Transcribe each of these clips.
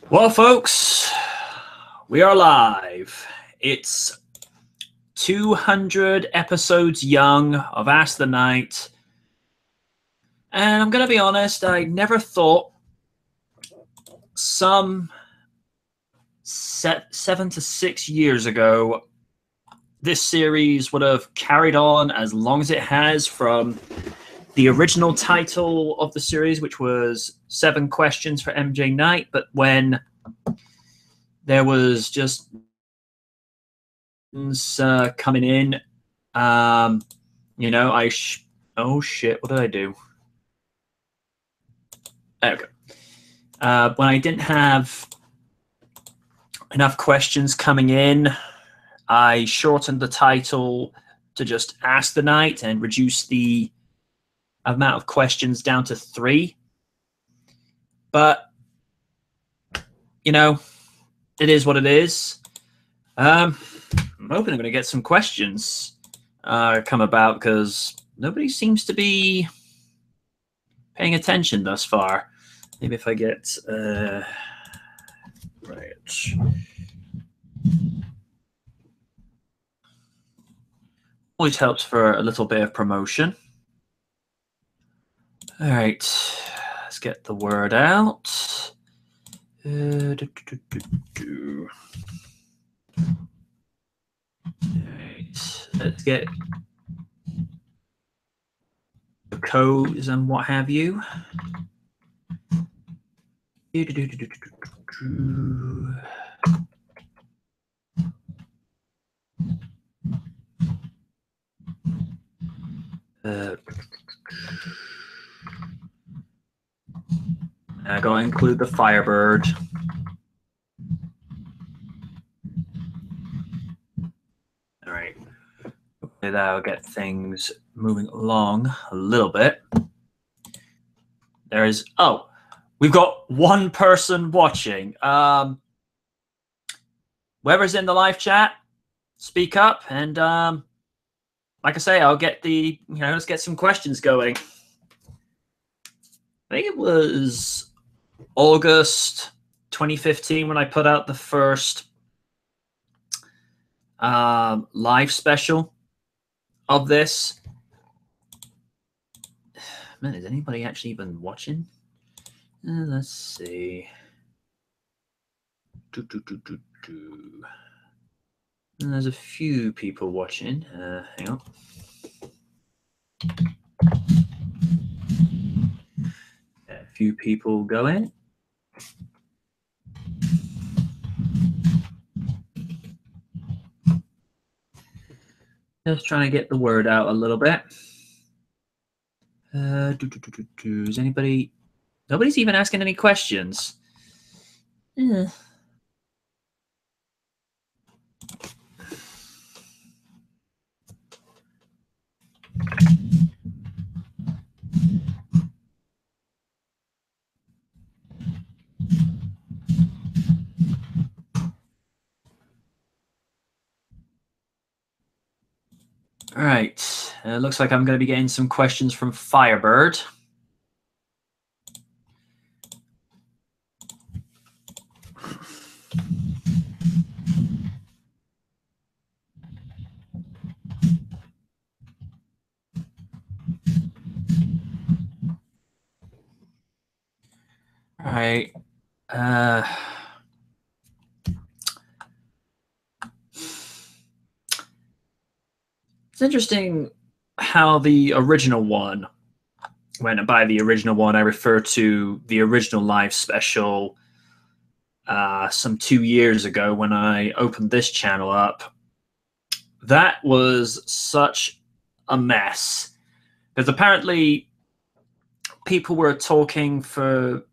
Well, folks, we are live. It's 200 episodes young of Ask the Knight. And I'm going to be honest, I never thought some 7 to 6 years ago this series would have carried on as long as it has, from the original title of the series, which was 7 Questions for MJ Knight, but when there was just coming in, you know, oh shit, what did I do? Okay. When I didn't have enough questions coming in, I shortened the title to just Ask the Knight and reduced the amount of questions down to 3. But, you know, it is what it is. I'm hoping I'm going to get some questions come about, because nobody seems to be paying attention thus far. Maybe if I get right. Always helps for a little bit of promotion. All right, let's get the word out. All right, let's get the codes and what have you. I'm going to include the Firebird. All right. Hopefully that'll get things moving along a little bit. There is, oh, we've got one person watching. Whoever's in the live chat, speak up, and like I say, I'll get the, let's get some questions going. I think it was August 2015 when I put out the first live special of this. Man, is anybody actually even watching? Let's see. There's a few people watching. Hang on. A few people going. Just trying to get the word out a little bit. Is anybody? Nobody's even asking any questions. Yeah. All right. Looks like I'm going to be getting some questions from Firebird. All right. It's interesting how the original one, when by the original one, I refer to the original live special some 2 years ago when I opened this channel up. That was such a mess, because apparently people were talking for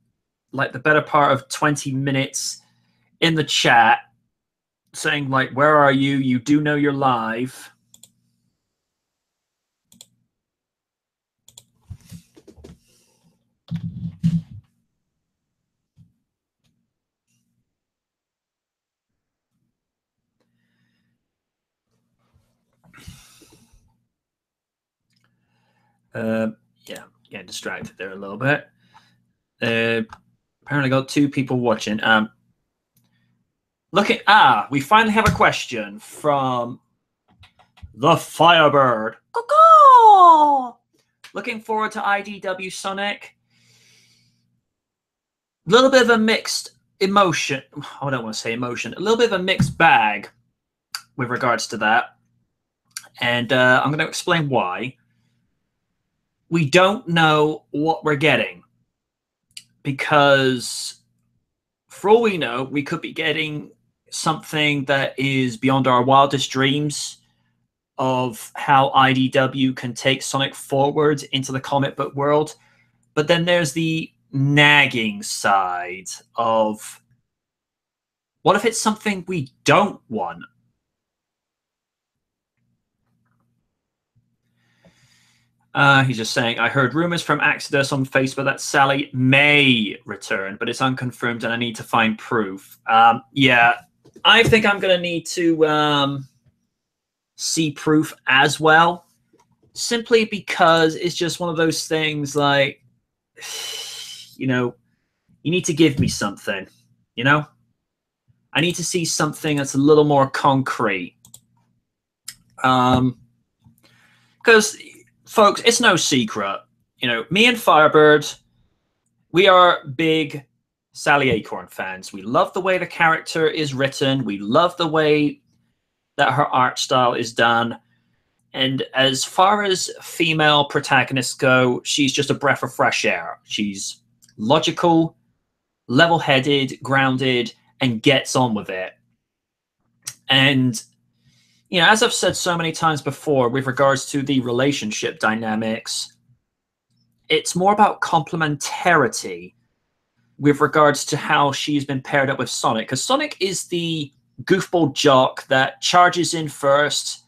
like the better part of 20 minutes in the chat saying, like, where are you? You do know you're live. Yeah, getting distracted there a little bit. Apparently got 2 people watching. We finally have a question from the Firebird. Caw-caw! Looking forward to IDW Sonic. A little bit of a mixed emotion. I don't want to say emotion. A little bit of a mixed bag with regards to that. And I'm going to explain why. We don't know what we're getting. Because for all we know, we could be getting something that is beyond our wildest dreams of how IDW can take Sonic forward into the comic book world. But then there's the nagging side of, what if it's something we don't want? He's just saying, I heard rumors from Exodus on Facebook that Sally may return, but it's unconfirmed and I need to find proof. Yeah, I think I'm going to need to see proof as well, simply because it's just one of those things like, you know, you need to give me something, you know? I need to see something that's a little more concrete. Because, folks, it's no secret. You know, me and Firebird, we are big Sally Acorn fans. We love the way the character is written. We love the way that her art style is done. And as far as female protagonists go, she's just a breath of fresh air. She's logical, level-headed, grounded, and gets on with it. And, you know, as I've said so many times before with regards to the relationship dynamics, it's more about complementarity with regards to how she's been paired up with Sonic. Because Sonic is the goofball jock that charges in first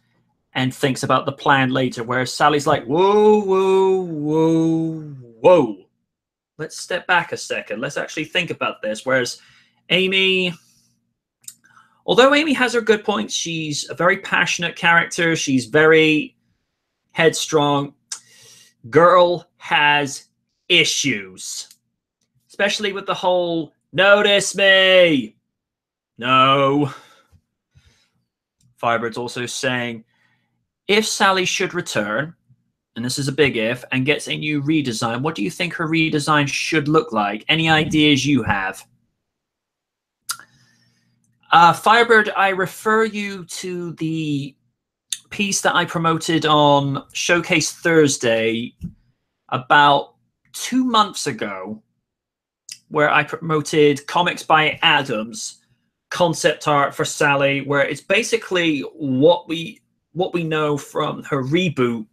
and thinks about the plan later, whereas Sally's like, whoa, whoa, whoa, whoa. Let's step back a second. Let's actually think about this. Whereas Amy, although Amy has her good points, she's a very passionate character. She's very headstrong. Girl has issues, especially with the whole notice me. No. Firebird's also saying, if Sally should return, and this is a big if, and gets a new redesign, what do you think her redesign should look like? Any ideas you have? Firebird, I refer you to the piece that I promoted on Showcase Thursday about 2 months ago, where I promoted Comics by Adams concept art for Sally, where it's basically what we know from her reboot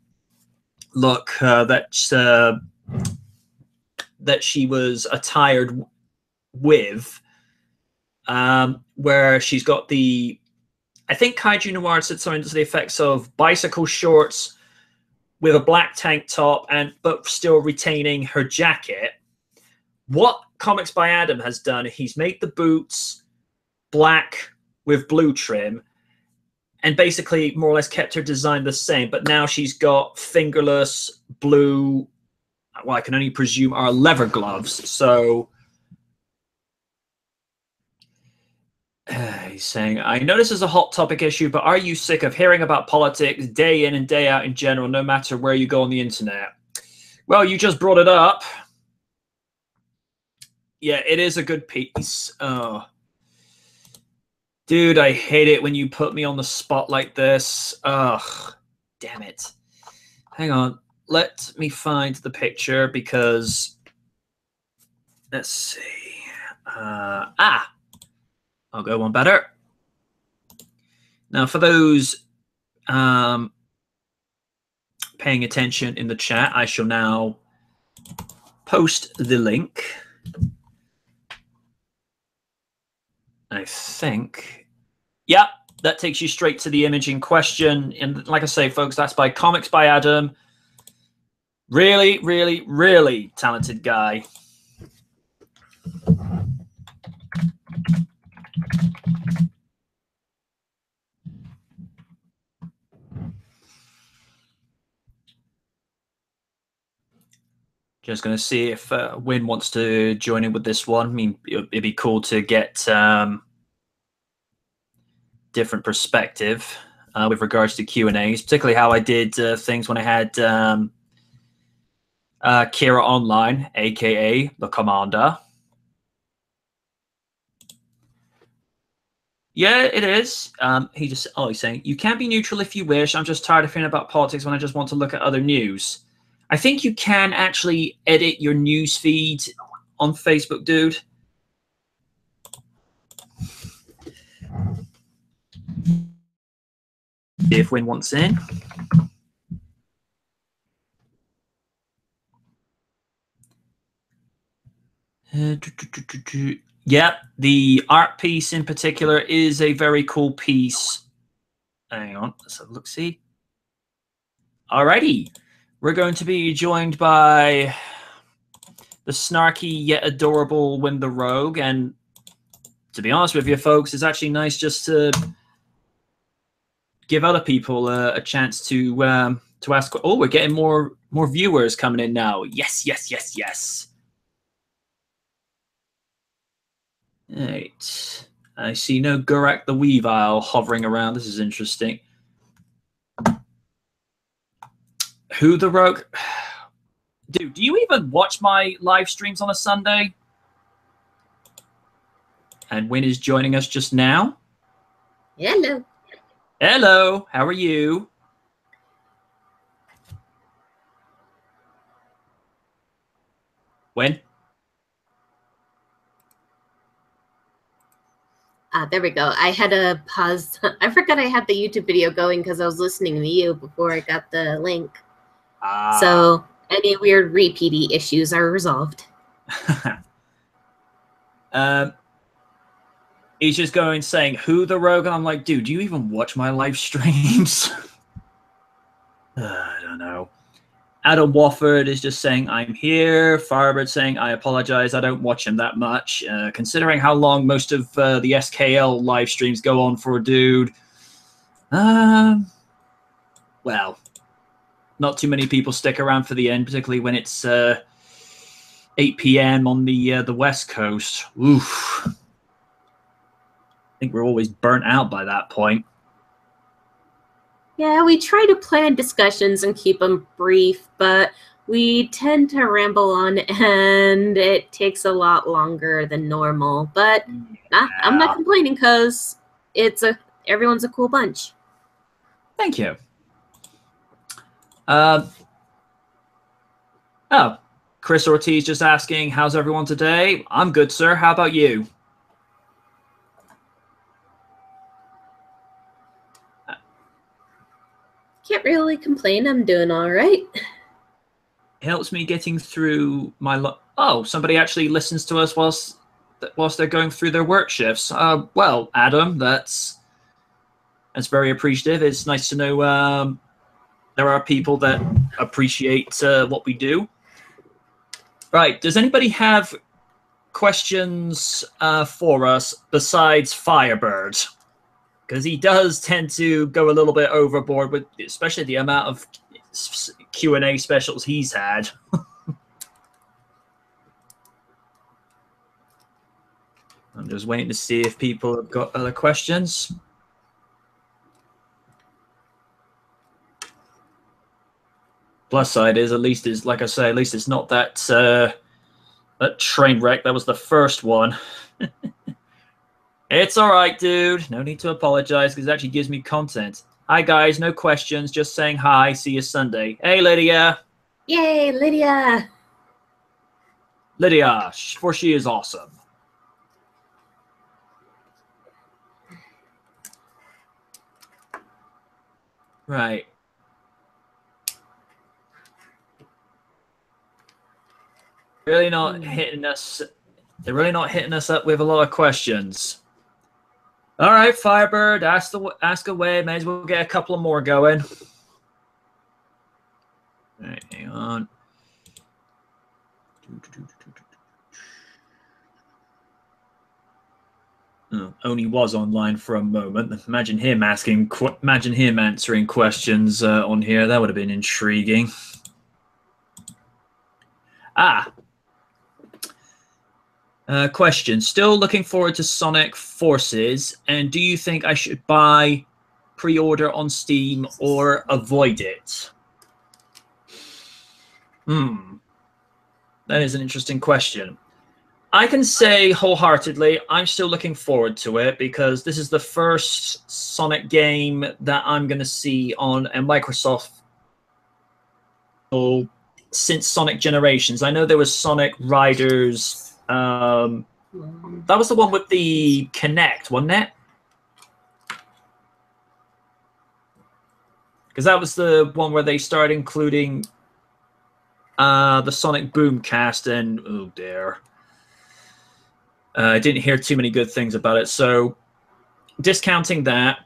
look that she was attired with, where she's got the, I think Kaiju Noir said something to the effects of bicycle shorts with a black tank top, but still retaining her jacket. What Comics by Adam has done, he's made the boots black with blue trim and basically more or less kept her design the same, but now she's got fingerless blue, well, I can only presume are leather gloves. So he's saying, I know this is a hot topic issue, but are you sick of hearing about politics day in and day out in general, no matter where you go on the internet? Well, you just brought it up. Yeah, it is a good piece. Oh, dude, I hate it when you put me on the spot like this. Ugh, damn it. Hang on. Let me find the picture because, let's see. I'll go one better. Now, for those paying attention in the chat, I shall now post the link. I think, yeah, that takes you straight to the image in question. And like I say, folks, that's by Comics by Adam. Really, really, really talented guy. Just going to see if Win wants to join in with this one. I mean, it'd be cool to get different perspective with regards to Q&As, particularly how I did things when I had Kira online, aka the Commander. Yeah, it is. He's saying, you can be neutral if you wish. I'm just tired of hearing about politics when I just want to look at other news. I think you can actually edit your news feed on Facebook, dude. If Win wants in. Yep, the art piece in particular is a very cool piece. Hang on, let's have a look, see. Alrighty, we're going to be joined by the snarky yet adorable Win the Rogue, and to be honest with you, folks, it's actually nice just to give other people a chance to ask. Oh, we're getting more viewers coming in now. Yes, yes, yes, yes. All right. I see no Gurak the Weavile hovering around. This is interesting. Who the Rogue? Dude, do you even watch my live streams on a Sunday? And Win is joining us just now. Hello. Hello. How are you? Win? There we go. I had to pause. I forgot I had the YouTube video going because I was listening to you before I got the link. So any weird repeaty issues are resolved. He's just going saying, who the Rogue? And I'm like, dude, do you even watch my live streams? I don't know. Adam Wofford is just saying, I'm here. Firebird saying, I apologize. I don't watch him that much. Considering how long most of the SKL live streams go on for, dude. Well, not too many people stick around for the end, particularly when it's 8 p.m. on the West Coast. Oof. I think we're always burnt out by that point. Yeah, we try to plan discussions and keep them brief, but we tend to ramble on, and it takes a lot longer than normal. But I'm not complaining because everyone's a cool bunch. Thank you. Chris Ortiz just asking, how's everyone today? I'm good, sir. How about you? Can't really complain. I'm doing all right. It helps me getting through my... Oh, somebody actually listens to us whilst they're going through their work shifts. Well, Adam, that's very appreciative. It's nice to know there are people that appreciate what we do. Right. Does anybody have questions for us besides Firebird? Because he does tend to go a little bit overboard with, especially the amount of Q&A specials he's had. I'm just waiting to see if people have got other questions. Plus side is, at least is, like I say, at least it's not that that train wreck. That was the first one. It's all right, dude. No need to apologize because it actually gives me content. Hi, guys. No questions. Just saying hi. See you Sunday. Hey, Lydia. Yay, Lydia. Lydia, for she is awesome. Right. Really not hitting us. They're really not hitting us up with a lot of questions. All right, Firebird, ask away. May as well get a couple of more going. All right, hang on. Oh, Oni was online for a moment. Imagine him answering questions on here. That would have been intriguing. Question. Still looking forward to Sonic Forces, and do you think I should buy pre-order on Steam or avoid it? That is an interesting question. I can say wholeheartedly, I'm still looking forward to it because this is the first Sonic game that I'm going to see on a Microsoft since Sonic Generations. I know there was Sonic Riders. That was the one with the Kinect, wasn't it? Because that was the one where they started including the Sonic Boomcast, and oh dear. I didn't hear too many good things about it. So discounting that,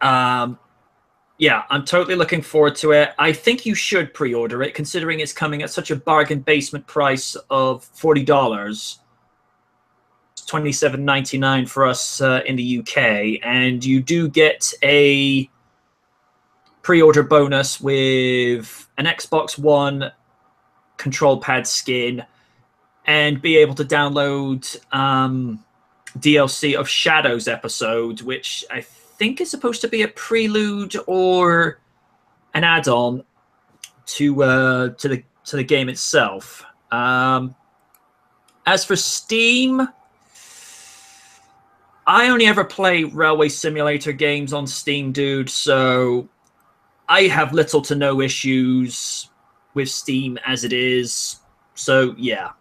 yeah, I'm totally looking forward to it. I think you should pre-order it, considering it's coming at such a bargain basement price of $40. $27.99 for us in the UK, and you do get a pre-order bonus with an Xbox One control pad skin, and be able to download DLC of Shadows episode, which I think is supposed to be a prelude or an add-on to the game itself. As for Steam, I only ever play Railway Simulator games on Steam, dude, so I have little to no issues with Steam as it is. So yeah.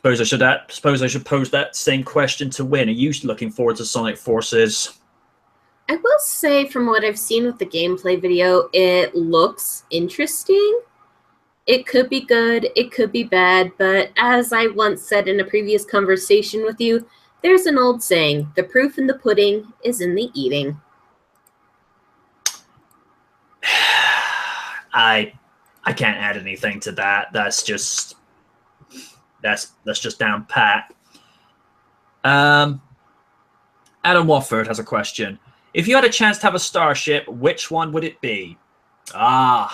Suppose I should pose that same question to Win. Are you looking forward to Sonic Forces? I will say, from what I've seen with the gameplay video, it looks interesting. It could be good, it could be bad, but as I once said in a previous conversation with you, there's an old saying, the proof in the pudding is in the eating. I can't add anything to that. That's just down pat. Adam Wofford has a question. If you had a chance to have a starship, which one would it be? The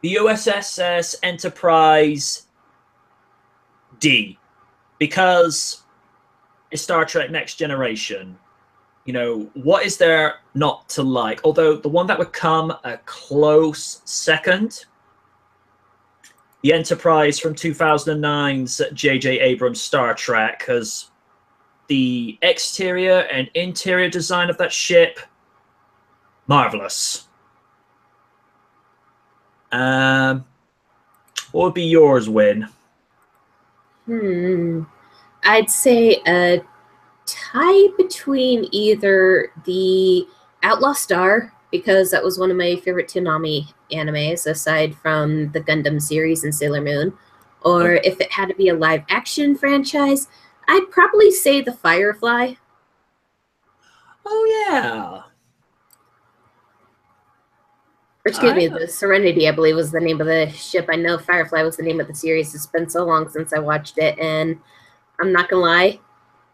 USS Enterprise D, because it's Star Trek Next Generation. You know, what is there not to like? Although the one that would come a close second, the Enterprise from 2009's J.J. Abrams Star Trek, because the exterior and interior design of that ship, marvelous. What would be yours, Win? I'd say a tie between either the Outlaw Star, because that was one of my favorite Toonami animes, aside from the Gundam series and Sailor Moon, or if it had to be a live-action franchise, I'd probably say the Firefly. Oh, yeah. Or excuse me, the Serenity, I believe, was the name of the ship. I know Firefly was the name of the series. It's been so long since I watched it, and I'm not going to lie,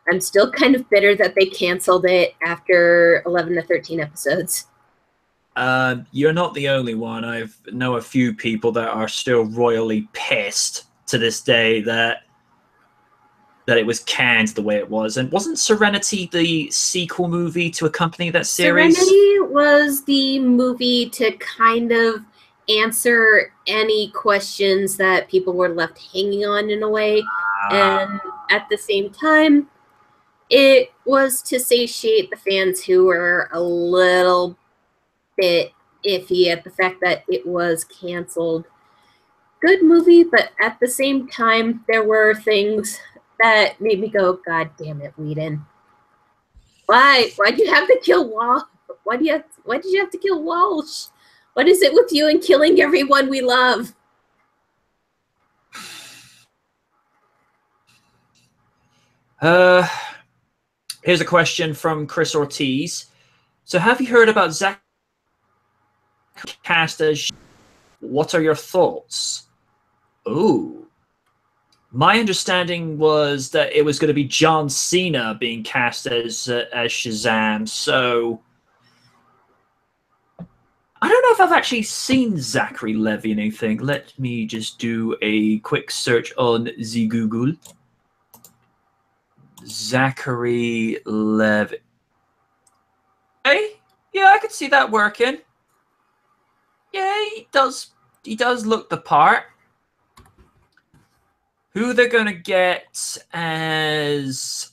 I'm still kind of bitter that they canceled it after 11 to 13 episodes. You're not the only one. I know a few people that are still royally pissed to this day that it was canned the way it was. And wasn't Serenity the sequel movie to accompany that series? Serenity was the movie to kind of answer any questions that people were left hanging on in a way. And at the same time, it was to satiate the fans who were a little bit iffy at the fact that it was canceled. Good movie, but at the same time, there were things that made me go, God damn it, Whedon. Why'd you have to kill Walsh? Why did you have to kill Walsh? What is it with you and killing everyone we love? Here's a question from Chris Ortiz. So have you heard about Zach cast as? What are your thoughts? Ooh. My understanding was that it was going to be John Cena being cast as Shazam, so I don't know if I've actually seen Zachary Levi anything. Let me just do a quick search on the Google. Zachary Levi. Hey, yeah, I could see that working. Yeah, he does. He does look the part. Who they're gonna get as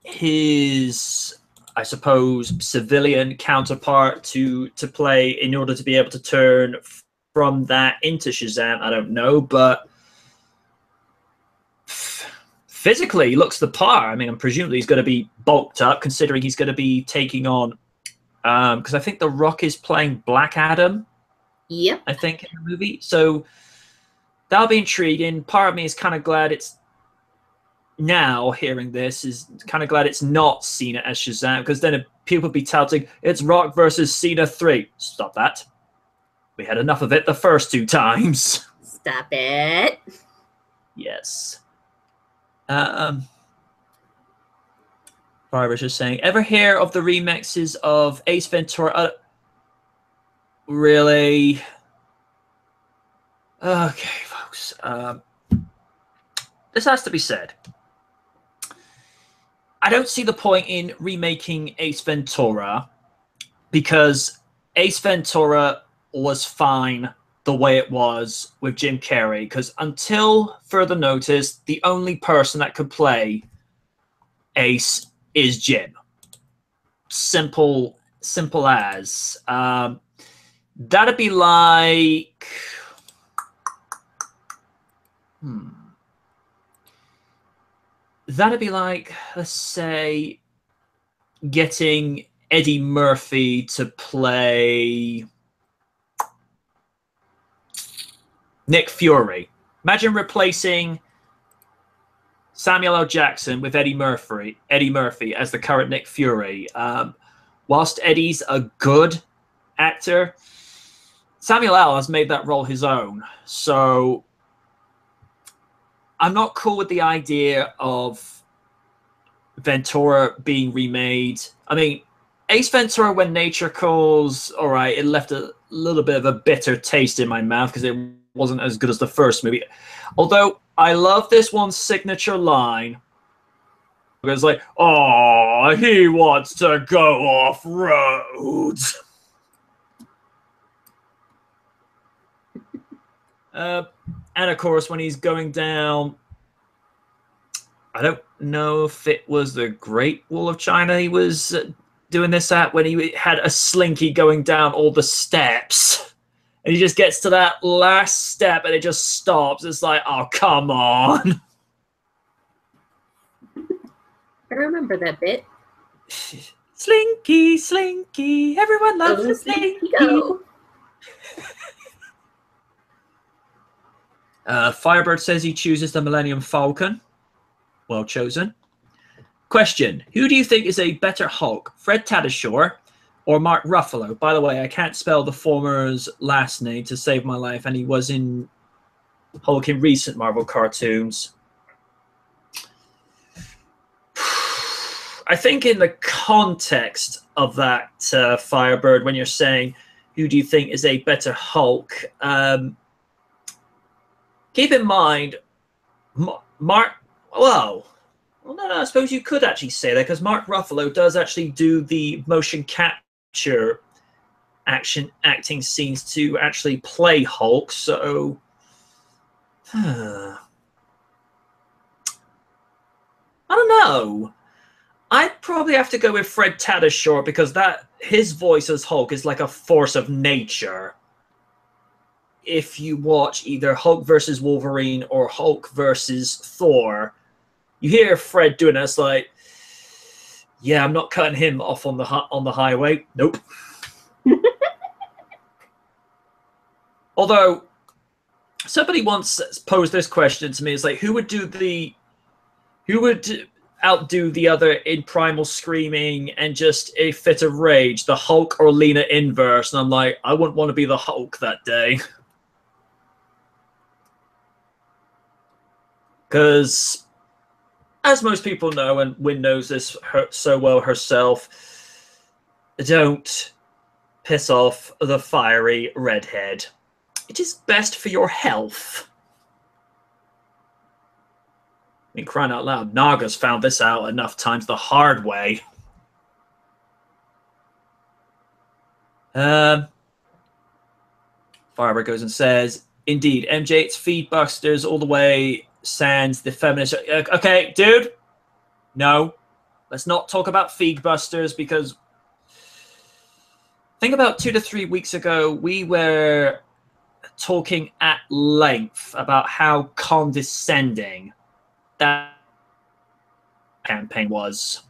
his, I suppose, civilian counterpart to play in order to be able to turn from that into Shazam, I don't know, but physically he looks the part. I mean, I'm presumably he's going to be bulked up, considering he's going to be taking on, because I think The Rock is playing Black Adam. Yep. I think in the movie, so that'll be intriguing. Part of me is kind of glad it's now hearing this is kind of glad it's not Cena as Shazam, because then people would be touting it's Rock versus Cena 3. Stop that. We had enough of it the first 2 times. Stop it. Yes. Barbara's just saying, ever hear of the remixes of Ace Ventura? Really? Okay, folks. This has to be said. I don't see the point in remaking Ace Ventura, because Ace Ventura was fine the way it was with Jim Carrey, because until further notice, the only person that could play Ace is Jim. Simple as. That'd be like... That'd be like, let's say, getting Eddie Murphy to play Nick Fury. Imagine replacing Samuel L. Jackson with Eddie Murphy as the current Nick Fury. Whilst Eddie's a good actor, Samuel L. has made that role his own. So I'm not cool with the idea of Ventura being remade. I mean, Ace Ventura When Nature Calls, all right, it left a little bit of a bitter taste in my mouth because it wasn't as good as the first movie. Although I love this one signature line. It's like, oh, he wants to go off-road. And of course, when he's going down, I don't know if it was the Great Wall of China he was doing this at, when he had a slinky going down all the steps. And he just gets to that last step and it just stops. It's like, oh, come on. I remember that bit. Slinky, Slinky. Everyone loves the Slinky. Go. Firebird says he chooses the Millennium Falcon. Well chosen. Question. Who do you think is a better Hulk? Fred Tatasciore or Mark Ruffalo? By the way, I can't spell the former's last name to save my life, and he was in Hulk in recent Marvel cartoons. I think in the context of that, Firebird, when you're saying who do you think is a better Hulk, keep in mind, Mark, no, I suppose you could actually say that, because Mark Ruffalo does actually do the motion capture acting scenes to actually play Hulk, so... I don't know. I'd probably have to go with Fred Tatasciore, because his voice as Hulk is like a force of nature. If you watch either Hulk versus Wolverine or Hulk versus Thor, you hear Fred doing this like, yeah, I'm not cutting him off on the highway. Nope. Although somebody once posed this question to me, it's like, who would outdo the other in primal screaming and just a fit of rage, the Hulk or Lena Inverse? And I'm like, I wouldn't want to be the Hulk that day. Because, as most people know, and Wynn knows this so well herself, don't piss off the fiery redhead. It is best for your health. I mean, crying out loud, Naga's found this out enough times the hard way. Firebird goes and says, indeed, MJ, it's Feedbusters all the way, sans the feminist. Okay, dude, no. Let's not talk about Feedbusters, because I think about 2 to 3 weeks ago, we were talking at length about how condescending that campaign was.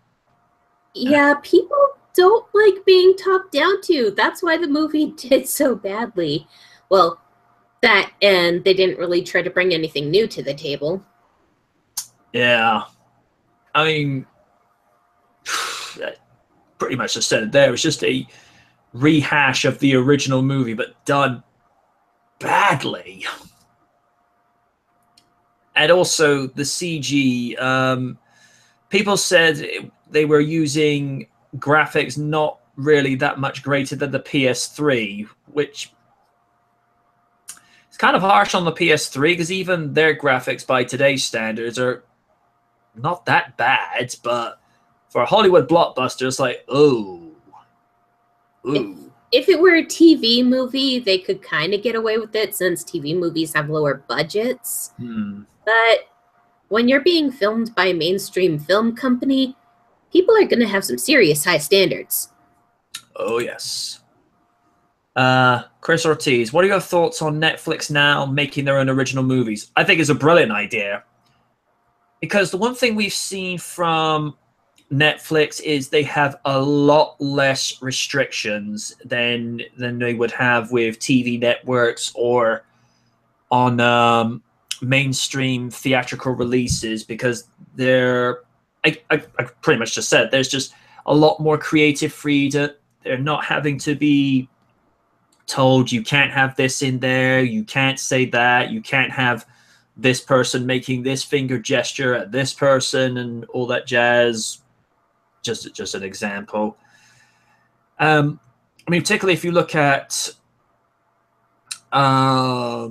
Yeah, people don't like being talked down to. That's why the movie did so badly. Well, that, and they didn't really try to bring anything new to the table. Yeah. I mean, pretty much just said it there. It was just a rehash of the original movie, but done badly. And also the CG, people said they were using graphics not really that much greater than the PS3, which is kind of harsh on the PS3, because even their graphics by today's standards are not that bad, but for a Hollywood blockbuster, it's like, oh. Ooh. If it were a TV movie, they could kind of get away with it, since TV movies have lower budgets. But when you're being filmed by a mainstream film company, people are going to have some serious high standards. Oh, yes. Chris Ortiz, what are your thoughts on Netflix now making their own original movies? I think it's a brilliant idea. Because the one thing we've seen from Netflix is they have a lot less restrictions than they would have with TV networks or on mainstream theatrical releases, because they're, I pretty much just said, there's just a lot more creative freedom. They're not having to be told you can't have this in there, you can't say that, you can't have this person making this finger gesture at this person and all that jazz. Just an example. I mean, particularly if you look at how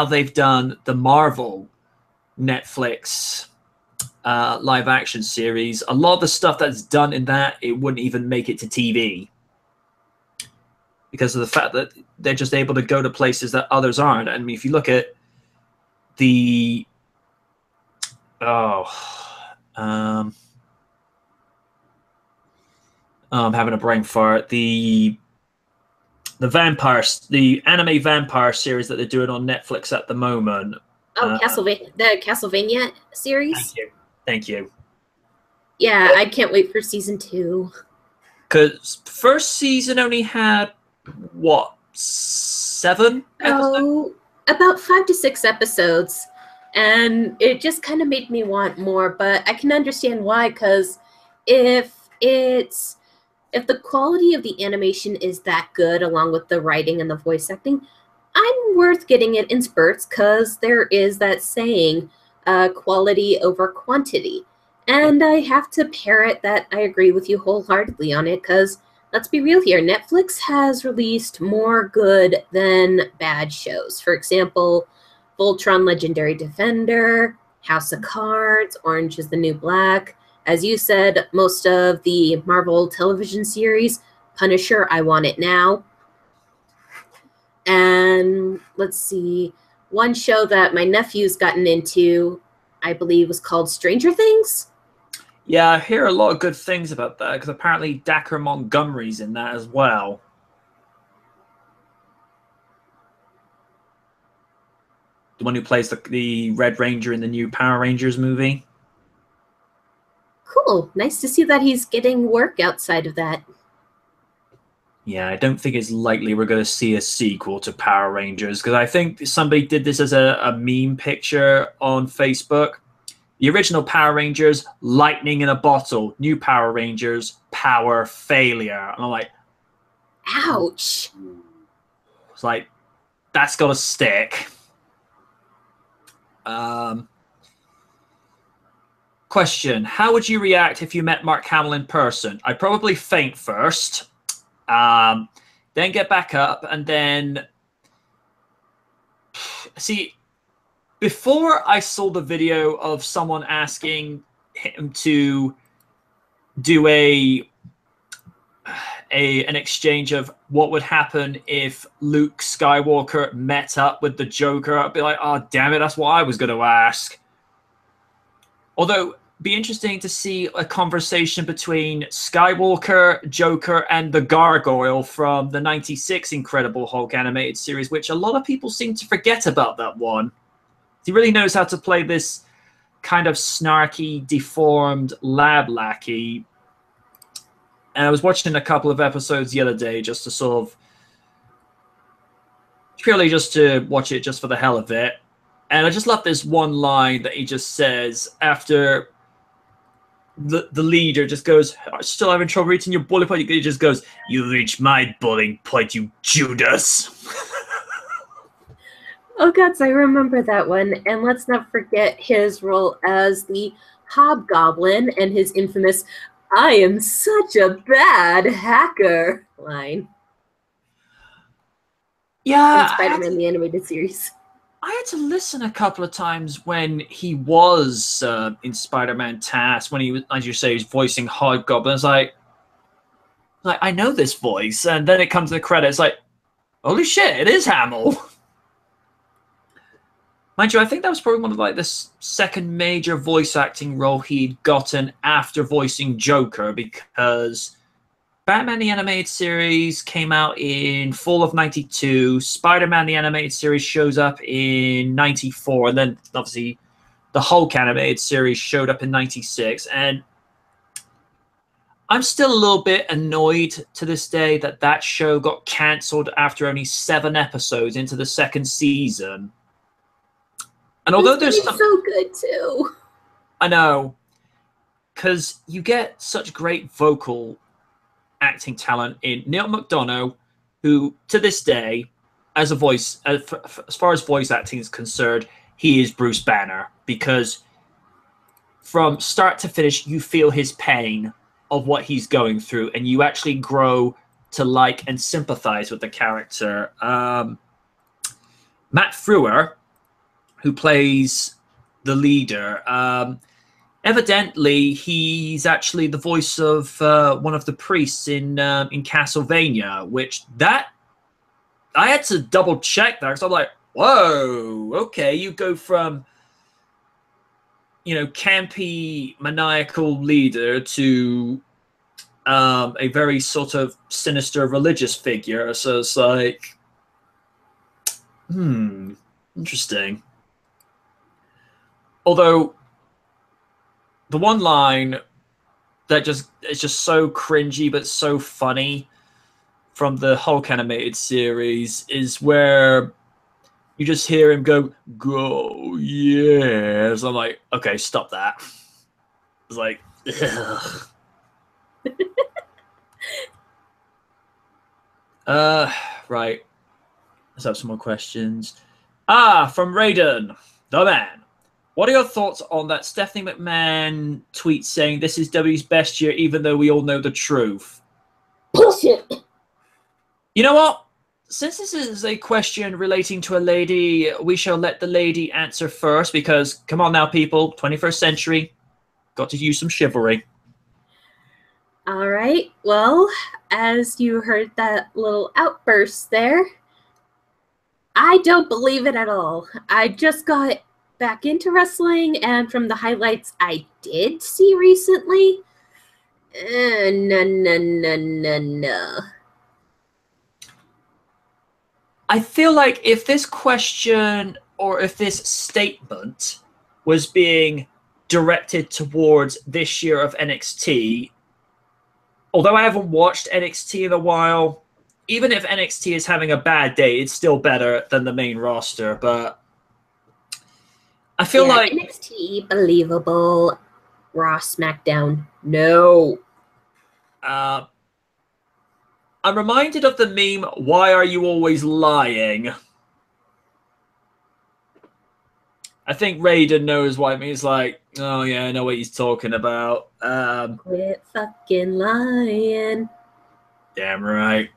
they've done the Marvel Netflix live action series, a lot of the stuff that's done in that, it wouldn't even make it to TV, because of the fact that they're just able to go to places that others aren't. I mean, if you look at the I'm having a brain fart. The anime vampire series that they're doing on Netflix at the moment. Oh, the Castlevania series? Thank you. Yeah, I can't wait for season 2. Because first season only had, what, 7 episodes? Oh, about 5 to 6 episodes. And it just kind of made me want more, but I can understand why, because if the quality of the animation is that good, along with the writing and the voice acting, I'm worth getting it in spurts, because there is that saying, quality over quantity. And I have to parrot that I agree with you wholeheartedly on it, because let's be real here, Netflix has released more good than bad shows. For example, Voltron Legendary Defender, House of Cards, Orange is the New Black. As you said, most of the Marvel television series, Punisher, I Want It Now. And let's see, one show that my nephew's gotten into, I believe, was called Stranger Things. Yeah, I hear a lot of good things about that, because apparently Dacker Montgomery's in that as well. The one who plays the Red Ranger in the new Power Rangers movie. Cool. Nice to see that he's getting work outside of that. Yeah, I don't think it's likely we're going to see a sequel to Power Rangers, because I think somebody did this as a meme picture on Facebook. The original Power Rangers, lightning in a bottle. New Power Rangers, power failure. And I'm like, ouch. It's like, that's got to stick. Question, how would you react if you met Mark Hamill in person? I'd probably faint first. Then get back up, and then see. Before I saw the video of someone asking him to do an exchange of what would happen if Luke Skywalker met up with the Joker, I'd be like, oh, damn it, that's what I was going to ask. Although, it'd be interesting to see a conversation between Skywalker, Joker, and the Gargoyle from the 96 Incredible Hulk animated series, which a lot of people seem to forget about that one. He really knows how to play this kind of snarky, deformed lab lackey. And I was watching a couple of episodes the other day just to sort of purely just to watch it just for the hell of it. And I just love this one line that he just says after the leader just goes, I'm still having trouble reaching your bullet point. He just goes, you reached my bullet point, you Judas. Oh, gods, I remember that one. And let's not forget his role as the Hobgoblin and his infamous, I am such a bad hacker line. Yeah. In Spider-Man, the animated series. I had to listen a couple of times when he was in Spider-Man TAS, when he was, as you say, he was voicing Hobgoblin. It's like, I know this voice. And then it comes to the credits, like, holy shit, it is Hamill. Mind you, I think that was probably one of like the second major voice acting role he'd gotten after voicing Joker, because Batman the Animated Series came out in fall of 92, Spider-Man the Animated Series shows up in 94, and then obviously the Hulk Animated Series showed up in 96, and I'm still a little bit annoyed to this day that that show got cancelled after only 7 episodes into the second season. And although there's so good too, I know, because you get such great vocal acting talent in Neil McDonough, who to this day, as a voice, as far as voice acting is concerned, he is Bruce Banner, because from start to finish, you feel his pain of what he's going through, and you actually grow to like and sympathize with the character. Matt Frewer, who plays the leader. Evidently, he's actually the voice of one of the priests in Castlevania, which that I had to double check that, because I'm like, whoa, okay, you go from, you know, campy, maniacal leader to a very sort of sinister religious figure. So it's like, interesting. Although the one line that is just so cringy but so funny from the Hulk animated series is where you just hear him go yes. I'm like, okay, stop that. It's like, ugh. Right. Let's have some more questions. From Raiden, the man. What are your thoughts on that Stephanie McMahon tweet saying this is W's best year, even though we all know the truth? Bullshit. You know what? Since this is a question relating to a lady, we shall let the lady answer first, because, come on now, people, 21st century, got to use some chivalry. All right. Well, as you heard that little outburst there, I don't believe it at all. I just got back into wrestling, and from the highlights I did see recently, no. I feel like if this question or if this statement was being directed towards this year of NXT, although I haven't watched NXT in a while, even if NXT is having a bad day, it's still better than the main roster. But I feel like NXT, believable. Raw, SmackDown, no. I'm reminded of the meme, why are you always lying? I think Raiden knows what it means. Like, oh yeah, I know what he's talking about. Quit fucking lying. Damn right.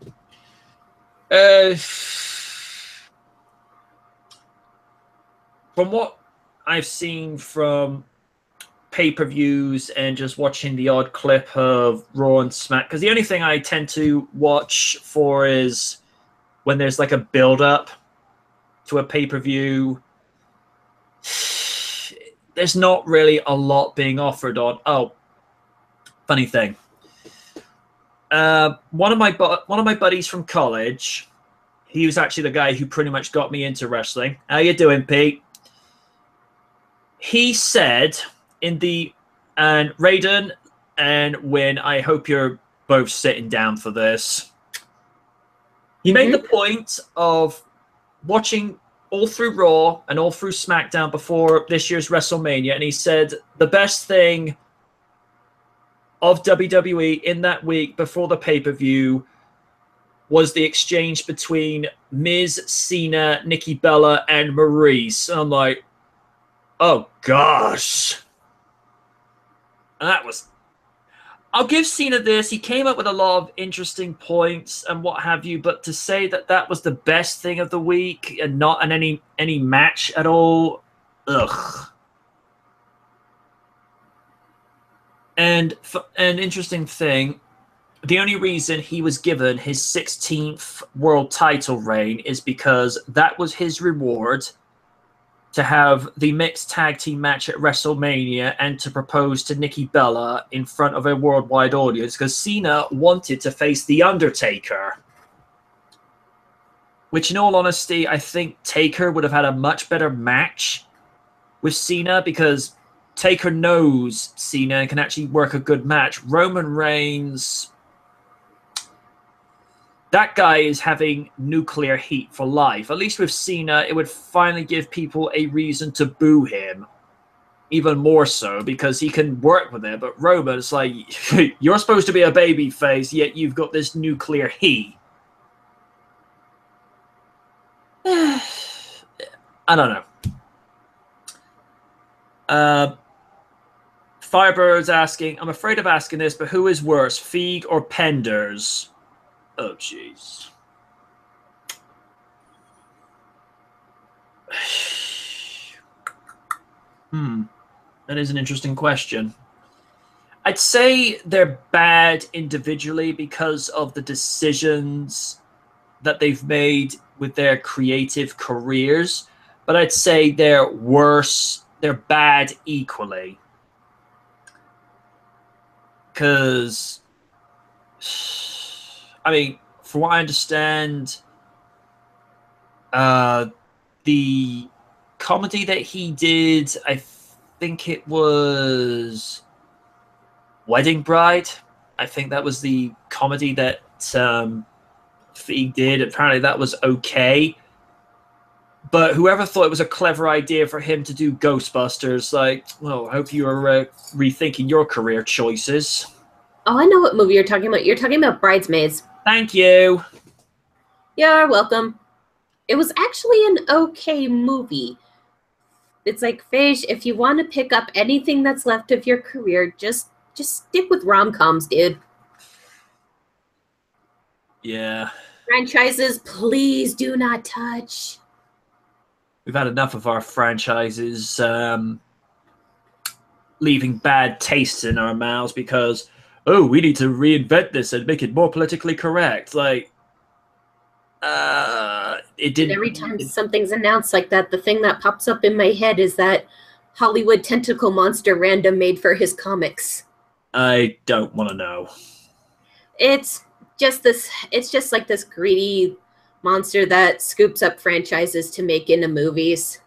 From what I've seen from pay-per-views and just watching the odd clip of Raw and Smack, because the only thing I tend to watch for is when there's like a build-up to a pay-per-view. There's not really a lot being offered on. Oh, funny thing. One of my buddies from college, he was actually the guy who pretty much got me into wrestling. How you doing, Pete? He said in the and Raiden and Win, I hope you're both sitting down for this. He made the point of watching all through Raw and all through SmackDown before this year's WrestleMania, and he said the best thing of WWE in that week before the pay-per-view was the exchange between Miz, Cena, Nikki Bella, and Maurice. And I'm like, oh gosh. And that was... I'll give Cena this. He came up with a lot of interesting points and what have you, but to say that that was the best thing of the week and not in any match at all, ugh. And an interesting thing, the only reason he was given his 16th world title reign is because that was his reward to have the mixed tag team match at WrestleMania and to propose to Nikki Bella in front of a worldwide audience, because Cena wanted to face The Undertaker. Which, in all honesty, I think Taker would have had a much better match with Cena, because Taker knows Cena and can actually work a good match. Roman Reigns... that guy is having nuclear heat for life. At least with Cena, it would finally give people a reason to boo him. Even more so, because he can work with it. But Roman, it's like, you're supposed to be a baby face, yet you've got this nuclear heat. I don't know. Firebird's asking, I'm afraid of asking this, but who is worse, Feig or Penders? Oh, jeez. That is an interesting question. I'd say they're bad individually because of the decisions that they've made with their creative careers, but I'd say they're worse. They're bad equally. Because... I mean, from what I understand, the comedy that he did, I think it was Wedding Bride. I think that was the comedy that he did. Apparently that was okay. But whoever thought it was a clever idea for him to do Ghostbusters, like, well, I hope you are rethinking your career choices. Oh, I know what movie you're talking about. You're talking about Bridesmaids. Thank you. You're welcome. It was actually an okay movie. It's like, Fish, if you want to pick up anything that's left of your career, just stick with rom-coms, dude. Yeah. Franchises, please do not touch. We've had enough of our franchises leaving bad tastes in our mouths because, oh, we need to reinvent this and make it more politically correct. Like, it didn't. And every time something's announced like that, the thing that pops up in my head is that Hollywood tentacle monster random made for his comics. I don't want to know. It's just like this greedy monster that scoops up franchises to make into movies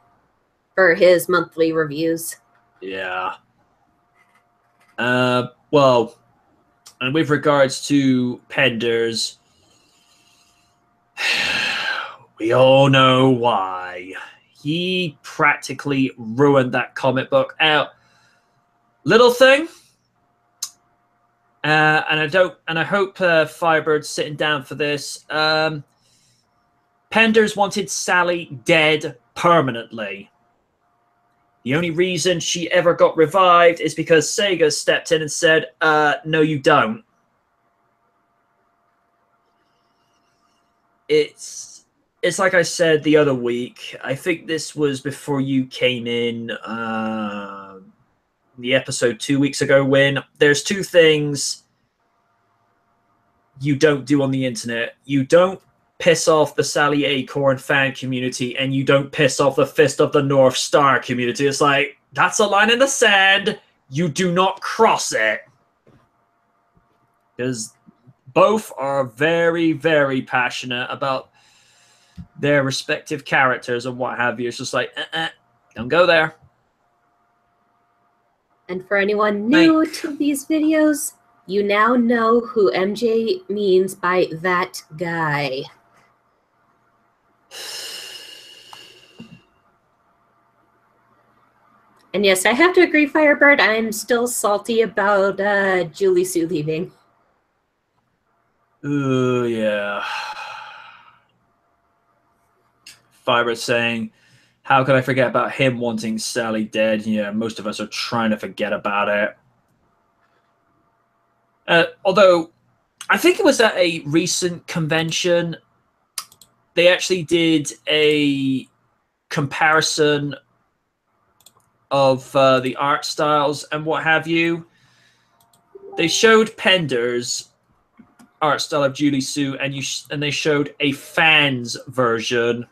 for his monthly reviews. Yeah. Well, and with regards to Penders, we all know why. He practically ruined that comic book out. Little thing. And I hope Firebird's sitting down for this. Penders wanted Sally dead permanently. The only reason she ever got revived is because Sega stepped in and said, no, you don't. it's like I said the other week. I think this was before you came in. The episode 2 weeks ago. When there's two things you don't do on the internet. You don't piss off the Sally Acorn fan community, and you don't piss off the Fist of the North Star community. It's like, that's a line in the sand. You do not cross it. Because both are very, very passionate about their respective characters and what have you. It's just like, don't go there. And for anyone new to these videos, you now know who MJ means by that guy. And yes, I have to agree, Firebird, I'm still salty about Julie Sue leaving. Ooh, yeah. Firebird saying, how could I forget about him wanting Sally dead? Yeah, most of us are trying to forget about it. Although, I think it was at a recent convention, they actually did a comparison of the art styles and what have you. They showed Pender's art style of Julie Sue, and they showed a fans version.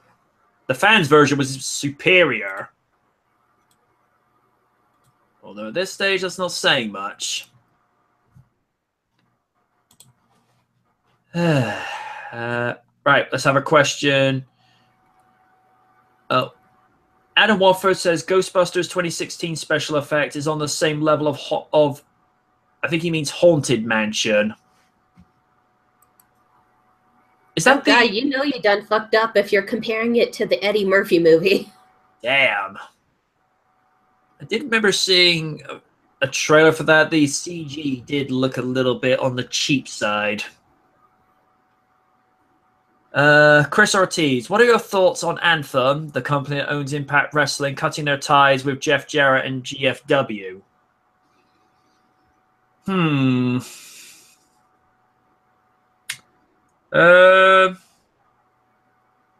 The fans version was superior. Although at this stage, that's not saying much. Right, let's have a question. Oh, Adam Watford says Ghostbusters 2016 special effect is on the same level of I think he means Haunted Mansion. Is that God, you know you done fucked up if you're comparing it to the Eddie Murphy movie. Damn. I did remember seeing a trailer for that. The CG did look a little bit on the cheap side. Chris Ortiz, what are your thoughts on Anthem, the company that owns Impact Wrestling, cutting their ties with Jeff Jarrett and GFW?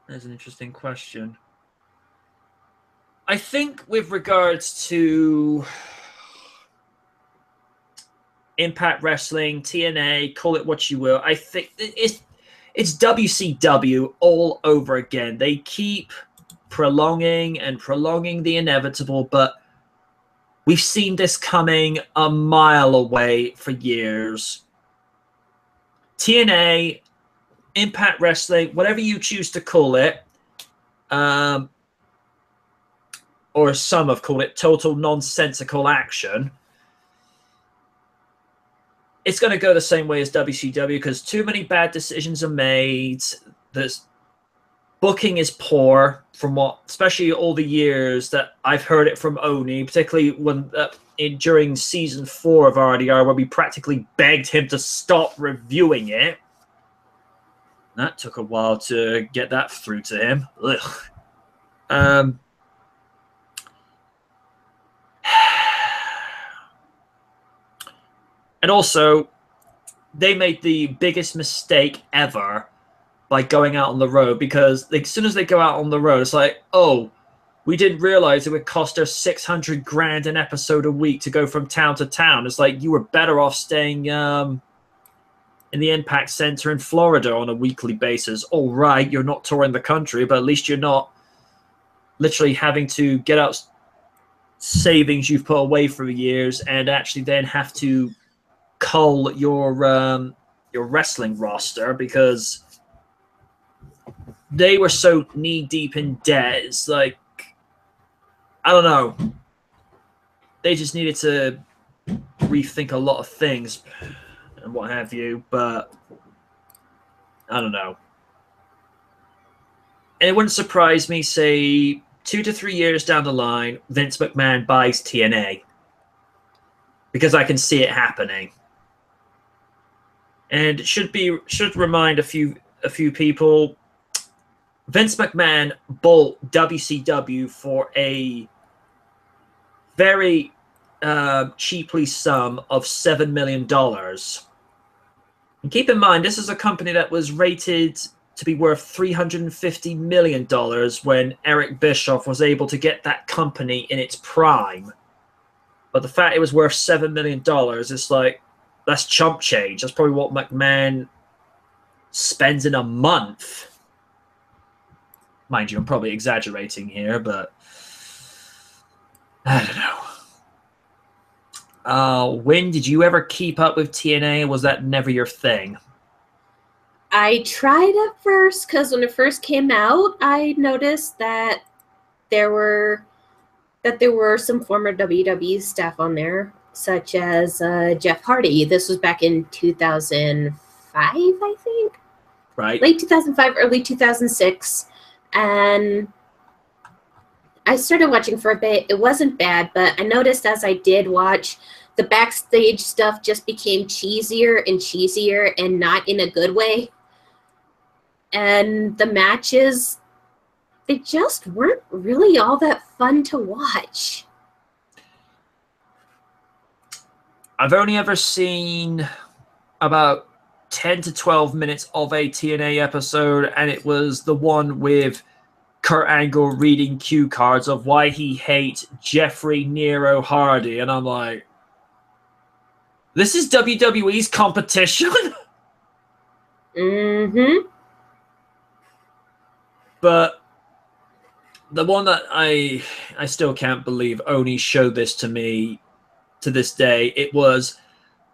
That's an interesting question. I think with regards to Impact Wrestling, TNA, call it what you will, I think it's WCW all over again. They keep prolonging and prolonging the inevitable, but we've seen this coming a mile away for years. TNA, Impact Wrestling, whatever you choose to call it, or some have called it total nonsensical action, it's going to go the same way as WCW because too many bad decisions are made. There's booking is poor from what, especially all the years that I've heard it from Oni, particularly when during season 4 of RDR, where we practically begged him to stop reviewing it. That took a while to get that through to him. Ugh. And also, they made the biggest mistake ever by going out on the road, because as soon as they go out on the road, it's like, oh, we didn't realize it would cost us $600,000 an episode a week to go from town to town. It's like you were better off staying in the Impact Center in Florida on a weekly basis. All right, you're not touring the country, but at least you're not literally having to get out savings you've put away for years and actually then have to cull your wrestling roster because they were so knee deep in debt. It's like, I don't know. They just needed to rethink a lot of things and what have you, but I don't know. And it wouldn't surprise me, say, 2 to 3 years down the line, Vince McMahon buys TNA, because I can see it happening. And it should remind a few people, Vince McMahon bought WCW for a very cheaply sum of $7 million. And keep in mind, this is a company that was rated to be worth $350 million when Eric Bischoff was able to get that company in its prime. But the fact it was worth $7 million, it's like, that's chump change. That's probably what McMahon spends in a month. Mind you, I'm probably exaggerating here, but I don't know. When did you ever keep up with TNA? Or was that never your thing? I tried at first because when it first came out, I noticed that there were some former WWE staff on there, such as Jeff Hardy. This was back in 2005, I think. Right. Late 2005, early 2006. And I started watching for a bit. It wasn't bad, but I noticed as I did watch, the backstage stuff just became cheesier and cheesier, and not in a good way. And the matches, they just weren't really all that fun to watch. I've only ever seen about 10 to 12 minutes of a TNA episode, and it was the one with Kurt Angle reading cue cards of why he hates Jeffrey Nero Hardy, and I'm like, this is WWE's competition? Mm-hmm. But the one that I still can't believe Oni showed this to me to this day, it was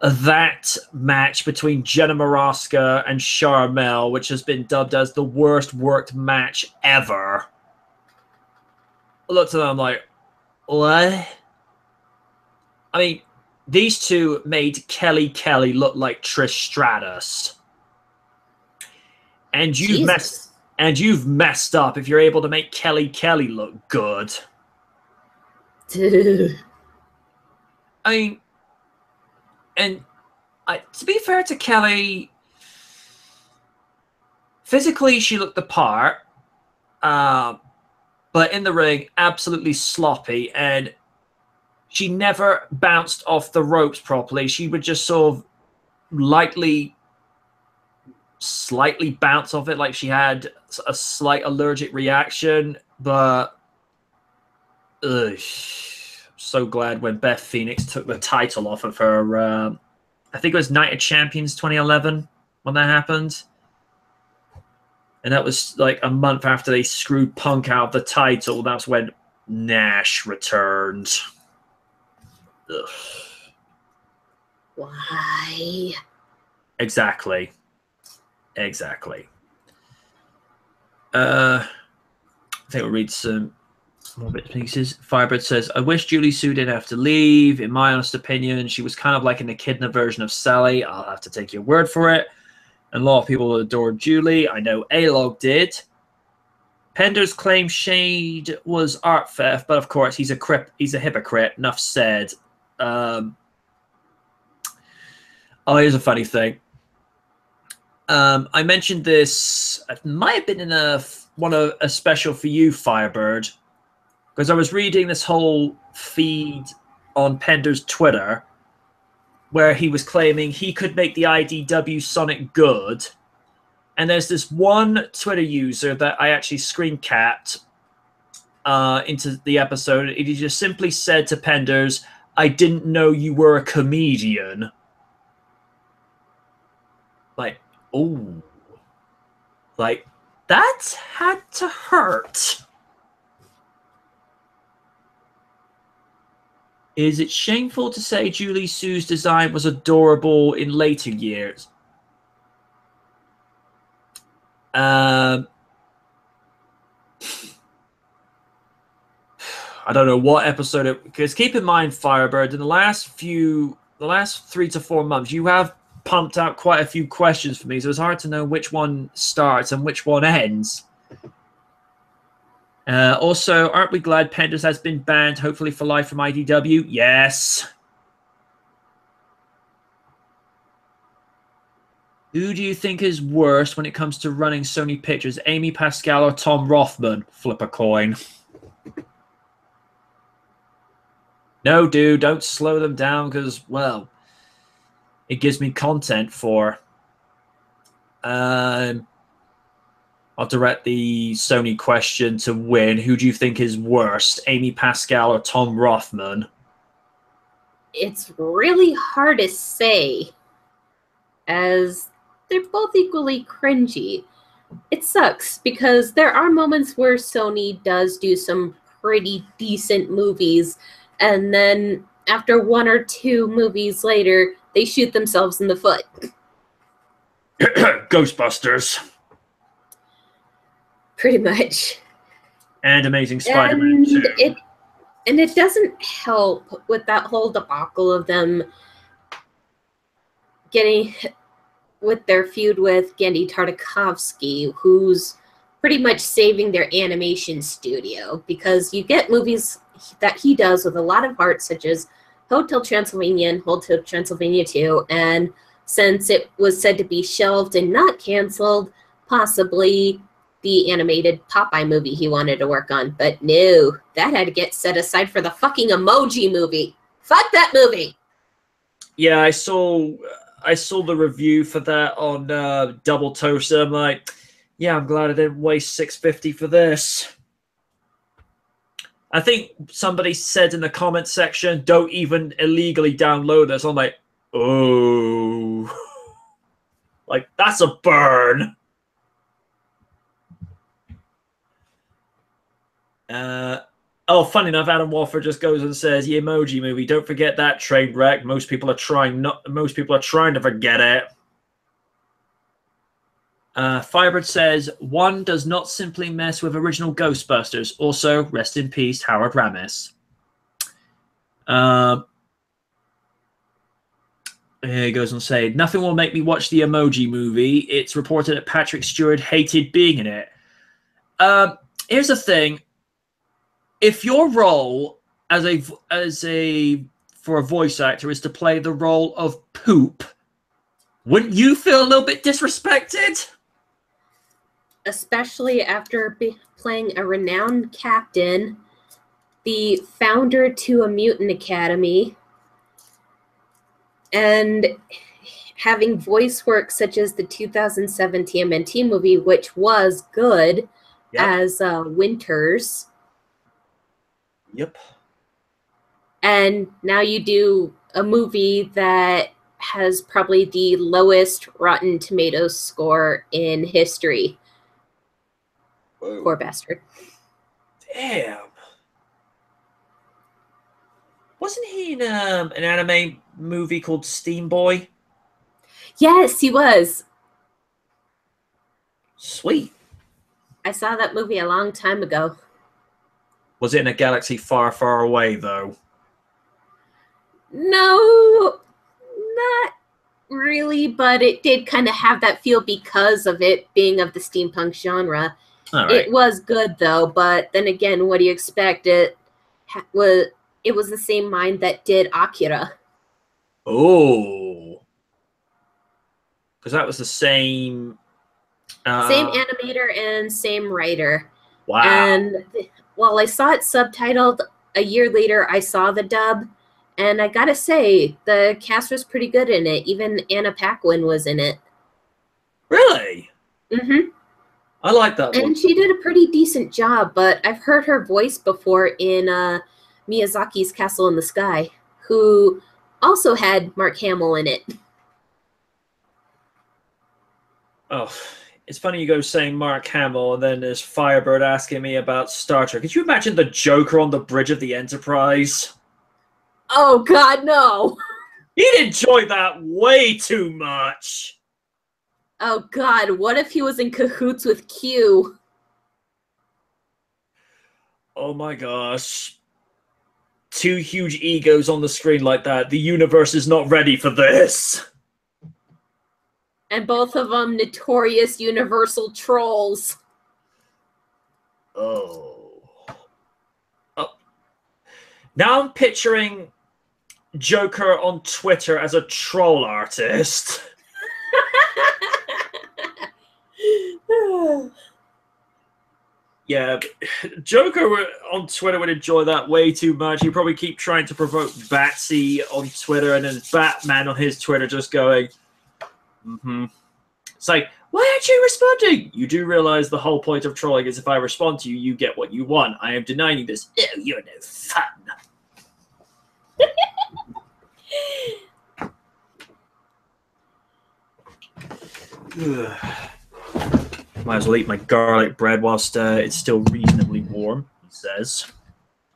that match between Jenna Maraska and Charmel, which has been dubbed as the worst worked match ever. I looked at them, I'm like, what? I mean, these two made Kelly look like Trish Stratus. And you've messed up if you're able to make Kelly look good. I mean, and to be fair to Kelly, physically she looked the part, but in the ring, absolutely sloppy, and she never bounced off the ropes properly. She would just sort of slightly bounce off it, like she had a slight allergic reaction, but I'm so glad when Beth Phoenix took the title off of her. I think it was Night of Champions 2011 when that happened. And that was like a month after they screwed Punk out of the title. That's when Nash returned. Ugh. Why? Exactly. I think we'll read some more bits and pieces. Firebird says, I wish Julie Sue didn't have to leave. In my honest opinion, she was kind of like an echidna version of Sally. I'll have to take your word for it. And a lot of people adored Julie. I know A-Log did. Pender's claim Shade was art theft, but of course he's a hypocrite. Enough said. Here's a funny thing. I mentioned this. It might have been in a special for you, Firebird, because I was reading this whole feed on Pender's Twitter, where he was claiming he could make the IDW Sonic good. And there's this one Twitter user that I actually screen capped into the episode. He just simply said to Penders, I didn't know you were a comedian. Like, oh. Like, that had to hurt. Is it shameful to say Julie Sue's design was adorable in later years? I don't know what episode because keep in mind, Firebird, in the last 3 to 4 months, you have pumped out quite a few questions for me, so it's hard to know which one starts and which one ends. Also, aren't we glad Penders has been banned, hopefully for life, from IDW? Yes. Who do you think is worse when it comes to running Sony Pictures, Amy Pascal or Tom Rothman? Flip a coin. No, dude, don't slow them down because, well, it gives me content for. I'll direct the Sony question to Win. Who do you think is worse, Amy Pascal or Tom Rothman? It's really hard to say, as they're both equally cringy. It sucks because there are moments where Sony does do some pretty decent movies, and then after one or two movies later, they shoot themselves in the foot. Ghostbusters. Pretty much. And Amazing Spider-Man 2. And it doesn't help with that whole debacle of them getting with their feud with Genndy Tartakovsky, who's pretty much saving their animation studio, because you get movies that he does with a lot of heart, such as Hotel Transylvania and Hotel Transylvania 2, and since it was said to be shelved and not canceled, possibly the animated Popeye movie he wanted to work on. But no, that had to get set aside for the fucking Emoji movie. Fuck that movie! Yeah, I saw the review for that on Double Toaster. I'm like, yeah, I'm glad I didn't waste $6.50 for this. I think somebody said in the comment section, don't even illegally download this. I'm like, oh. Like, that's a burn. Oh, funny enough, Adam Walford just goes and says, the Emoji movie, don't forget that train wreck. Most people are trying to forget it. Firebird says, one does not simply mess with original Ghostbusters. Also, rest in peace, Howard Ramis. He goes on to say, nothing will make me watch the Emoji movie. It's reported that Patrick Stewart hated being in it. Here's the thing. If your role for a voice actor is to play the role of poop, wouldn't you feel a little bit disrespected? Especially after playing a renowned captain, the founder to a mutant academy, and having voice work such as the 2007 Tmnt movie, which was good, as Winters. Yep. And now you do a movie that has probably the lowest Rotten Tomatoes score in history. Whoa. Poor bastard. Damn. Wasn't he in an anime movie called Steam Boy? Yes, he was. Sweet. I saw that movie a long time ago. Was it in a galaxy far, far away, though? No, not really, but it did kind of have that feel because of it being of the steampunk genre. All right. It was good, though, but then again, what do you expect? It was the same mind that did Akira. Oh. Because that was the same... same animator and same writer. Wow. And while I saw it subtitled, a year later I saw the dub, and I gotta say, the cast was pretty good in it. Even Anna Paquin was in it. Really? Mm-hmm. I like that one. And she did a pretty decent job, but I've heard her voice before in Miyazaki's Castle in the Sky, who also had Mark Hamill in it. Oh, it's funny you go saying Mark Hamill, and then there's Firebird asking me about Star Trek. Could you imagine the Joker on the bridge of the Enterprise? Oh, God, no. He'd enjoy that way too much. Oh, God, what if he was in cahoots with Q? Oh, my gosh. Two huge egos on the screen like that. The universe is not ready for this. And both of them notorious universal trolls. Oh. Now I'm picturing Joker on Twitter as a troll artist. Yeah, Joker on Twitter would enjoy that way too much. He'd probably keep trying to provoke Batsy on Twitter, and then Batman on his Twitter just going, mm-hmm. It's like, Why aren't you responding? You do realize the whole point of trolling is if I respond to you, you get what you want. I am denying this. Oh, you're no fun. Might as well eat my garlic bread whilst it's still reasonably warm, he says.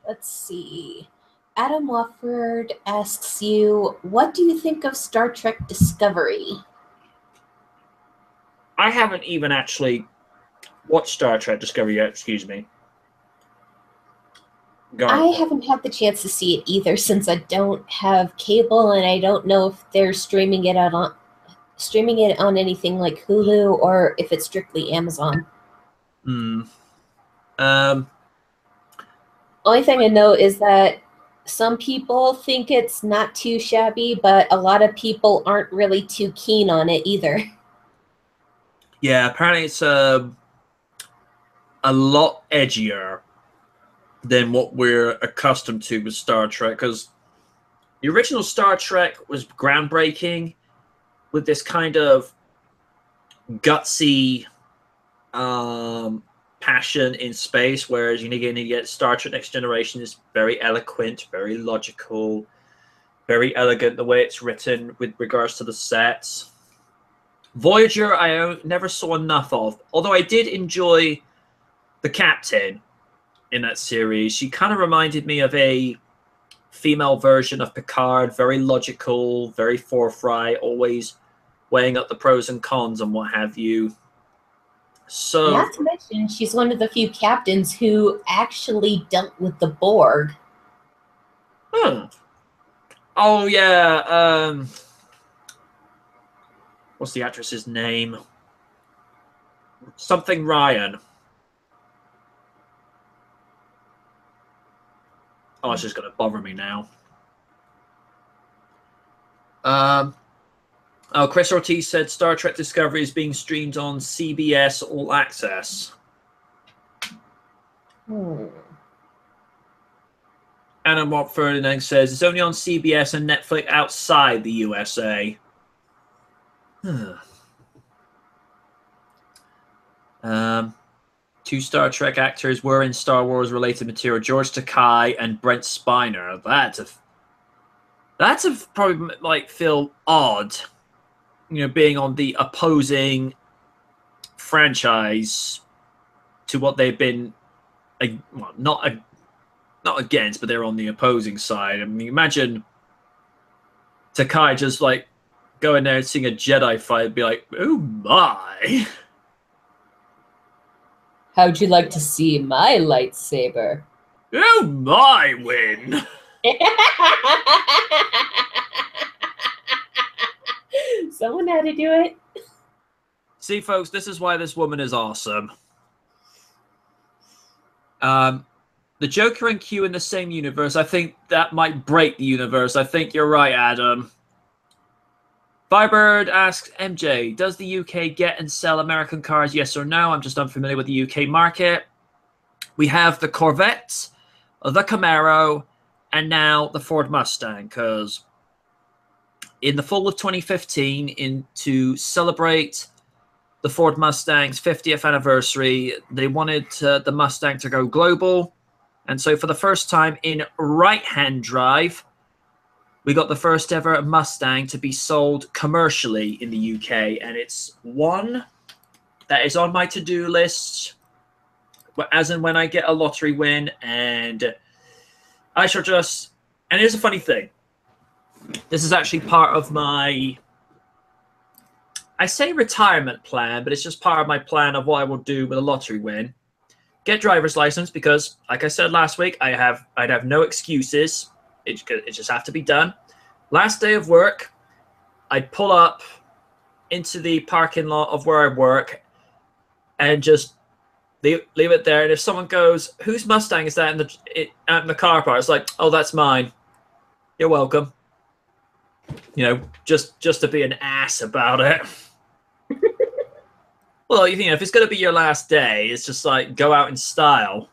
Let's see. Adam Wofford asks you, what do you think of Star Trek Discovery? I haven't even actually watched Star Trek Discovery yet, excuse me. I haven't had the chance to see it either since I don't have cable and I don't know if they're streaming it on anything like Hulu or if it's strictly Amazon. Only thing I know is that some people think it's not too shabby, but a lot of people aren't really too keen on it either. Yeah, apparently it's a lot edgier than what we're accustomed to with Star Trek, because the original Star Trek was groundbreaking with this kind of gutsy passion in space, whereas you get Star Trek Next Generation is very eloquent, very logical, very elegant the way it's written with regards to the sets. Voyager I never saw enough of, although I did enjoy the captain in that series. She kind of reminded me of a female version of Picard, very logical, very forthright, always weighing up the pros and cons and what have you. So, not to mention, she's one of the few captains who actually dealt with the Borg. Oh, yeah. What's the actress's name? Something Ryan. Oh, it's just going to bother me now. Chris Ortiz said Star Trek Discovery is being streamed on CBS All Access. Anna Watford then says it's only on CBS and Netflix outside the USA. Two Star Trek actors were in Star Wars related material: George Takei and Brent Spiner. That's probably like feel odd, being on the opposing franchise to what they've been, not against, but they're on the opposing side. I mean, imagine Takei just like go in there and sing a Jedi fight and be like, oh my. How'd you like to see my lightsaber? Oh my win. Someone had to do it. See, folks, this is why this woman is awesome. The Joker and Q in the same universe, I think that might break the universe. I think you're right, Adam. Firebird asks MJ, does the UK get and sell American cars, yes or no? I'm just unfamiliar with the UK market. We have the Corvette, the Camaro, and now the Ford Mustang, because in the fall of 2015, to celebrate the Ford Mustang's 50th anniversary, they wanted the Mustang to go global. And so for the first time in right-hand drive, we got the first ever Mustang to be sold commercially in the UK. And it's one that is on my to-do list as and when I get a lottery win. And I shall just... And here's a funny thing. This is actually part of my... I say retirement plan, but it's just part of my plan of what I will do with a lottery win. Get driver's license because, like I said last week, I'd have no excuses. It just have to be done. Last day of work, I'd pull up into the parking lot of where I work and just leave it there. And if someone goes, "Whose Mustang is that out in the car park?" It's like, "Oh, that's mine. You're welcome." Just to be an ass about it. Well, if it's going to be your last day, it's just like go out in style.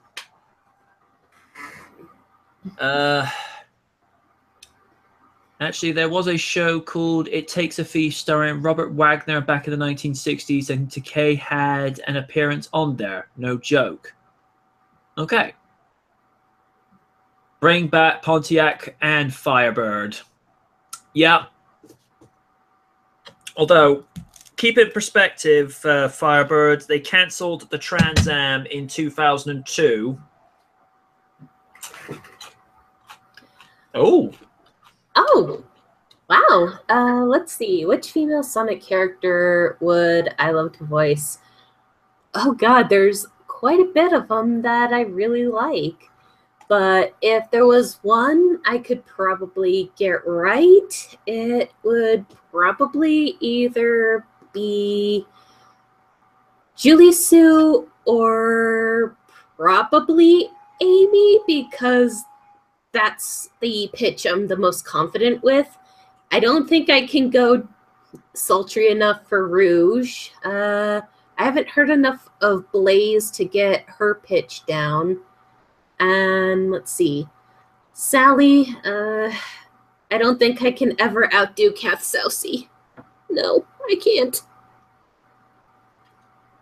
Actually, there was a show called It Takes a Thief starring Robert Wagner back in the 1960s, and Takei had an appearance on there. No joke. Okay. Bring back Pontiac and Firebird. Yeah. Although, keep in perspective, Firebird, they cancelled the Trans Am in 2002. Oh. Oh, wow. Let's see. Which female Sonic character would I love to voice? Oh, God, there's quite a bit of them that I really like. But if there was one I could probably get right, it would probably either be Julie Sue or probably Amy, because that's the pitch I'm the most confident with. I don't think I can go sultry enough for Rouge. I haven't heard enough of Blaze to get her pitch down. And let's see. Sally, I don't think I can ever outdo Kath Soucy. No, I can't.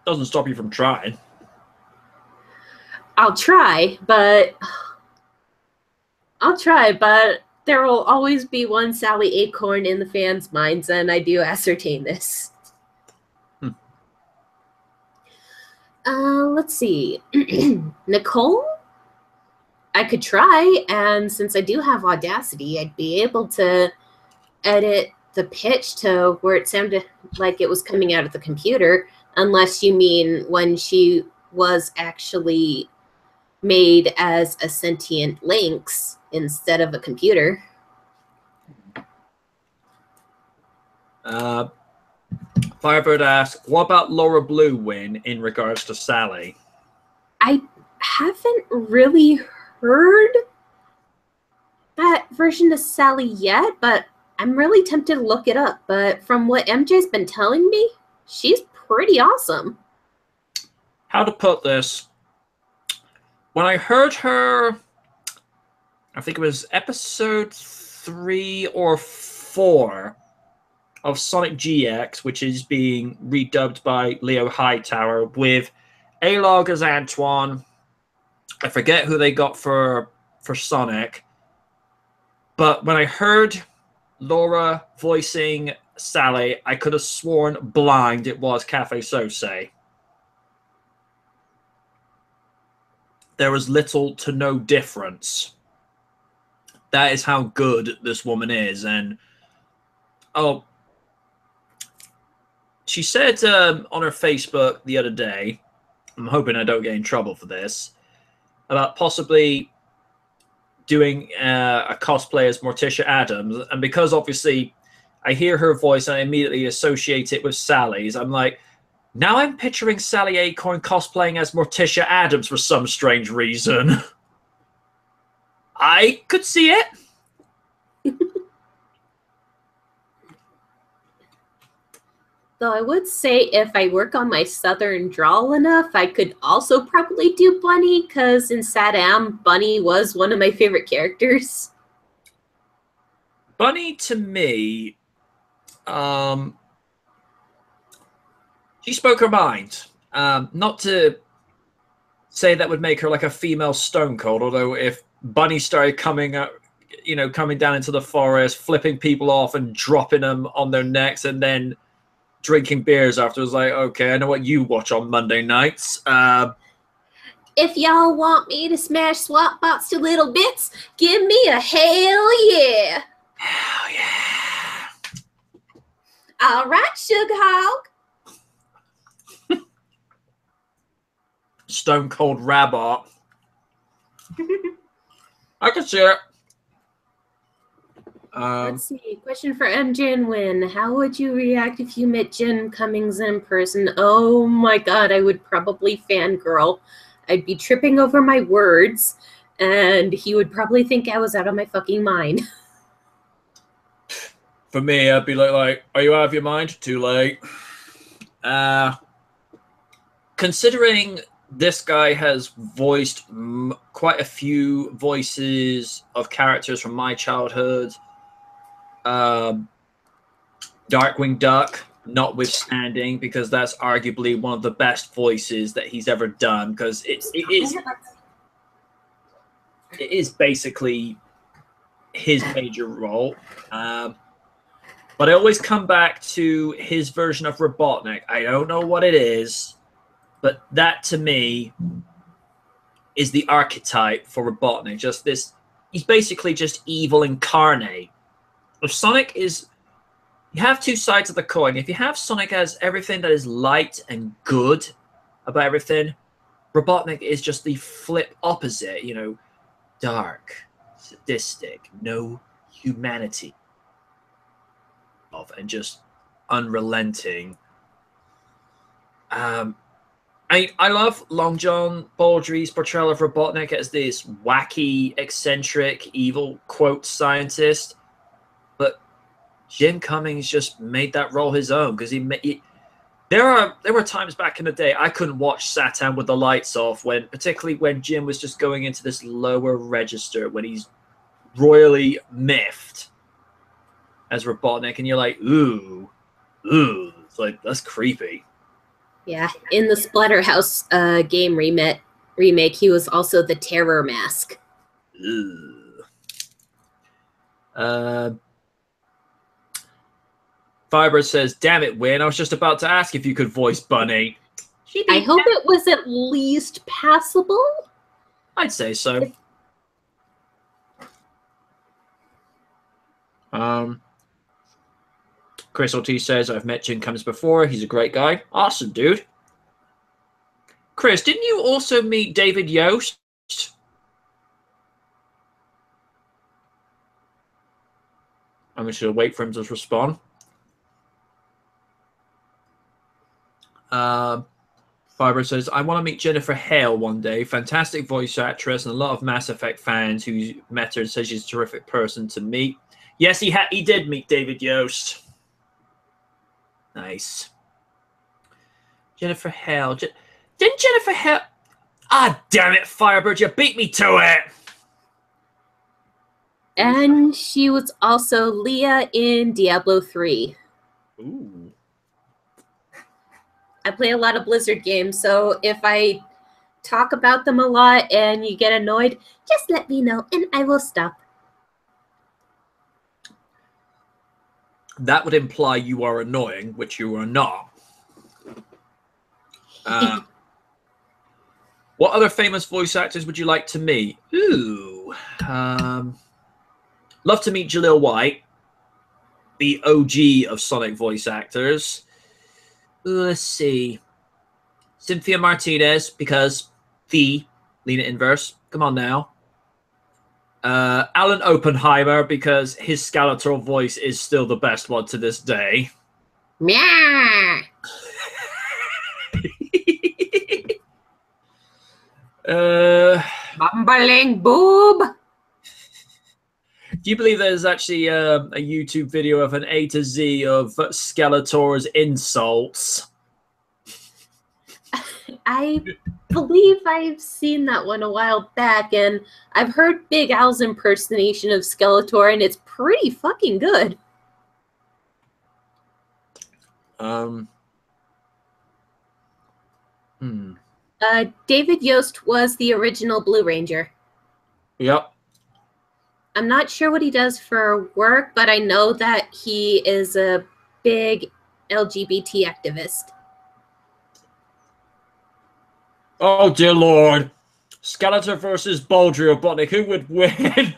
Doesn't stop you from trying. I'll try, but there will always be one Sally Acorn in the fans' minds, and I do ascertain this. Let's see. Nicole? I could try, and since I do have Audacity, I'd be able to edit the pitch to where it sounded like it was coming out of the computer, unless you mean when she was actually made as a sentient lynx instead of a computer. Firebird asks, what about Laura Blue win in regards to Sally? I haven't really heard that version of Sally yet, but I'm really tempted to look it up. But from what MJ's been telling me, she's pretty awesome. How to put this? When I heard her, I think it was episode 3 or 4 of Sonic GX, which is being redubbed by Leo Hightower, with A-Log as Antoine. I forget who they got for Sonic. But when I heard Laura voicing Sally, I could have sworn blind it was Cafe Sose. There was little to no difference. That is how good this woman is. And, oh, she said on her Facebook the other day, I'm hoping I don't get in trouble for this, about possibly doing a cosplay as Morticia Addams. And because obviously I hear her voice and I immediately associate it with Sally's, I'm like, now I'm picturing Sally Acorn cosplaying as Morticia Addams for some strange reason. I could see it. Though I would say if I work on my southern drawl enough, I could also probably do Bunny, because in Saddam, Bunny was one of my favorite characters. Bunny, to me, she spoke her mind. Not to say that would make her like a female Stone Cold, although if Bunny started coming up, coming down into the forest, flipping people off and dropping them on their necks and then drinking beers afterwards, like, okay, I know what you watch on Monday nights. If y'all want me to smash swap bots to little bits, give me a hell yeah. Hell yeah. All right, Sugar Hog. Stone Cold Rabbit. I can see it. Let's see. Question for MJ and Win. How would you react if you met Jim Cummings in person? Oh my god, I would probably fangirl. I'd be tripping over my words, and he would probably think I was out of my fucking mind. For me, I'd be like, are you out of your mind? Too late. Considering this guy has voiced quite a few voices of characters from my childhood, Darkwing Duck, notwithstanding, because that's arguably one of the best voices that he's ever done, because it is basically his major role. But I always come back to his version of Robotnik. I don't know what it is, but that to me is the archetype for Robotnik. Just this, he's basically just evil incarnate. If Sonic is, you have two sides of the coin. If you have Sonic as everything that is light and good about everything, Robotnik is just the flip opposite, you know, dark, sadistic, no humanity, and just unrelenting. I love Long John Baldry's portrayal of Robotnik as this wacky, eccentric, evil quote scientist, but Jim Cummings just made that role his own, because there were times back in the day I couldn't watch Satan with the lights off, particularly when Jim was just going into this lower register, when he's royally miffed as Robotnik, and you're like, ooh, it's like, that's creepy. Yeah, in the Splatterhouse game remake, he was also the Terror Mask. Fiber says, damn it, Win, I was just about to ask if you could voice Bunny. I hope it was at least passable. I'd say so. Chris Ortiz says, I've met Jim Cummings before. He's a great guy. Awesome, dude. Chris, didn't you also meet David Yost? I'm just going to wait for him to respond. Fiber says, I want to meet Jennifer Hale one day. Fantastic voice actress, and a lot of Mass Effect fans who met her and says she's a terrific person to meet. Yes, he did meet David Yost. Nice. Jennifer Hale. Didn't Jennifer Hale... Ah, damn it, Firebird, you beat me to it! And she was also Leah in Diablo 3. Ooh. I play a lot of Blizzard games, so if I talk about them a lot and you get annoyed, just let me know and I will stop. That would imply you are annoying, which you are not. What other famous voice actors would you like to meet? Ooh. Love to meet Jaleel White, the OG of Sonic voice actors. Let's see. Cynthia Martinez, because the Lena Inverse. Come on now. Alan Oppenheimer, because his Skeletor voice is still the best one to this day. Meow. Bumbling boob. Do you believe there's actually a YouTube video of an A to Z of Skeletor's insults? I believe I've seen that one a while back, and I've heard Big Al's impersonation of Skeletor, and it's pretty fucking good. David Yost was the original Blue Ranger. Yep. I'm not sure what he does for work, but I know that he is a big LGBT activist. Oh, dear Lord. Skeletor versus Baldry or Robotnik. Who would win?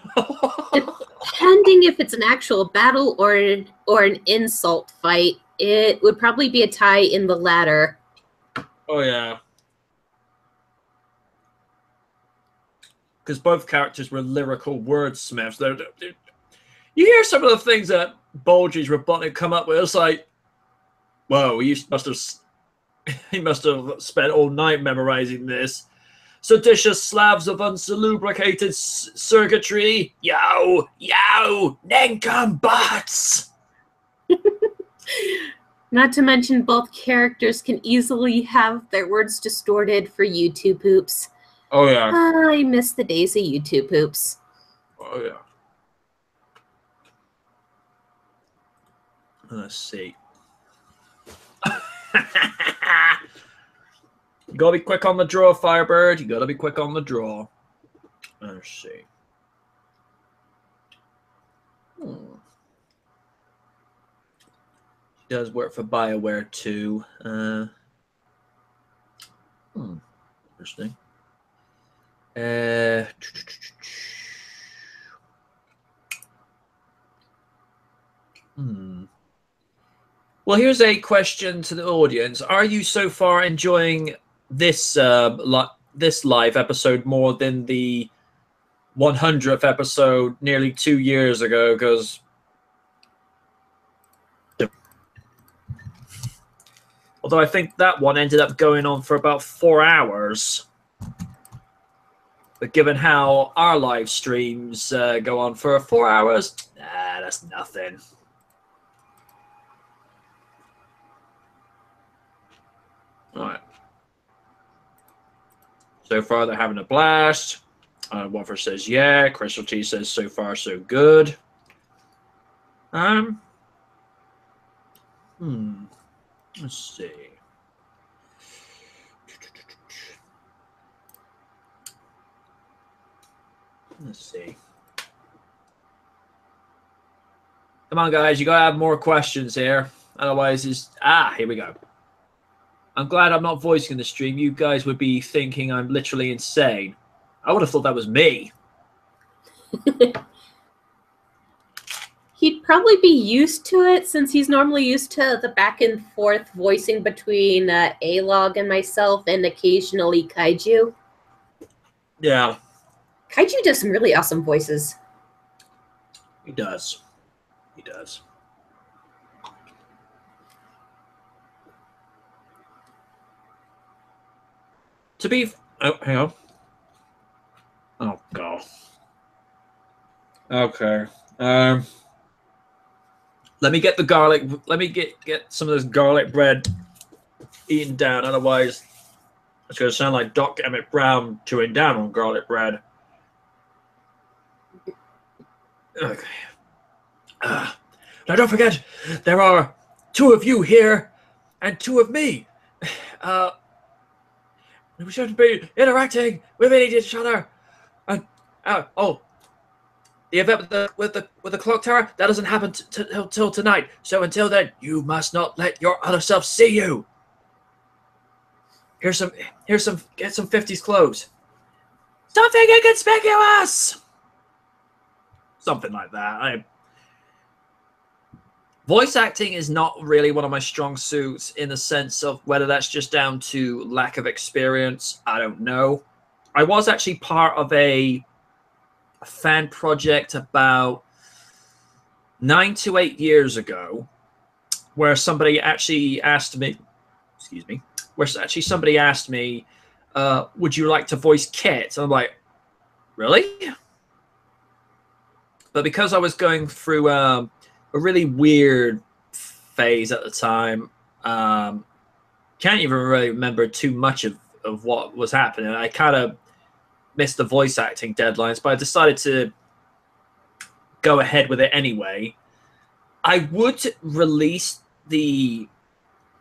Depending if it's an actual battle or an insult fight, it would probably be a tie in the latter. Oh, yeah. Because both characters were lyrical wordsmiths. You hear some of the things that Baldry's Robotnik come up with. It's like, whoa, he must have spent all night memorizing this. Seditious slabs of unlubricated circuitry. Yow, nincombots. Not to mention, both characters can easily have their words distorted for YouTube poops. Oh, yeah. I miss the days of YouTube poops. Oh, yeah. Let's see. You gotta be quick on the draw, Firebird. You gotta be quick on the draw. Let's see. She does work for BioWare too. Interesting. Well, here's a question to the audience. Are you so far enjoying this this live episode more than the 100th episode nearly 2 years ago? Because although I think that one ended up going on for about 4 hours. But given how our live streams go on for 4 hours, that's nothing. All right. So far, they're having a blast. Waffer says, yeah. Crystal T says, so far, so good. Let's see. Let's see. Come on, guys. You got to have more questions here. Otherwise, it's... here we go. I'm glad I'm not voicing the stream. You guys would be thinking I'm literally insane. I would have thought that was me. He'd probably be used to it since he's normally used to the back and forth voicing between A-Log and myself and occasionally Kaiju. Yeah. Kaiju does some really awesome voices. He does. He does. To be... Oh, hang on. Oh, God. Okay. Let me get the garlic... Let me get some of this garlic bread eaten down. Otherwise, it's going to sound like Doc Emmett Brown chewing down on garlic bread. Okay. Now, don't forget, there are 2 of you here and 2 of me. We shouldn't be interacting with each other. The event with the clock tower, that doesn't happen till tonight. So until then, you must not let your other self see you. Get some 50s clothes. Something inconspicuous. Something like that. Voice acting is not really one of my strong suits in the sense of whether that's just down to lack of experience. I don't know. I was actually part of a fan project about 9 to 8 years ago where somebody actually asked me, would you like to voice Kit? And I'm like, really? But because I was going through a really weird phase at the time, can't even really remember too much of what was happening. I kind of missed the voice acting deadlines, but I decided to go ahead with it anyway. I would release the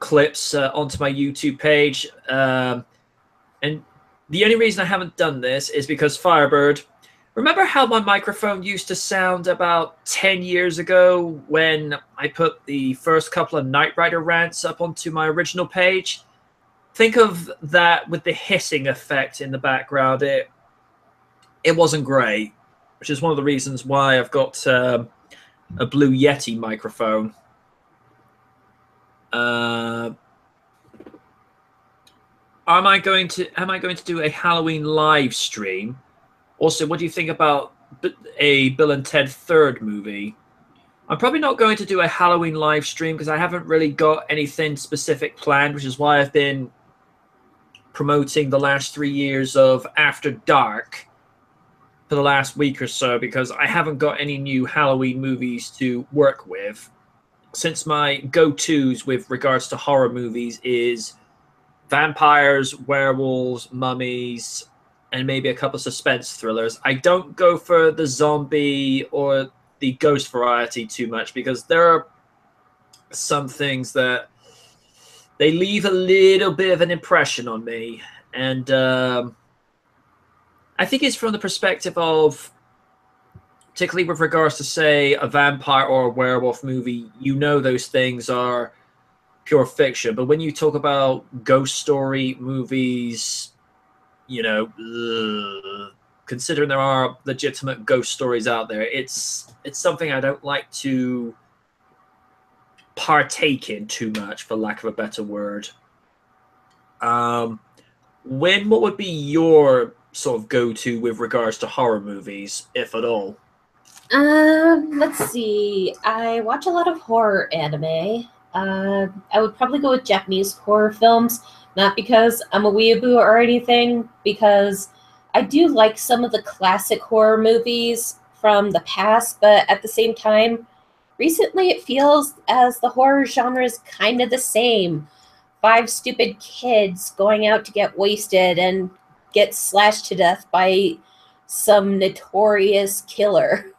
clips onto my YouTube page, and the only reason I haven't done this is because Firebird, remember how my microphone used to sound about 10 years ago when I put the first couple of Knight Rider rants up onto my original page? Think of that with the hissing effect in the background. It wasn't great, which is one of the reasons why I've got a Blue Yeti microphone. Am I going to do a Halloween live stream? Also, what do you think about a Bill and Ted third movie? I'm probably not going to do a Halloween live stream because I haven't really got anything specific planned, which is why I've been promoting the last 3 years of After Dark for the last week or so, because I haven't got any new Halloween movies to work with. Since my go-tos with regards to horror movies is vampires, werewolves, mummies, and maybe a couple of suspense thrillers, I don't go for the zombie or the ghost variety too much because they're some things that they leave a little bit of an impression on me. And I think it's from the perspective of, particularly with regards to, say, a vampire or a werewolf movie, you know those things are pure fiction. But when you talk about ghost story movies, you know, considering there are legitimate ghost stories out there, it's something I don't like to partake in too much, for lack of a better word. What would be your sort of go-to with regards to horror movies, if at all? Let's see. I watch a lot of horror anime. I would probably go with Japanese horror films, not because I'm a weeaboo or anything, because I do like some of the classic horror movies from the past, but at the same time, recently it feels as the horror genre is kind of the same. 5 stupid kids going out to get wasted and get slashed to death by some notorious killer.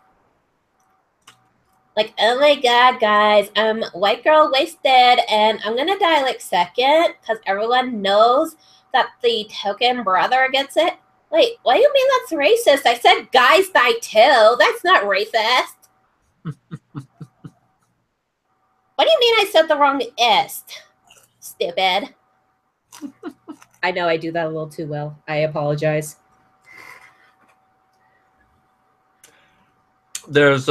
Like, oh my god, guys, I'm white girl wasted, and I'm gonna die like second, because everyone knows that the token brother gets it. Wait, what do you mean that's racist? I said guys die too. That's not racist. What do you mean I said the wrong ist? Stupid. I know I do that a little too well. I apologize. There's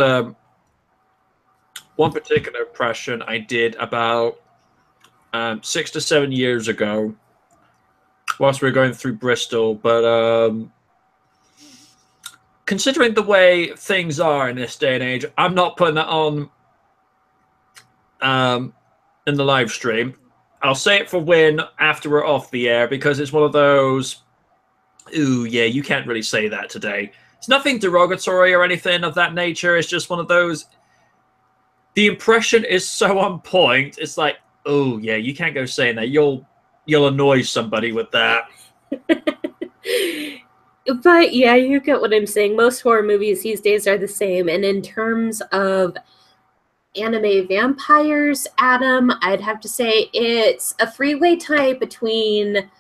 one particular impression I did about 6 to 7 years ago whilst we were going through Bristol, but considering the way things are in this day and age, I'm not putting that on in the live stream. I'll say it for Win after we're off the air, because it's one of those, ooh, yeah, you can't really say that today. It's nothing derogatory or anything of that nature. It's just one of those, the impression is so on point. It's like, oh, yeah, you can't go saying that. You'll annoy somebody with that. But yeah, you get what I'm saying. Most horror movies these days are the same. And in terms of anime vampires, Adam, I'd have to say it's a freeway tie between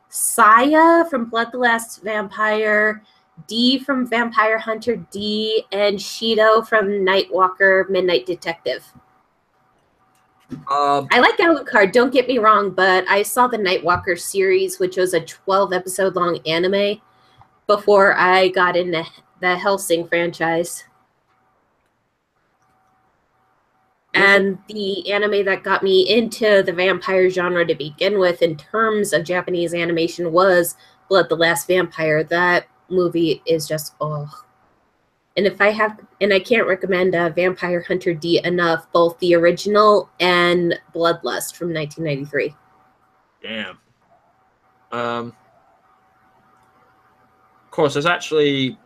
Saya from Blood the Last Vampire, D from Vampire Hunter D, and Shido from Nightwalker Midnight Detective. I like Alucard, don't get me wrong, but I saw the Nightwalker series, which was a 12-episode long anime, before I got into the Hellsing franchise. And the anime that got me into the vampire genre to begin with, in terms of Japanese animation, was Blood the Last Vampire. That movie is just, oh. And I can't recommend Vampire Hunter D enough, both the original and Bloodlust from 1993. Damn. Of course, there's actually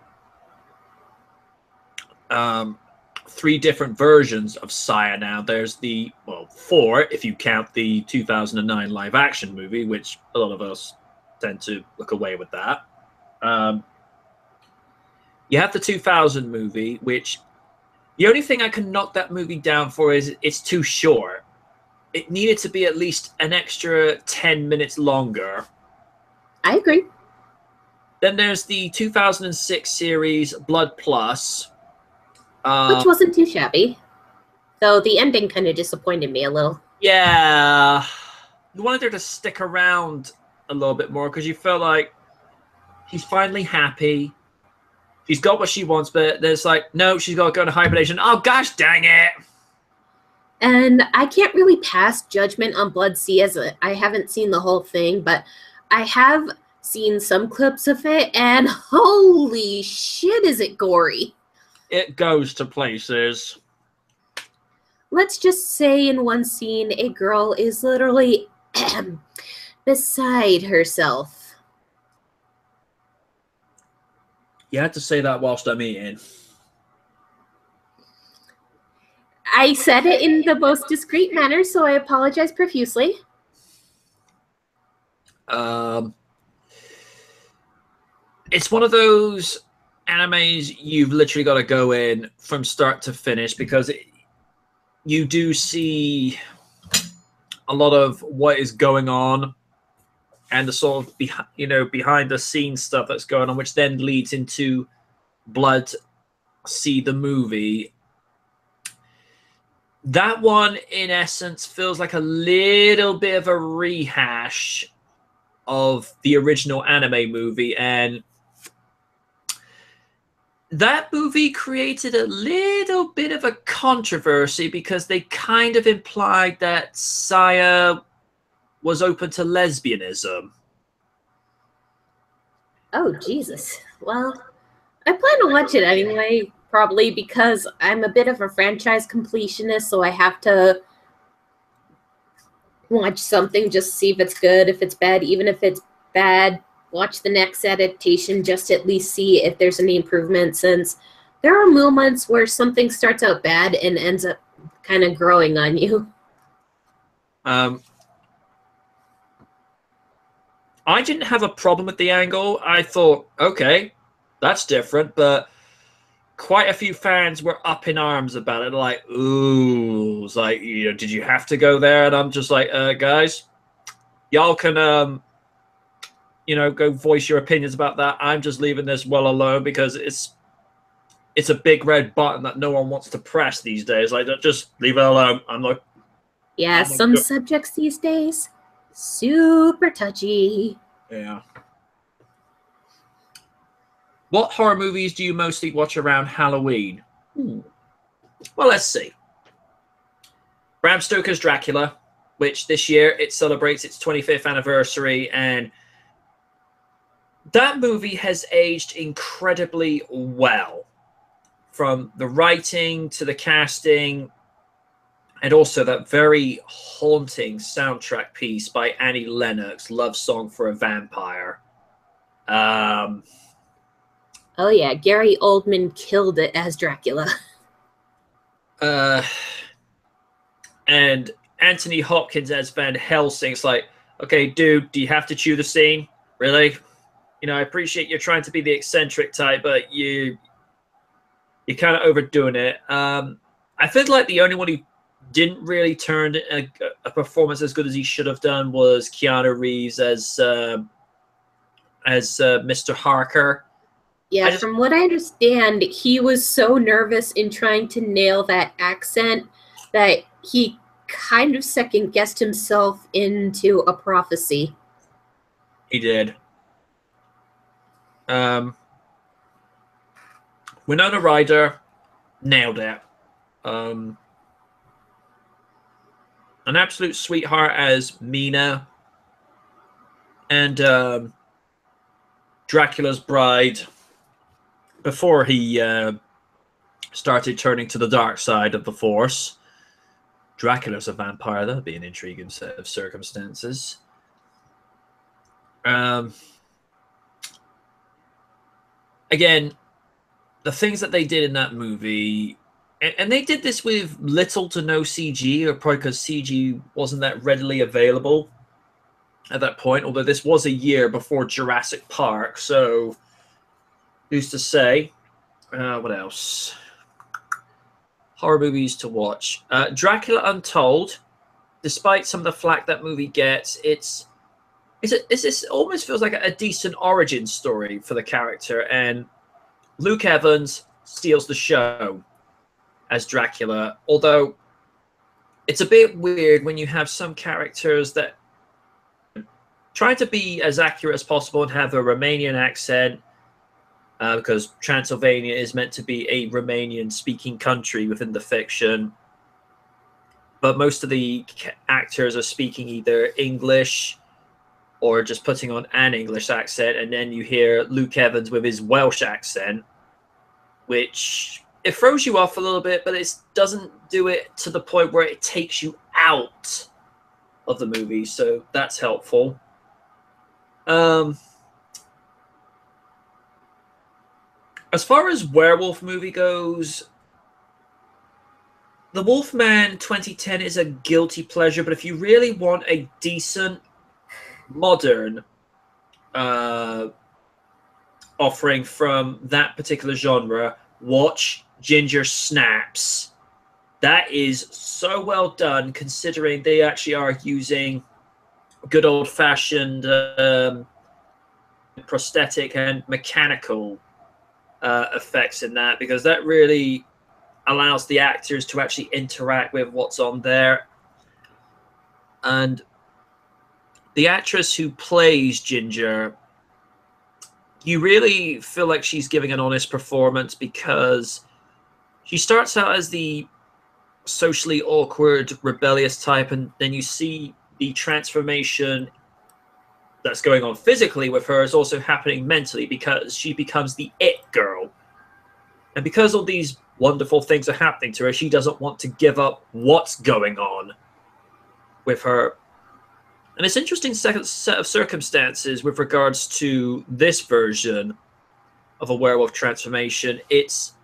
3 different versions of Saya now. There's the, well, 4 if you count the 2009 live action movie, which a lot of us tend to look away with that. You have the 2000 movie, which the only thing I can knock that movie down for is it's too short. It needed to be at least an extra 10 minutes longer. I agree. Then there's the 2006 series Blood Plus, which wasn't too shabby, though the ending kind of disappointed me a little. Yeah, you wanted her to stick around a little bit more, because you felt like she's finally happy. She's got what she wants, but there's like, no, she's got to go into hibernation. Oh, gosh dang it. And I can't really pass judgment on Blood Sea, as I haven't seen the whole thing, but I have seen some clips of it, and holy shit, is it gory. It goes to places. Let's just say in one scene, a girl is literally beside herself. You had to say that whilst I'm eating. I said it in the most discreet manner, so I apologize profusely. It's one of those animes you've literally got to go in from start to finish, because you do see a lot of what is going on and the sort of behind the scenes stuff that's going on, which then leads into Blood See the movie. That one, in essence, feels like a little bit of a rehash of the original anime movie, and that movie created a little bit of a controversy because they kind of implied that Saya was open to lesbianism. Oh, Jesus. Well, I plan to watch it anyway, probably because I'm a bit of a franchise completionist, so I have to watch something just to see if it's good, if it's bad. Even if it's bad, watch the next adaptation just to at least see if there's any improvement, since there are moments where something starts out bad and ends up kind of growing on you. I didn't have a problem with the angle. I thought, okay, that's different, but quite a few fans were up in arms about it. Like, ooh, it's like, did you have to go there? And I'm just like, guys, y'all can, go voice your opinions about that. I'm just leaving this well alone because it's a big red button that no one wants to press these days. Like, just leave it alone. I'm like, yeah, some subjects these days, super touchy. Yeah. What horror movies do you mostly watch around Halloween? Well, let's see. Bram Stoker's Dracula, which this year it celebrates its 25th anniversary, and that movie has aged incredibly well. From the writing to the casting, and also that very haunting soundtrack piece by Annie Lennox, Love Song for a Vampire. Oh yeah, Gary Oldman killed it as Dracula. And Anthony Hopkins as Van Helsing. It's like, okay, dude, do you have to chew the scene? Really? I appreciate you're trying to be the eccentric type, but you're kind of overdoing it. I feel like the only one who didn't really turn a performance as good as he should have done was Keanu Reeves as Mr. Harker. Yeah, from what I understand, he was so nervous in trying to nail that accent that he kind of second-guessed himself into a prophecy. He did. Winona Ryder nailed it. An absolute sweetheart as Mina, and Dracula's bride before he started turning to the dark side of the Force. Dracula's a vampire. That would be an intriguing set of circumstances. Again, the things that they did in that movie, and they did this with little to no CG, or probably because CG wasn't that readily available at that point, although this was a year before Jurassic Park, so who's to say? What else? Horror movies to watch. Dracula Untold, despite some of the flack that movie gets, it almost feels like a decent origin story for the character, and Luke Evans steals the show as Dracula, although it's a bit weird when you have some characters that try to be as accurate as possible and have a Romanian accent, because Transylvania is meant to be a Romanian-speaking country within the fiction, but most of the actors are speaking either English or just putting on an English accent, and then you hear Luke Evans with his Welsh accent, which it throws you off a little bit, but it doesn't do it to the point where it takes you out of the movie, so that's helpful. As far as werewolf movie goes, The Wolfman 2010 is a guilty pleasure, but if you really want a decent modern offering from that particular genre, watch Ginger Snaps. that is so well done, considering they actually are using good old-fashioned prosthetic and mechanical effects in that, because that really allows the actors to actually interact with what's on there. And the actress who plays Ginger, you really feel like she's giving an honest performance, because she starts out as the socially awkward, rebellious type, and then you see the transformation that's going on physically with her is also happening mentally, because she becomes the it girl. And because all these wonderful things are happening to her, she doesn't want to give up what's going on with her. And it's an interesting set of circumstances with regards to this version of a werewolf transformation. It's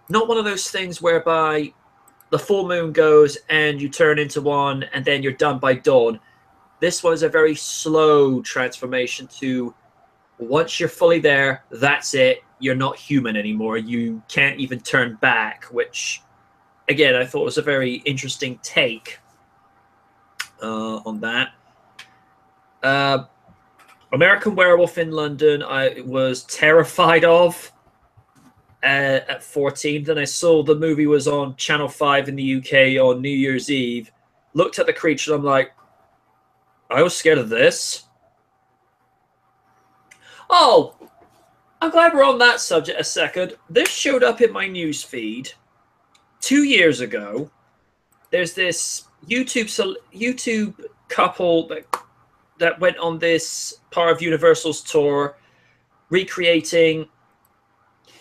not one of those things whereby the full moon goes and you turn into one and then you're done by dawn. This was a very slow transformation to, once you're fully there, that's it. You're not human anymore. You can't even turn back, which, again, I thought was a very interesting take on that. American Werewolf in London, I was terrified of at 14. Then I saw the movie was on Channel 5 in the UK on New Year's Eve. Looked at the creature and I'm like, I was scared of this. Oh, I'm glad we're on that subject a second. This showed up in my news feed 2 years ago. There's this YouTube couple that went on this part of Universal's tour, recreating.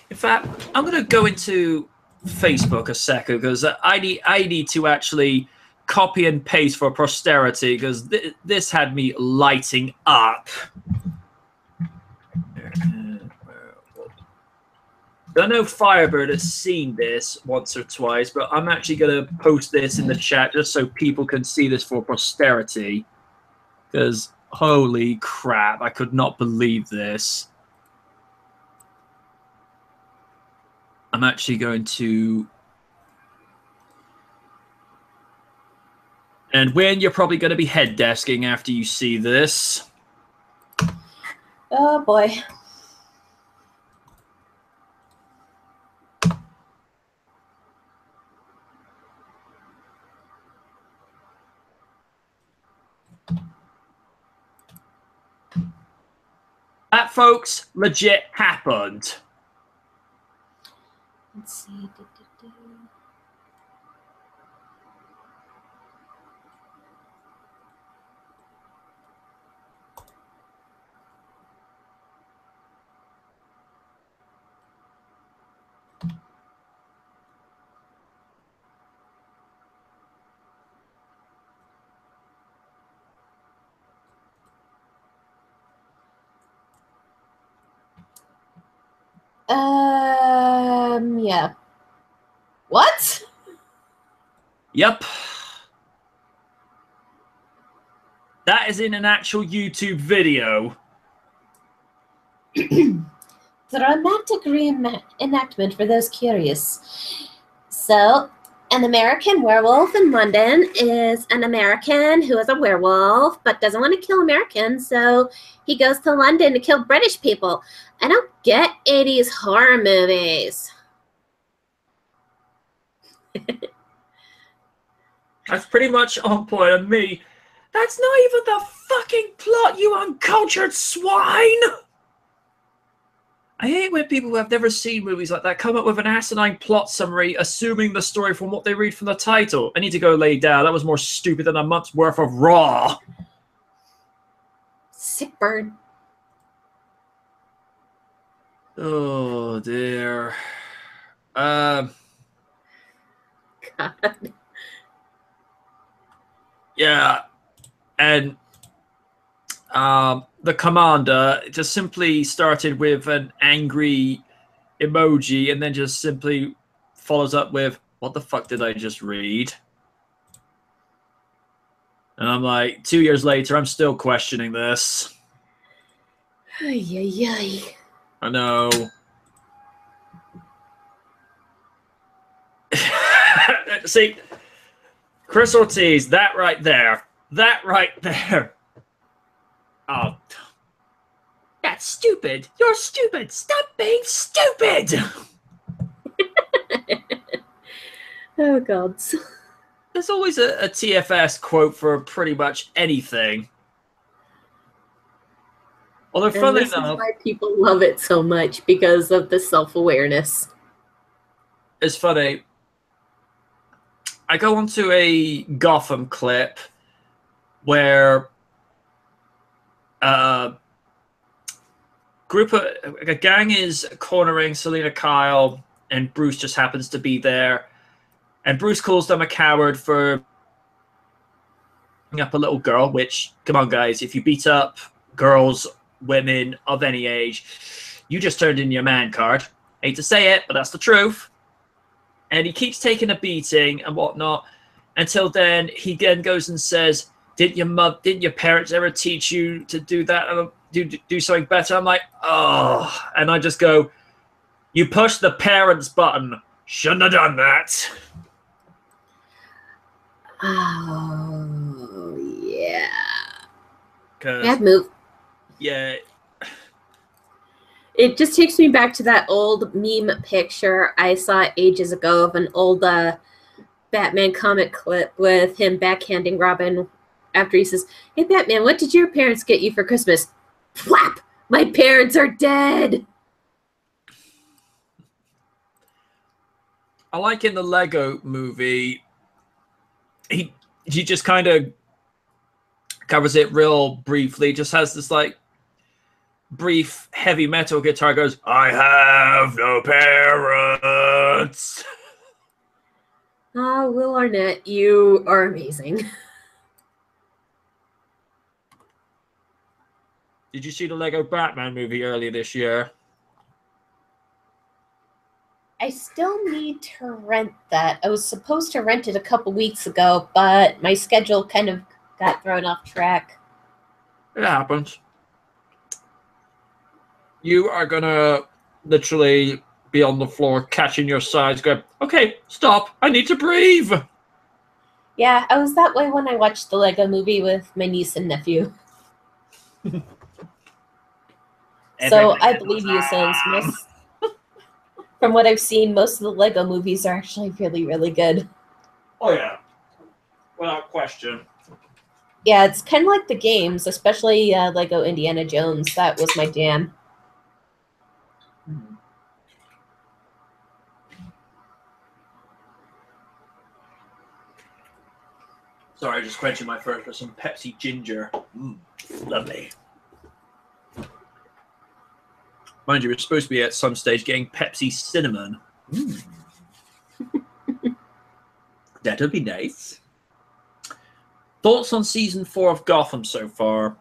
In fact, I'm going to go into Facebook a second, because I need to actually copy and paste for posterity, because this had me lighting up. I know Firebird has seen this once or twice, but I'm actually going to post this in the chat just so people can see this for posterity. Because, holy crap, I could not believe this. I'm actually going to... And Wynn, you're probably going to be head desking after you see this. Oh, boy. That, folks, legit happened. Let's see. Yeah. What? Yep. That is in an actual YouTube video. Dramatic reenactment for those curious. So, an American Werewolf in London is an American who is a werewolf but doesn't want to kill Americans, so he goes to London to kill British people. I don't get 80s horror movies. That's pretty much on point of me. That's not even the fucking plot, you uncultured swine! I hate when people who have never seen movies like that come up with an asinine plot summary, assuming the story from what they read from the title. I need to go lay down. That was more stupid than a month's worth of Raw. Sick bird. Oh, dear. God. Yeah. And the commander just simply started with an angry emoji and then just simply follows up with, what the fuck did I just read? And I'm like, 2 years later, I'm still questioning this. Ay, ay, ay. I know. See, Chris Ortiz, that right there. That right there. Oh. That's stupid. You're stupid. Stop being stupid. Oh, God. There's always a TFS quote for pretty much anything. Although, funnily enough, is why people love it so much, because of the self-awareness. It's funny. I go onto a Gotham clip where a gang is cornering Selena Kyle, and Bruce just happens to be there. And Bruce calls them a coward for beating up a little girl, which, come on, guys, if you beat up girls, women of any age, you just turned in your man card. Hate to say it, but that's the truth. And he keeps taking a beating and whatnot until then he then goes and says, didn't your parents ever teach you to do that? Do something better? I'm like, oh. And I just go, you pushed the parents button. Shouldn't have done that. Oh, yeah. Bad move. Yeah. It just takes me back to that old meme picture I saw ages ago of an old Batman comic clip with him backhanding Robin after he says, hey, Batman, what did your parents get you for Christmas? Flap! My parents are dead! I like in the Lego movie, he just kind of covers it real briefly, just has this like brief heavy metal guitar, goes, I have no parents. Will Arnett, you are amazing. Did you see the Lego Batman movie earlier this year? I still need to rent that. I was supposed to rent it a couple weeks ago, but my schedule kind of got thrown off track. It happens. You are going to literally be on the floor catching your sides going, okay, stop. I need to breathe. Yeah, I was that way when I watched the Lego movie with my niece and nephew. So I believe you, since from what I've seen, most of the Lego movies are actually really, really good. Oh, yeah. Without question. Yeah, it's kind of like the games, especially Lego Indiana Jones. That was my jam. Sorry, just quenching my thirst with some Pepsi Ginger. Lovely. Mind you, we're supposed to be at some stage getting Pepsi Cinnamon. That would be nice. Thoughts on season 4 of Gotham so far?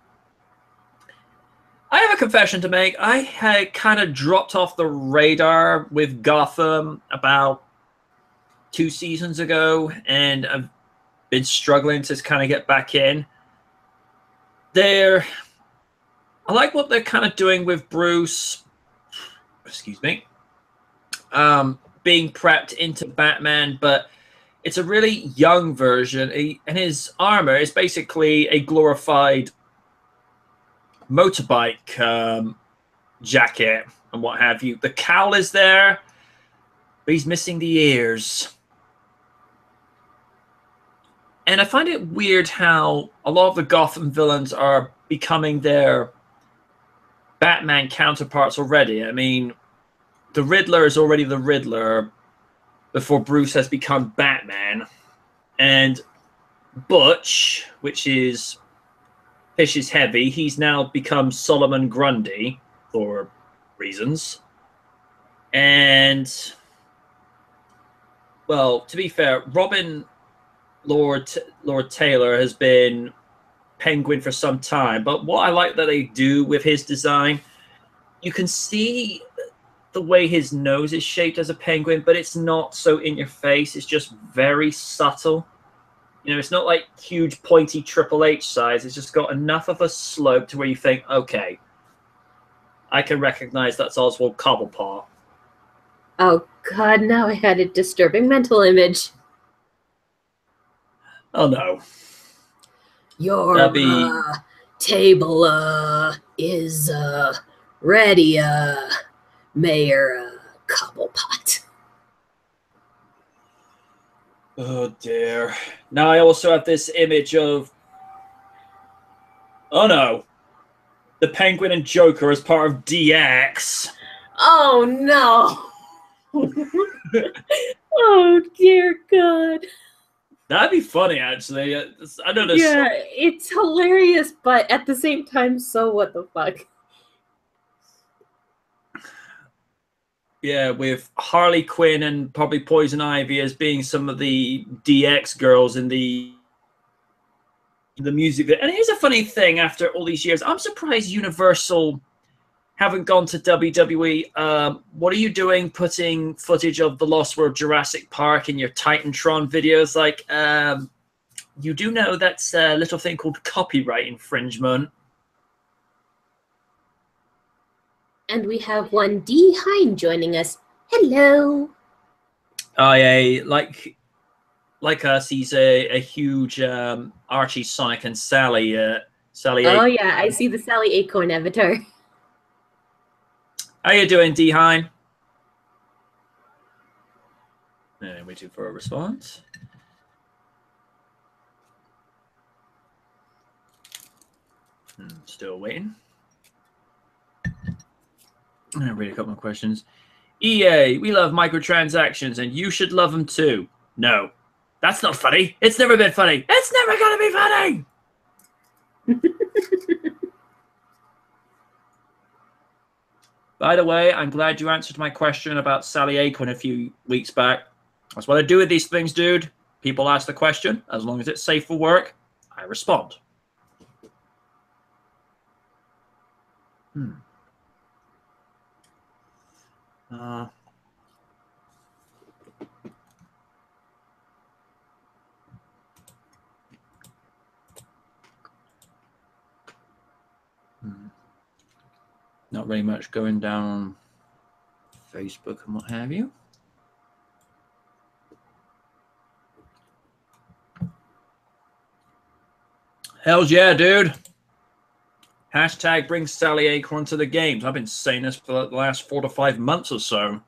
I have a confession to make. I had kind of dropped off the radar with Gotham about 2 seasons ago, and I've been struggling to kind of get back in. I like what they're kind of doing with Bruce. Excuse me. Being prepped into Batman, but it's a really young version, and his armor is basically a glorified motorbike jacket and what have you. The cowl is there, but he's missing the ears. And I find it weird how a lot of the Gotham villains are becoming their Batman counterparts already. I mean, the Riddler is already the Riddler before Bruce has become Batman. And Butch, which is Fish is Heavy, he's now become Solomon Grundy for reasons. And, well, to be fair, Robin Lord Taylor has been Penguin for some time, but what I like that they do with his design, you can see the way his nose is shaped as a penguin, but it's not so in your face. It's just very subtle. You know, it's not like huge pointy Triple H size. It's just got enough of a slope to where you think, okay, I can recognize that's Oswald Cobblepot. Oh God, now I had a disturbing mental image. Oh no. Your That'd be... table is ready, Mayor Cobblepot. Oh dear. Now I also have this image of... Oh no. The Penguin and Joker as part of DX. Oh no. Oh dear God. That'd be funny, actually. I know this. Yeah, it's hilarious, but at the same time, so what the fuck? Yeah, with Harley Quinn and probably Poison Ivy as being some of the DX girls in the music. And here's a funny thing: after all these years, I'm surprised Universal haven't gone to WWE. What are you doing, putting footage of the Lost World Jurassic Park in your Titantron videos? Like, you do know that's a little thing called copyright infringement. And we have one D. Hine joining us. Hello. Oh yeah, like us, he's a huge Archie, Sonic, and Sally. Sally. Oh yeah, I see the Sally Acorn avatar. How you doing, D. Hine? Waiting for a response. Still waiting. I'm gonna read a couple more questions. EA, we love microtransactions, and you should love them too. No, that's not funny. It's never been funny. It's never gonna be funny. By the way, I'm glad you answered my question about Sally Acorn a few weeks back. That's what I do with these things, dude. People ask the question. As long as it's safe for work, I respond. Not really much going down on Facebook and what have you. Hells yeah, dude. Hashtag bring Sally Acorn to the games. I've been saying this for the last 4 to 5 months or so.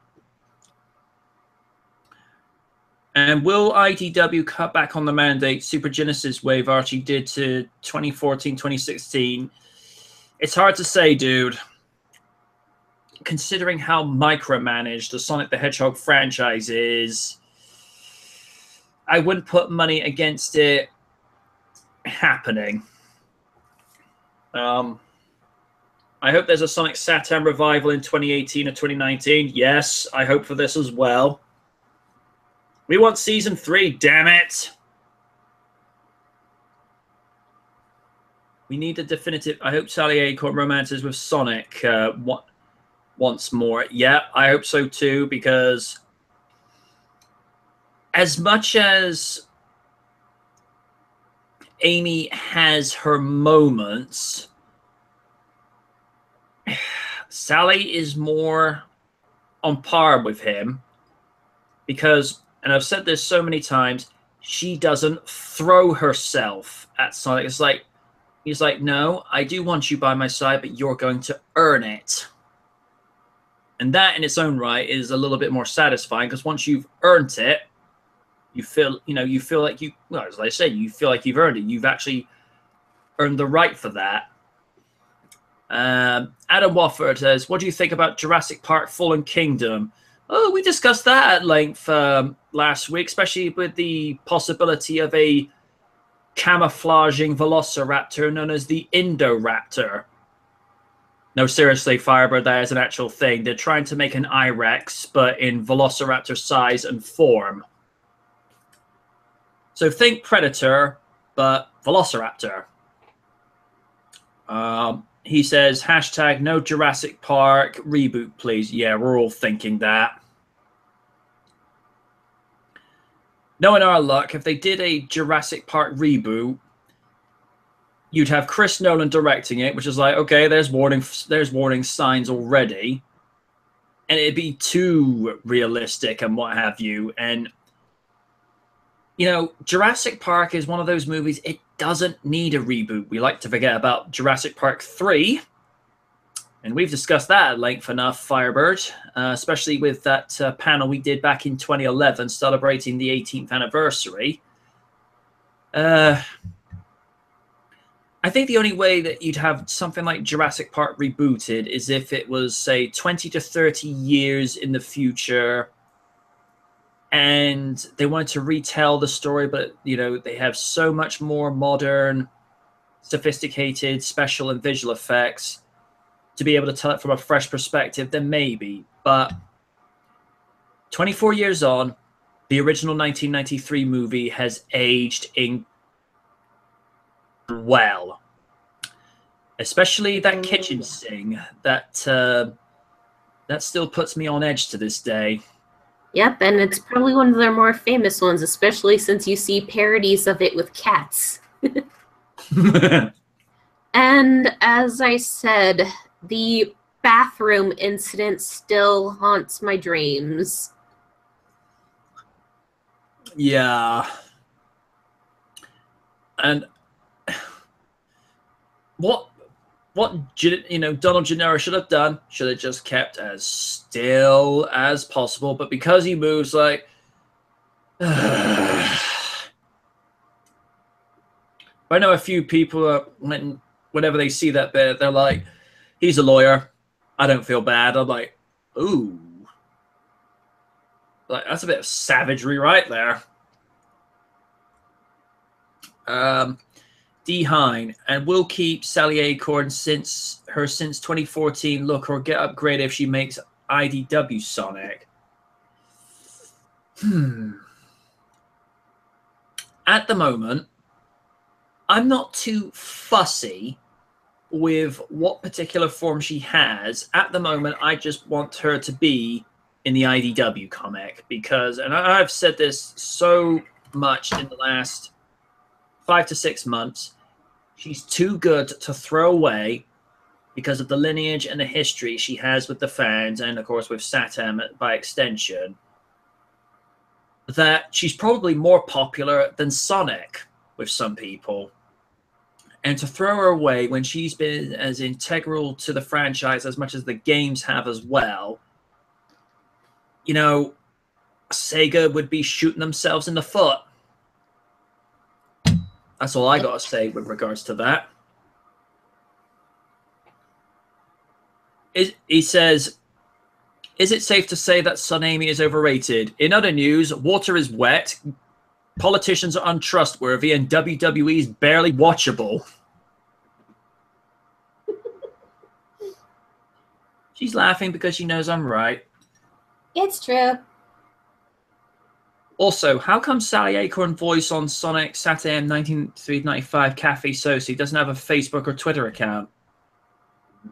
And will IDW cut back on the mandate Super Genesis wave Archie did to 2014, 2016? It's hard to say, dude. Considering how micromanaged the Sonic the Hedgehog franchise is, I wouldn't put money against it happening. I hope there's a Sonic Saturn revival in 2018 or 2019. Yes, I hope for this as well. We want Season 3, damn it! We need a definitive... I hope Sally Acorn romances with Sonic once more. Yeah, I hope so too, because as much as Amy has her moments, Sally is more on par with him because, and I've said this so many times, she doesn't throw herself at Sonic. It's like, he's like, no, I do want you by my side, but you're going to earn it. And that in its own right is a little bit more satisfying because once you've earned it, you feel, you feel like you, well, as I say, you feel like you've earned it. You've actually earned the right for that. Adam Wofford says, what do you think about Jurassic Park Fallen Kingdom? Oh, we discussed that at length last week, especially with the possibility of a camouflaging velociraptor known as the Indoraptor. No, seriously, Firebird, that is an actual thing. They're trying to make an I-Rex, but in velociraptor size and form. So think Predator, but velociraptor. He says, hashtag no Jurassic Park reboot, please. Yeah, we're all thinking that. Knowing our luck, if they did a Jurassic Park reboot, you'd have Chris Nolan directing it, which is like, okay, there's warning signs already. And it'd be too realistic and what have you. And, you know, Jurassic Park is one of those movies, it doesn't need a reboot. We like to forget about Jurassic Park 3, and we've discussed that at length enough, Firebird, especially with that panel we did back in 2011 celebrating the 18th anniversary. I think the only way that you'd have something like Jurassic Park rebooted is if it was, say, 20 to 30 years in the future and they wanted to retell the story, but, you know, they have so much more modern, sophisticated special and visual effects to be able to tell it from a fresh perspective, then maybe. But 24 years on, the original 1993 movie has aged in well. Especially that kitchen scene, that still puts me on edge to this day. Yep, and it's probably one of their more famous ones, especially since you see parodies of it with cats. And as I said, the bathroom incident still haunts my dreams. Yeah. And what you know, Donald Gennaro should have done, should have just kept as still as possible, but because he moves like I know a few people whenever they see that bit, they're like, he's a lawyer, I don't feel bad. I'm like, ooh, like that's a bit of savagery right there. D. Hine, and will keep Sally Acorn since 2014 look or get upgraded if she makes IDW Sonic. At the moment, I'm not too fussy with what particular form she has. At the moment, I just want her to be in the IDW comic because, and I've said this so much in the last 5 to 6 months, she's too good to throw away because of the lineage and the history she has with the fans and, of course, with Satam by extension, that she's probably more popular than Sonic with some people. And to throw her away when she's been as integral to the franchise as much as the games have as well, you know, Sega would be shooting themselves in the foot. That's all I got to say with regards to that. He says, is it safe to say that Sonami is overrated? In other news, water is wet, politicians are untrustworthy, and WWE is barely watchable. She's laughing because she knows I'm right. It's true. Also, how come Sally Acorn voice on Sonic Saturn 1995 Cafe Soci doesn't have a Facebook or Twitter account?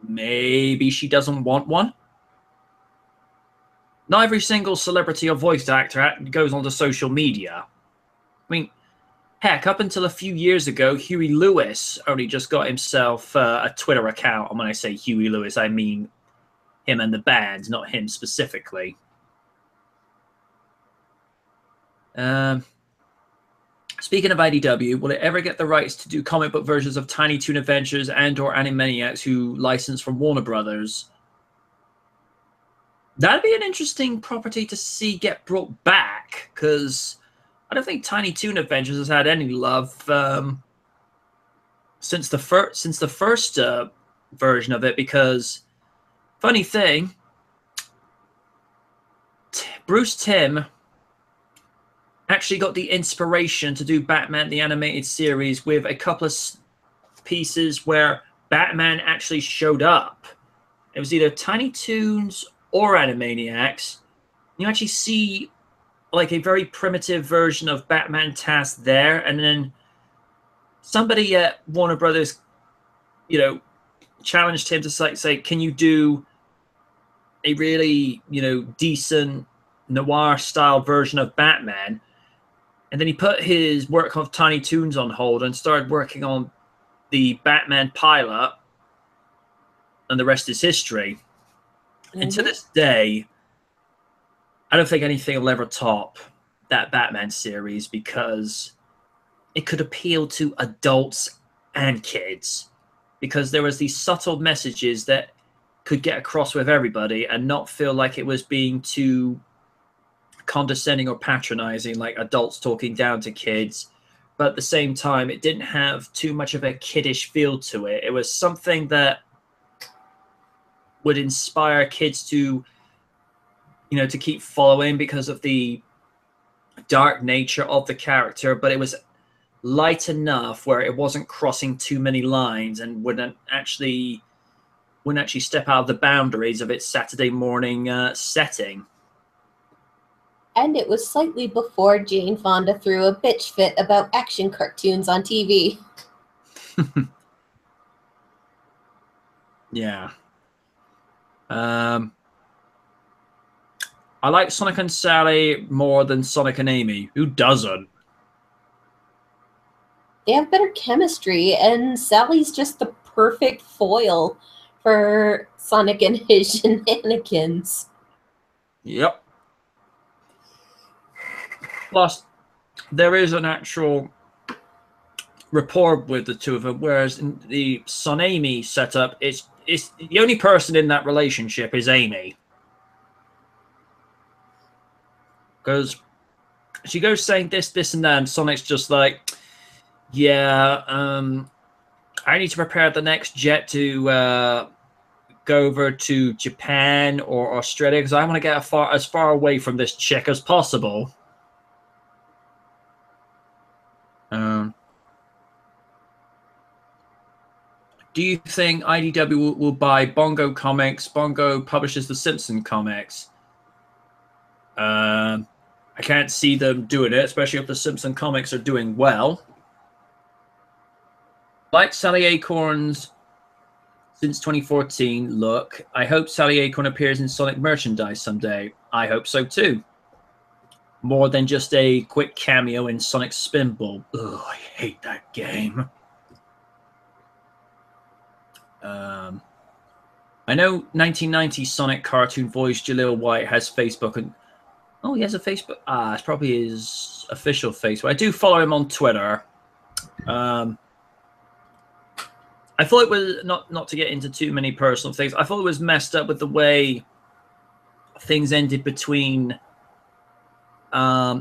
Maybe she doesn't want one? Not every single celebrity or voice actor goes onto social media. I mean, heck, up until a few years ago, Huey Lewis only just got himself a Twitter account. And when I say Huey Lewis, I mean him and the band, not him specifically. Speaking of IDW, will it ever get the rights to do comic book versions of Tiny Toon Adventures and or Animaniacs who license from Warner Brothers? That'd be an interesting property to see get brought back, because I don't think Tiny Toon Adventures has had any love since the first version of it. Because funny thing, Bruce Timm actually got the inspiration to do Batman the Animated Series with a couple of pieces where Batman actually showed up. It was either Tiny Toons or Animaniacs. You actually see like a very primitive version of Batman Task there, and then somebody at Warner Brothers, you know, challenged him to say, can you do a really, you know, decent noir style version of Batman? And then he put his work on Tiny Toons on hold and started working on the Batman pilot, and the rest is history. And to this day, I don't think anything will ever top that Batman series because it could appeal to adults and kids, because there was these subtle messages that could get across with everybody and not feel like it was being too condescending or patronizing, like adults talking down to kids. But at the same time, it didn't have too much of a kiddish feel to it. It was something that would inspire kids to, to keep following because of the dark nature of the character, but it was light enough where it wasn't crossing too many lines and wouldn't actually step out of the boundaries of its Saturday morning setting. And it was slightly before Jane Fonda threw a bitch fit about action cartoons on TV. Yeah. I like Sonic and Sally more than Sonic and Amy. Who doesn't? They have better chemistry, and Sally's just the perfect foil for Sonic and his shenanigans. Yep. Plus, there is an actual rapport with the two of them, whereas in the Son-Amy setup, it's the only person in that relationship is Amy. Because she goes saying this, and that, and Sonic's just like, yeah, I need to prepare the next jet to go over to Japan or Australia because I want to get as far away from this chick as possible. Do you think IDW will buy Bongo Comics? Bongo publishes the Simpson comics. I can't see them doing it, especially if the Simpson comics are doing well. Like Sally Acorn's since 2014 look, I hope Sally Acorn appears in Sonic merchandise someday. I hope so too. More than just a quick cameo in Sonic Spinball. Ugh, I hate that game. I know 1990 Sonic cartoon voice Jaleel White has Facebook, and oh, he has a Facebook. It's probably his official Facebook. I do follow him on Twitter. I thought it was not to get into too many personal things. I thought it was messed up with the way things ended between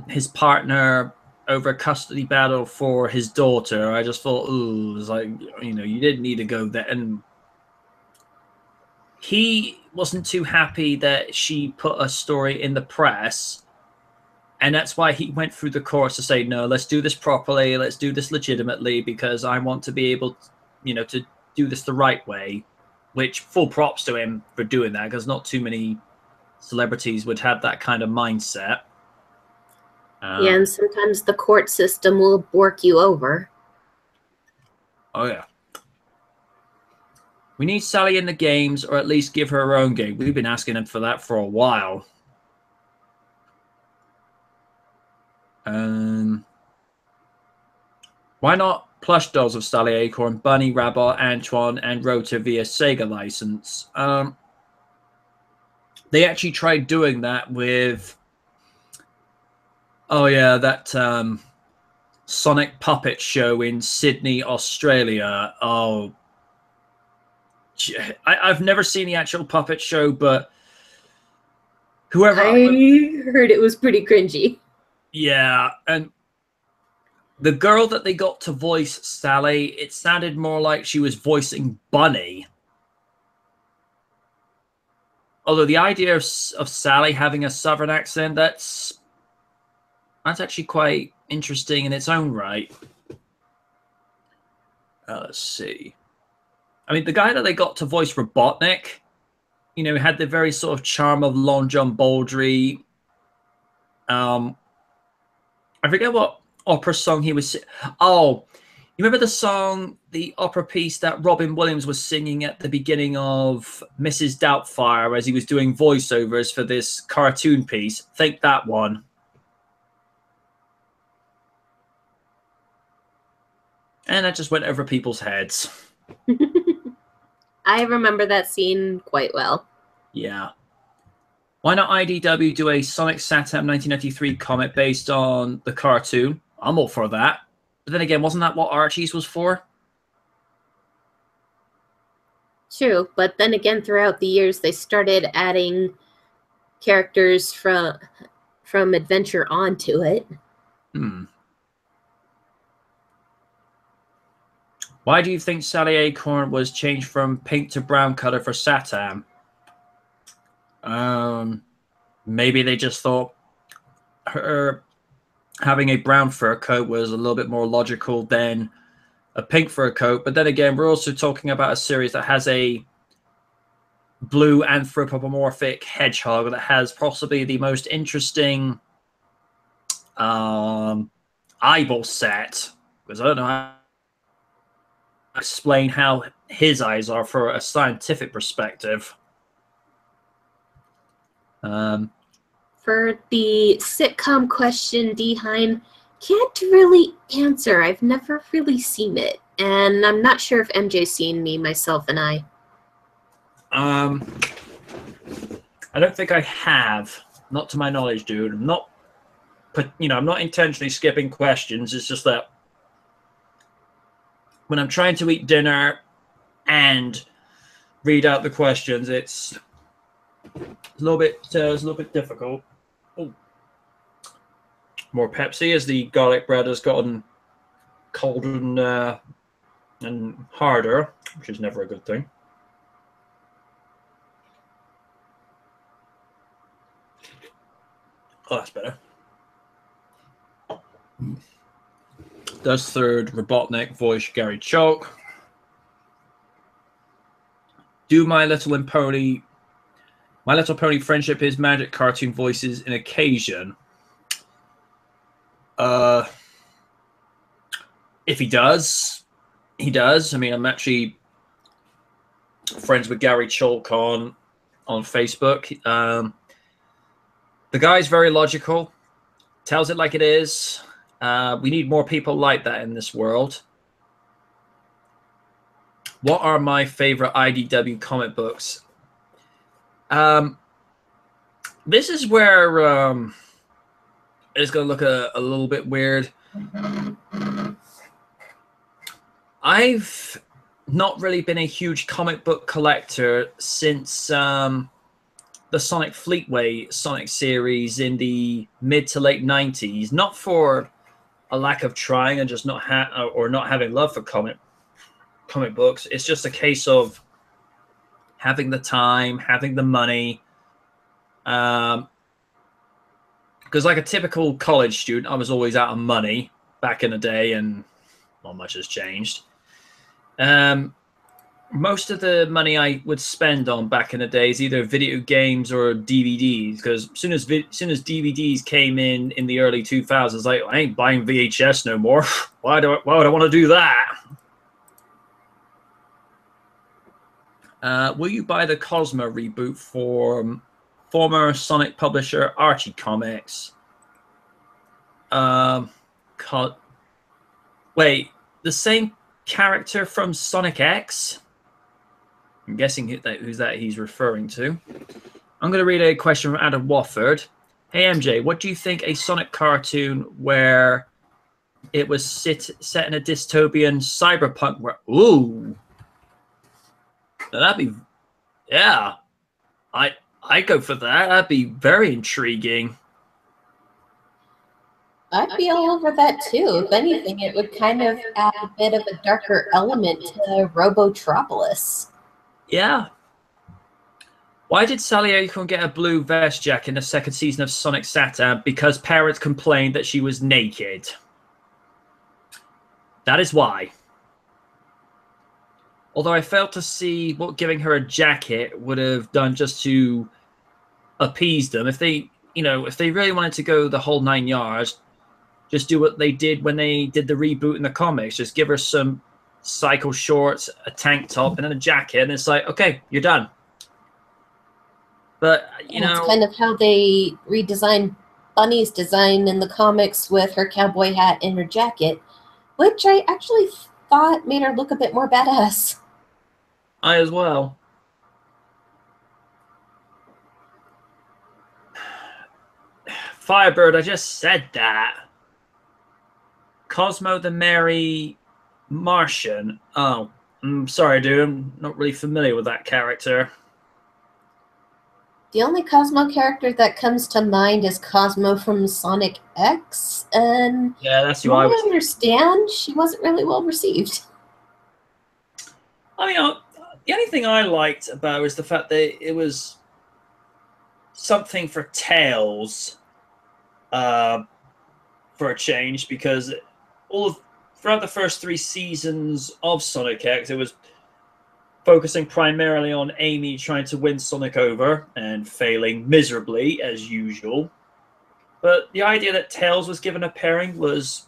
his partner over a custody battle for his daughter. I just thought, ooh, it was like, you didn't need to go there. And he wasn't too happy that she put a story in the press. And that's why he went through the course to say, no, let's do this properly. Let's do this legitimately because I want to be able, to do this the right way, which full props to him for doing that because not too many celebrities would have that kind of mindset. Yeah, and sometimes the court system will bork you over. Oh, yeah. We need Sally in the games, or at least give her her own game. We've been asking him for that for a while. Why not plush dolls of Sally Acorn, Bunny, Rabbit, Antoine, and Rota via Sega license? They actually tried doing that with... Oh, yeah, that Sonic puppet show in Sydney, Australia. Oh, I've never seen the actual puppet show, but whoever... I heard it was pretty cringy. Yeah, and the girl that they got to voice Sally, it sounded more like she was voicing Bunny. Although the idea of Sally having a southern accent, that's actually quite interesting in its own right. Let's see. I mean, the guy that they got to voice Robotnik, had the very sort of charm of Long John Baldry. I forget what opera song he was. Oh, you remember the song, the opera piece that Robin Williams was singing at the beginning of Mrs. Doubtfire as he was doing voiceovers for this cartoon piece? Think that one. And that just went over people's heads. I remember that scene quite well. Yeah. Why not IDW do a Sonic Saturn 1993 comic based on the cartoon? I'm all for that. But then again, wasn't that what Archie's was for? True, but then again, throughout the years, they started adding characters from Adventure onto it. Why do you think Sally Acorn was changed from pink to brown color for Satam? Maybe they just thought her having a brown fur coat was a little bit more logical than a pink fur coat. But then again, we're also talking about a series that has a blue anthropomorphic hedgehog that has possibly the most interesting eyeball set. Because I don't know how to explain how his eyes are for a scientific perspective. For the sitcom question, D. Hine, can't really answer. I've never really seen it, and I'm not sure if MJ's seen Me, Myself, and I. I don't think I have. Not to my knowledge, dude. I'm not intentionally skipping questions. It's just that when I'm trying to eat dinner and read out the questions, it's a little bit difficult. Oh, more Pepsi as the garlic bread has gotten colder and harder, which is never a good thing. Oh, that's better. Does third Robotnik voice Gary Chalk? Do My Little Pony Friendship Is Magic cartoon voices in occasion? If he does, he does. I mean, I'm actually friends with Gary Chalk on Facebook. The guy's very logical, tells it like it is. We need more people like that in this world. What are my favorite IDW comic books? This is where it's going to look a little bit weird. I've not really been a huge comic book collector since the Sonic Fleetway Sonic series in the mid to late 90s. Not for a lack of trying and just not having love for comic books. It's just a case of having the time, having the money. Because like a typical college student, I was always out of money back in the day, and not much has changed. Most of the money I would spend on back in the day is either video games or DVDs, because as soon as DVDs came in the early 2000s, like, I ain't buying VHS no more. Why would I want to do that? Will you buy the Cosmo reboot for former Sonic publisher Archie Comics? Wait, the same character from Sonic X? I'm guessing who's that he's referring to. I'm going to read a question from Adam Wofford. Hey, MJ, what do you think a Sonic cartoon where it was set in a dystopian cyberpunk where... Ooh. That'd be... Yeah. I'd go for that. That'd be very intriguing. I'd be all over that too. If anything, it would kind of add a bit of a darker element to Robotropolis. Yeah. Why did Sally Acorn get a blue vest jacket in the second season of Sonic Saturn? Because parents complained that she was naked. That is why. Although I failed to see what giving her a jacket would have done just to appease them. If they really wanted to go the whole 9 yards, just do what they did when they did the reboot in the comics. Just give her some cycle shorts, a tank top, and then a jacket, and it's like, okay, you're done. But, It's kind of how they redesigned Bunny's design in the comics with her cowboy hat and her jacket, which I actually thought made her look a bit more badass. I as well. Firebird, I just said that. Cosmo the Merry Martian. Oh, I'm sorry, dude. I'm not really familiar with that character. The only Cosmo character that comes to mind is Cosmo from Sonic X, and yeah, that's who I I was. understand she wasn't really well received. I mean, the only thing I liked about it was the fact that it was something for Tails, for a change, because throughout the first 3 seasons of Sonic X, it was focusing primarily on Amy trying to win Sonic over and failing miserably as usual. But the idea that Tails was given a pairing was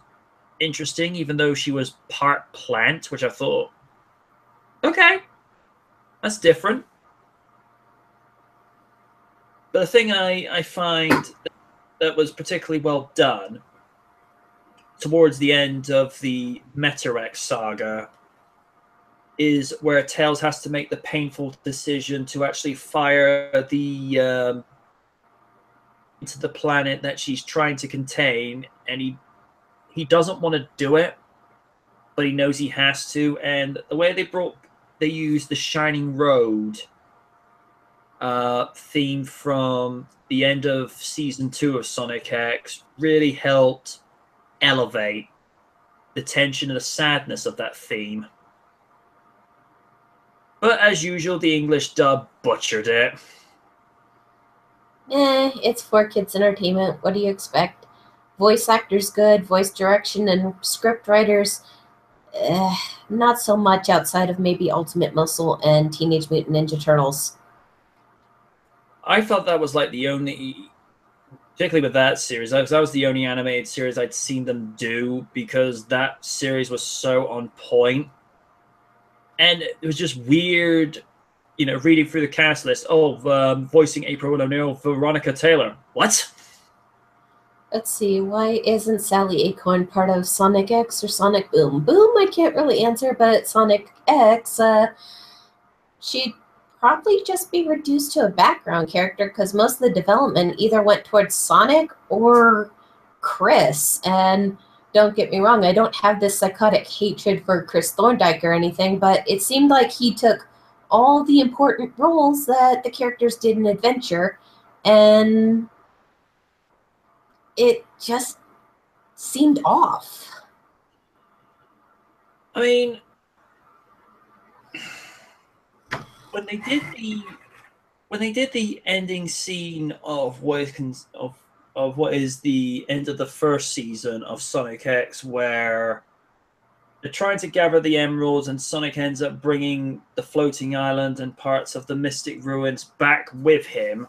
interesting, even though she was part plant, which I thought, okay, that's different. But the thing I find that was particularly well done towards the end of the Metarex saga is where Tails has to make the painful decision to actually fire the into the planet that she's trying to contain, and he doesn't want to do it, but he knows he has to. And the way they used the Shining Road theme from the end of season 2 of Sonic X really helped elevate the tension and the sadness of that theme. But as usual, the English dub butchered it. It's for kids' entertainment. What do you expect? Voice actors good, voice direction and script writers, not so much outside of maybe Ultimate Muscle and Teenage Mutant Ninja Turtles. I felt that was like the only, particularly with that series, that was the only animated series I'd seen them do, because that series was so on point. And it was just weird, reading through the cast list. Oh, voicing April O'Neil, Veronica Taylor. What? Let's see, why isn't Sally Acorn part of Sonic X or Sonic Boom? Boom, I can't really answer, but Sonic X, she'd probably just be reduced to a background character because most of the development either went towards Sonic or Chris. And don't get me wrong, I don't have this psychotic hatred for Chris Thorndike or anything, but it seemed like he took all the important roles that the characters did in Adventure, and it just seemed off. I mean, when they did the ending scene of what is the end of the first season of Sonic X, where they're trying to gather the emeralds and Sonic ends up bringing the floating island and parts of the Mystic Ruins back with him,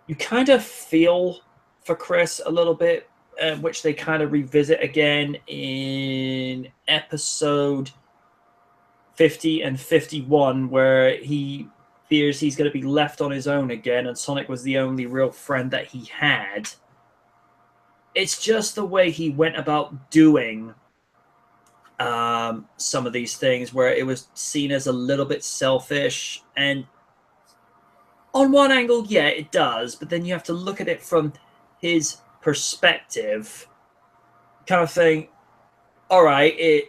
you kind of feel for Chris a little bit, which they kind of revisit again in episode 50 and 51, where he fears he's going to be left on his own again, and Sonic was the only real friend that he had. It's just the way he went about doing some of these things, where it was seen as a little bit selfish. And on one angle, yeah, it does, but then you have to look at it from his perspective, kind of thing. All right,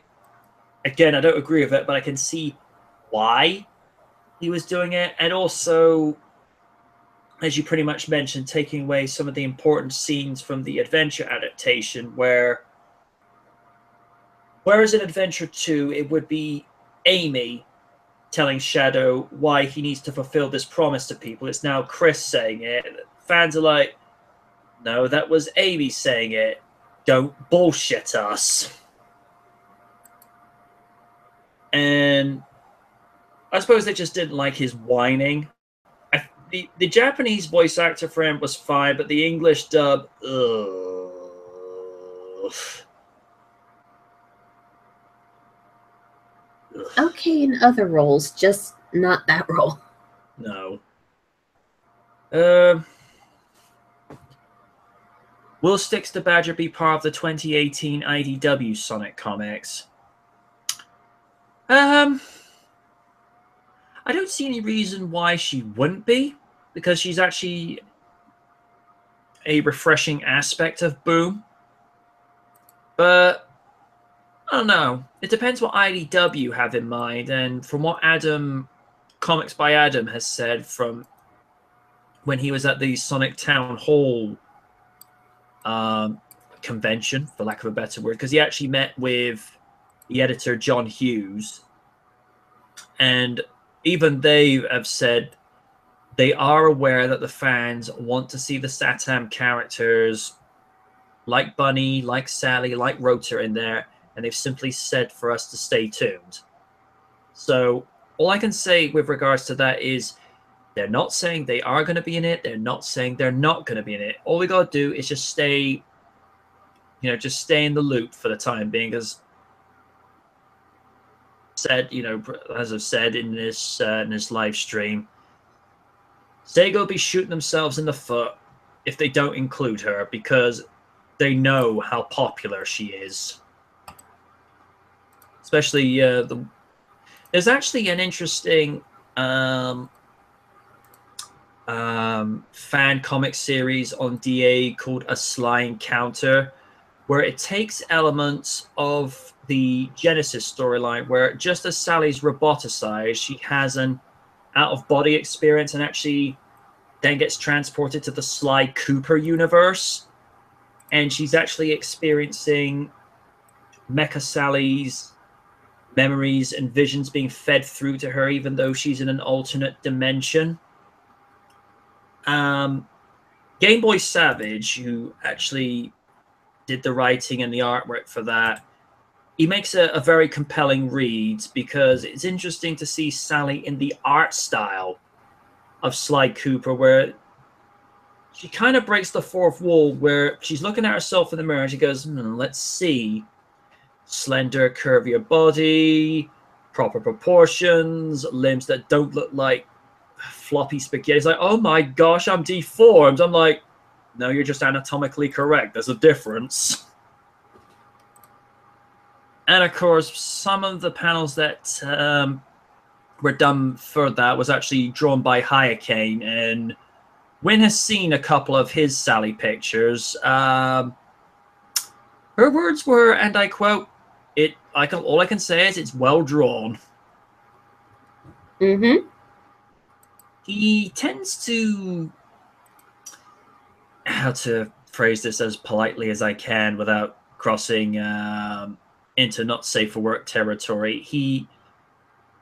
again, I don't agree with it, but I can see why he was doing it. And also, as you pretty much mentioned, taking away some of the important scenes from the Adventure adaptation, whereas in Adventure 2, it would be Amy telling Shadow why he needs to fulfill this promise to people. It's now Chris saying it. Fans are like, no, that was Amy saying it. Don't bullshit us. And I suppose they just didn't like his whining. The Japanese voice actor for him was fine, but the English dub, ugh. Okay in other roles, just not that role. No. Will Sticks the Badger be part of the 2018 IDW Sonic comics? I don't see any reason why she wouldn't be, because she's actually a refreshing aspect of Boom. But I don't know. It depends what IDW have in mind. And from what Comics by Adam has said from when he was at the Sonic Town Hall convention, for lack of a better word, because he actually met with the editor, John Hughes. And even they have said they are aware that the fans want to see the Satam characters like Bunny, like Sally, like Rota in there, and they've simply said for us to stay tuned. So all I can say with regards to that is they're not saying they are going to be in it. They're not saying they're not going to be in it. All we got to do is just stay, just stay in the loop for the time being. As said, as I've said in this live stream, Sega will be shooting themselves in the foot if they don't include her, because they know how popular she is. Especially there's actually an interesting fan comic series on DA called A Sly Encounter, where it takes elements of the Genesis storyline, where just as Sally's roboticized, she has an out-of-body experience and actually then gets transported to the Sly Cooper universe, and she's actually experiencing Mecha Sally's memories and visions being fed through to her, even though she's in an alternate dimension. Game Boy Savage, who actually did the writing and the artwork for that, he makes a very compelling read, because it's interesting to see Sally in the art style of Sly Cooper, where she kind of breaks the fourth wall, where she's looking at herself in the mirror and she goes, let's see. Slender, curvier body, proper proportions, limbs that don't look like floppy spaghetti. It's like, oh my gosh, I'm deformed. I'm like, no, you're just anatomically correct. There's a difference. And of course, some of the panels that were done for that was actually drawn by Hayakane, and Wynn has seen a couple of his Sally pictures. Her words were, and I quote, all I can say is it's well drawn. Mm-hmm. He tends to, how to phrase this as politely as I can without crossing into not safe for work territory, he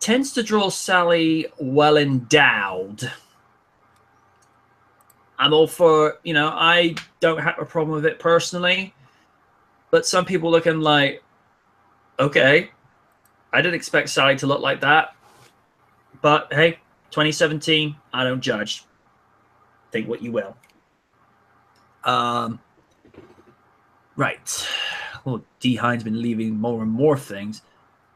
tends to draw Sally well endowed. I'm all for, I don't have a problem with it personally, but some people looking like, okay, I didn't expect Sally to look like that, but hey, 2017, I don't judge. Think what you will. Right. Well, D. Hine's been leaving more and more things.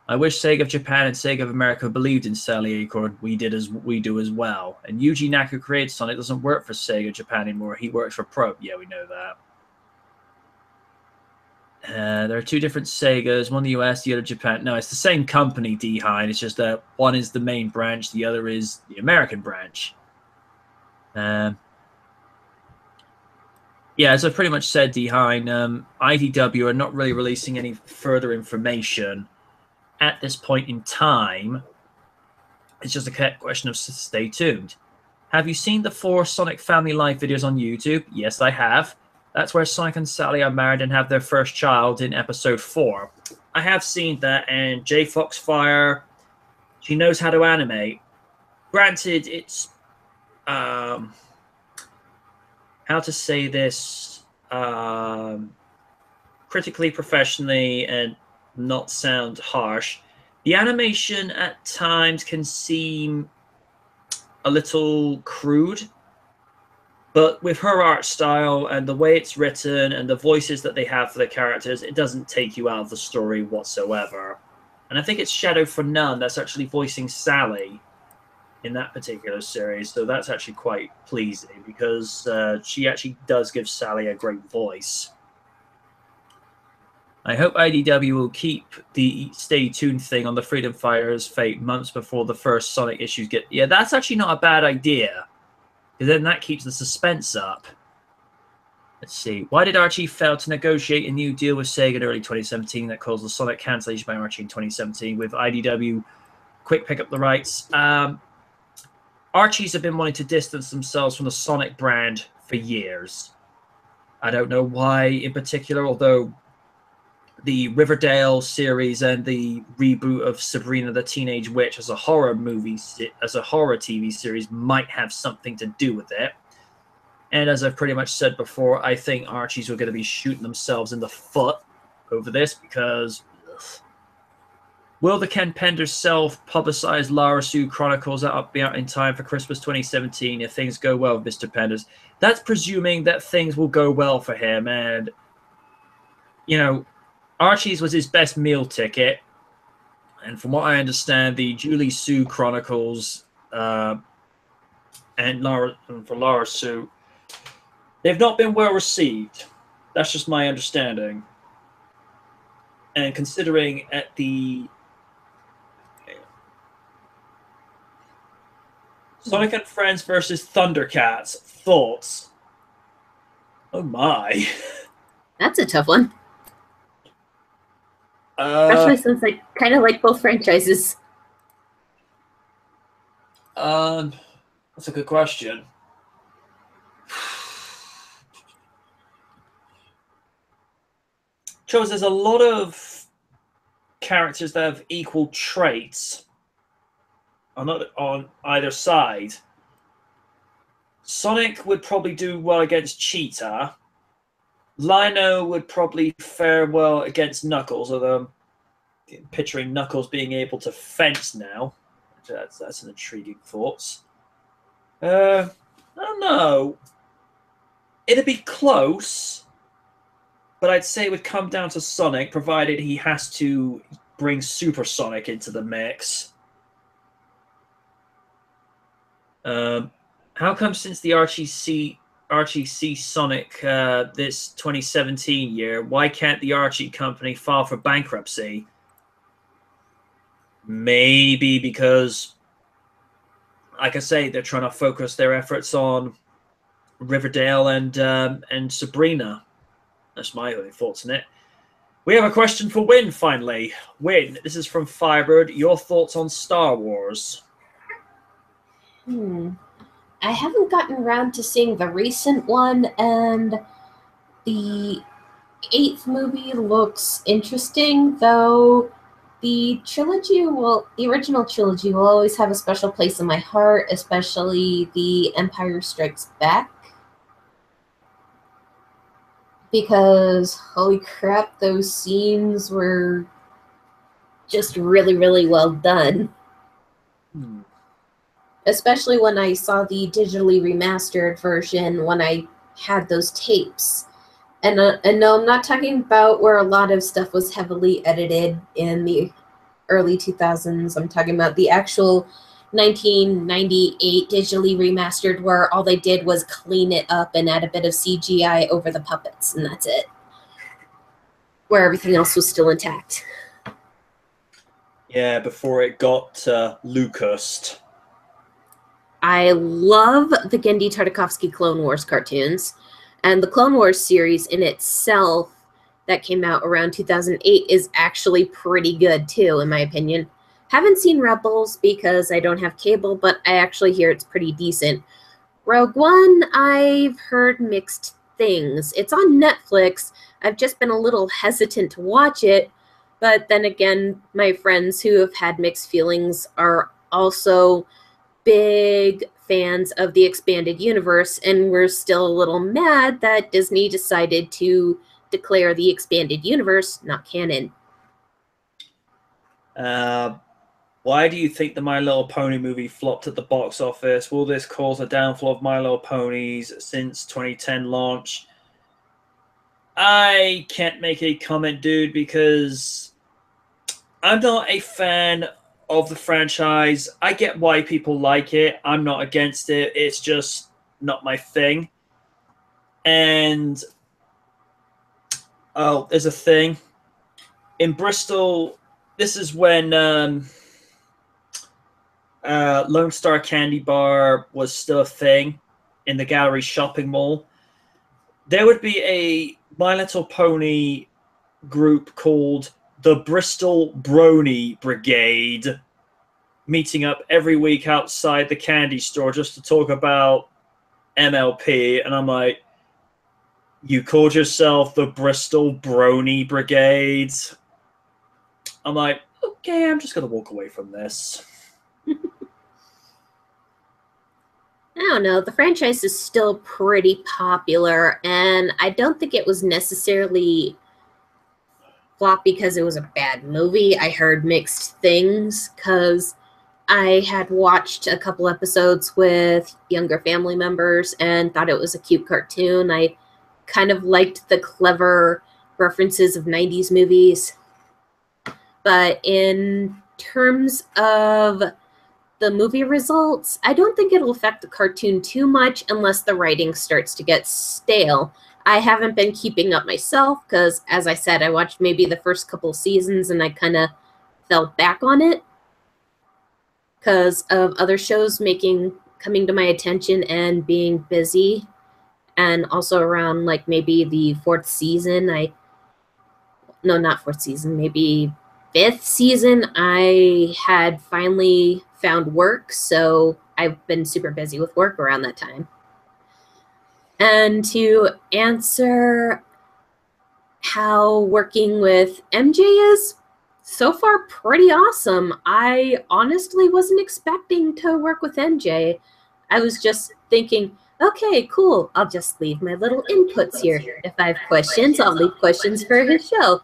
I wish Sega of Japan and Sega of America believed in Sally Acorn. We do as well. And Yuji Naka created Sonic doesn't work for Sega Japan anymore. He works for Probe. Yeah, we know that. There are two different Segas, one in the US, the other Japan. No, it's the same company, D. Hine. It's just that one is the main branch, the other is the American branch. Yeah, as I've pretty much said, D. Hine, IDW are not really releasing any further information at this point in time. It's just a question of stay tuned. Have you seen the 4 Sonic Family Life videos on YouTube? Yes, I have. That's where Sonic and Sally are married and have their first child in episode 4. I have seen that, and J Foxfire, she knows how to animate. Granted, it's how to say this critically, professionally, and not sound harsh. The animation at times can seem a little crude, but with her art style and the way it's written and the voices that they have for the characters, it doesn't take you out of the story whatsoever. And I think it's Shadow for None that's actually voicing Sally in that particular series, so that's actually quite pleasing, because she actually does give Sally a great voice. I hope IDW will keep the stay tuned thing on the Freedom Fighters fate months before the first Sonic issues get... Yeah, that's actually not a bad idea, because then that keeps the suspense up. Let's see. Why did Archie fail to negotiate a new deal with Sega in early 2017 that caused the Sonic cancellation by Archie in 2017 with IDW quick pick up the rights? Archies have been wanting to distance themselves from the Sonic brand for years. I don't know why in particular, although the Riverdale series and the reboot of Sabrina the Teenage Witch as a horror TV series might have something to do with it. And as I've pretty much said before, I think Archies were going to be shooting themselves in the foot over this because will the Ken Penders self-publicized Lara Sue Chronicles be out in time for Christmas 2017 if things go well with Mr. Penders? That's presuming that things will go well for him. And, you know, Archie's was his best meal ticket. And from what I understand, the Julie Sue Chronicles and for Lara Sue, they've not been well received. That's just my understanding. And considering at the Sonic and Friends versus Thundercats, thoughts? Oh my. That's a tough one. Especially since I kind of like both franchises. That's a good question. Chose there's a lot of characters that have equal traits on either side. Sonic would probably do well against Cheetah. Lino would probably fare well against Knuckles, although I'm picturing Knuckles being able to fence now. That's an intriguing thought. I don't know. It'd be close, but I'd say it would come down to Sonic, provided he has to bring Super Sonic into the mix. How come since the Archie C Sonic this 2017 year, why can't the Archie company file for bankruptcy? Maybe because, like I say, they're trying to focus their efforts on Riverdale and Sabrina. That's my only thoughts on it. We have a question for Win, finally. Win, this is from Firebird. Your thoughts on Star Wars? I haven't gotten around to seeing the recent one, and the 8th movie looks interesting, though the original trilogy will always have a special place in my heart, especially The Empire Strikes Back. Because, holy crap, those scenes were just really, really well done. Especially when I saw the digitally remastered version when I had those tapes. And no, I'm not talking about where a lot of stuff was heavily edited in the early 2000s. I'm talking about the actual 1998 digitally remastered where all they did was clean it up and add a bit of CGI over the puppets, and that's it. Where everything else was still intact. Yeah, before it got Lucased. I love the Genndy Tartakovsky Clone Wars cartoons, and the Clone Wars series in itself that came out around 2008 is actually pretty good too, in my opinion. Haven't seen Rebels because I don't have cable, but I actually hear it's pretty decent. Rogue One, I've heard mixed things. It's on Netflix. I've just been a little hesitant to watch it, but then again, my friends who have had mixed feelings are also big fans of the expanded universe, and we're still a little mad that Disney decided to declare the expanded universe not canon. Why do you think the My Little Pony movie flopped at the box office? Will this cause a downfall of My Little Ponies since 2010 launch? I can't make a comment, dude, because I'm not a fan of the franchise. I get why people like it. I'm not against it. It's just not my thing. And there's a thing in Bristol. This is when Lone Star Candy Bar was still a thing in the Gallery shopping mall. there would be a My Little Pony group called the Bristol Brony Brigade meeting up every week outside the candy store just to talk about MLP. And I'm like, you called yourself the Bristol Brony Brigade? I'm like, okay, I'm just going to walk away from this. I don't know. The franchise is still pretty popular, and I don't think it was necessarily flop because it was a bad movie. I heard mixed things because I had watched a couple episodes with younger family members and thought it was a cute cartoon. I kind of liked the clever references of 90s movies. But in terms of the movie results, I don't think it'll affect the cartoon too much unless the writing starts to get stale. I haven't been keeping up myself because, as I said, I watched maybe the first couple seasons and I kind of fell back on it because of other shows coming to my attention and being busy. And also around like maybe the fourth season, maybe fifth season, I had finally found work, so I've been super busy with work around that time. And to answer how working with MJ is, so far pretty awesome. I honestly wasn't expecting to work with MJ. I was just thinking, okay, cool, I'll just leave my little inputs here. If I have questions, I'll leave questions for his show.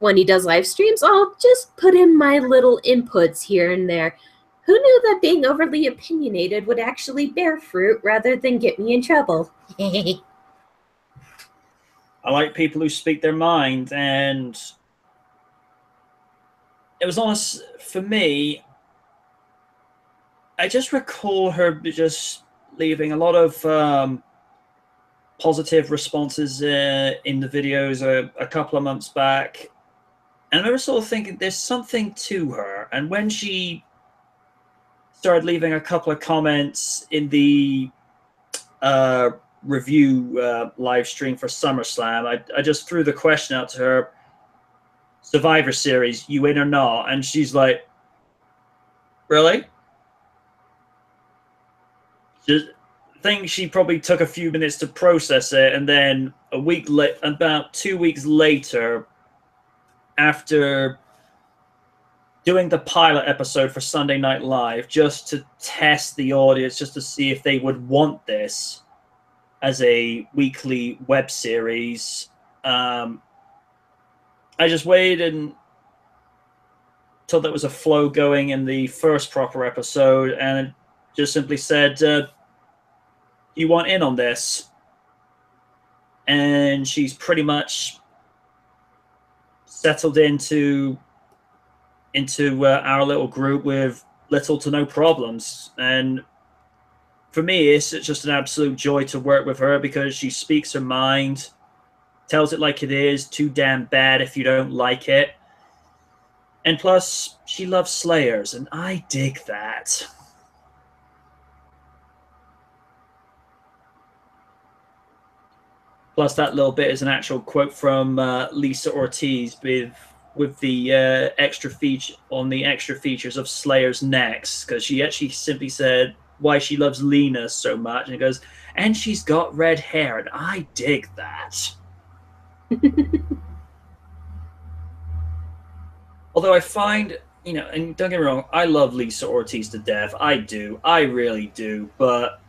When he does live streams, I'll just put in my little inputs here and there. Who knew that being overly opinionated would actually bear fruit rather than get me in trouble? I like people who speak their mind, and it was honest for me. I just recall her just leaving a lot of positive responses in the videos a couple of months back. And I remember sort of thinking there's something to her. And when she started leaving a couple of comments in the review live stream for SummerSlam, I just threw the question out to her, Survivor Series, you in or not? And she's like, really? I think she probably took a few minutes to process it, and then about 2 weeks later, after doing the pilot episode for Sunday Night Live, just to test the audience, just to see if they would want this as a weekly web series, I just waited until there was a flow going in the first proper episode, and just simply said, do you want in on this? And she's pretty much settled into our little group with little to no problems. And for me, it's just an absolute joy to work with her because she speaks her mind, tells it like it is, too damn bad if you don't like it. And plus, she loves Slayers, and I dig that. Plus, that little bit is an actual quote from Lisa Ortiz with the extra feature on the extra features of Slayer's next, because she actually simply said why she loves Lena so much, and it goes, and she's got red hair, and I dig that. Although I find, and don't get me wrong, I love Lisa Ortiz to death. I do. I really do. But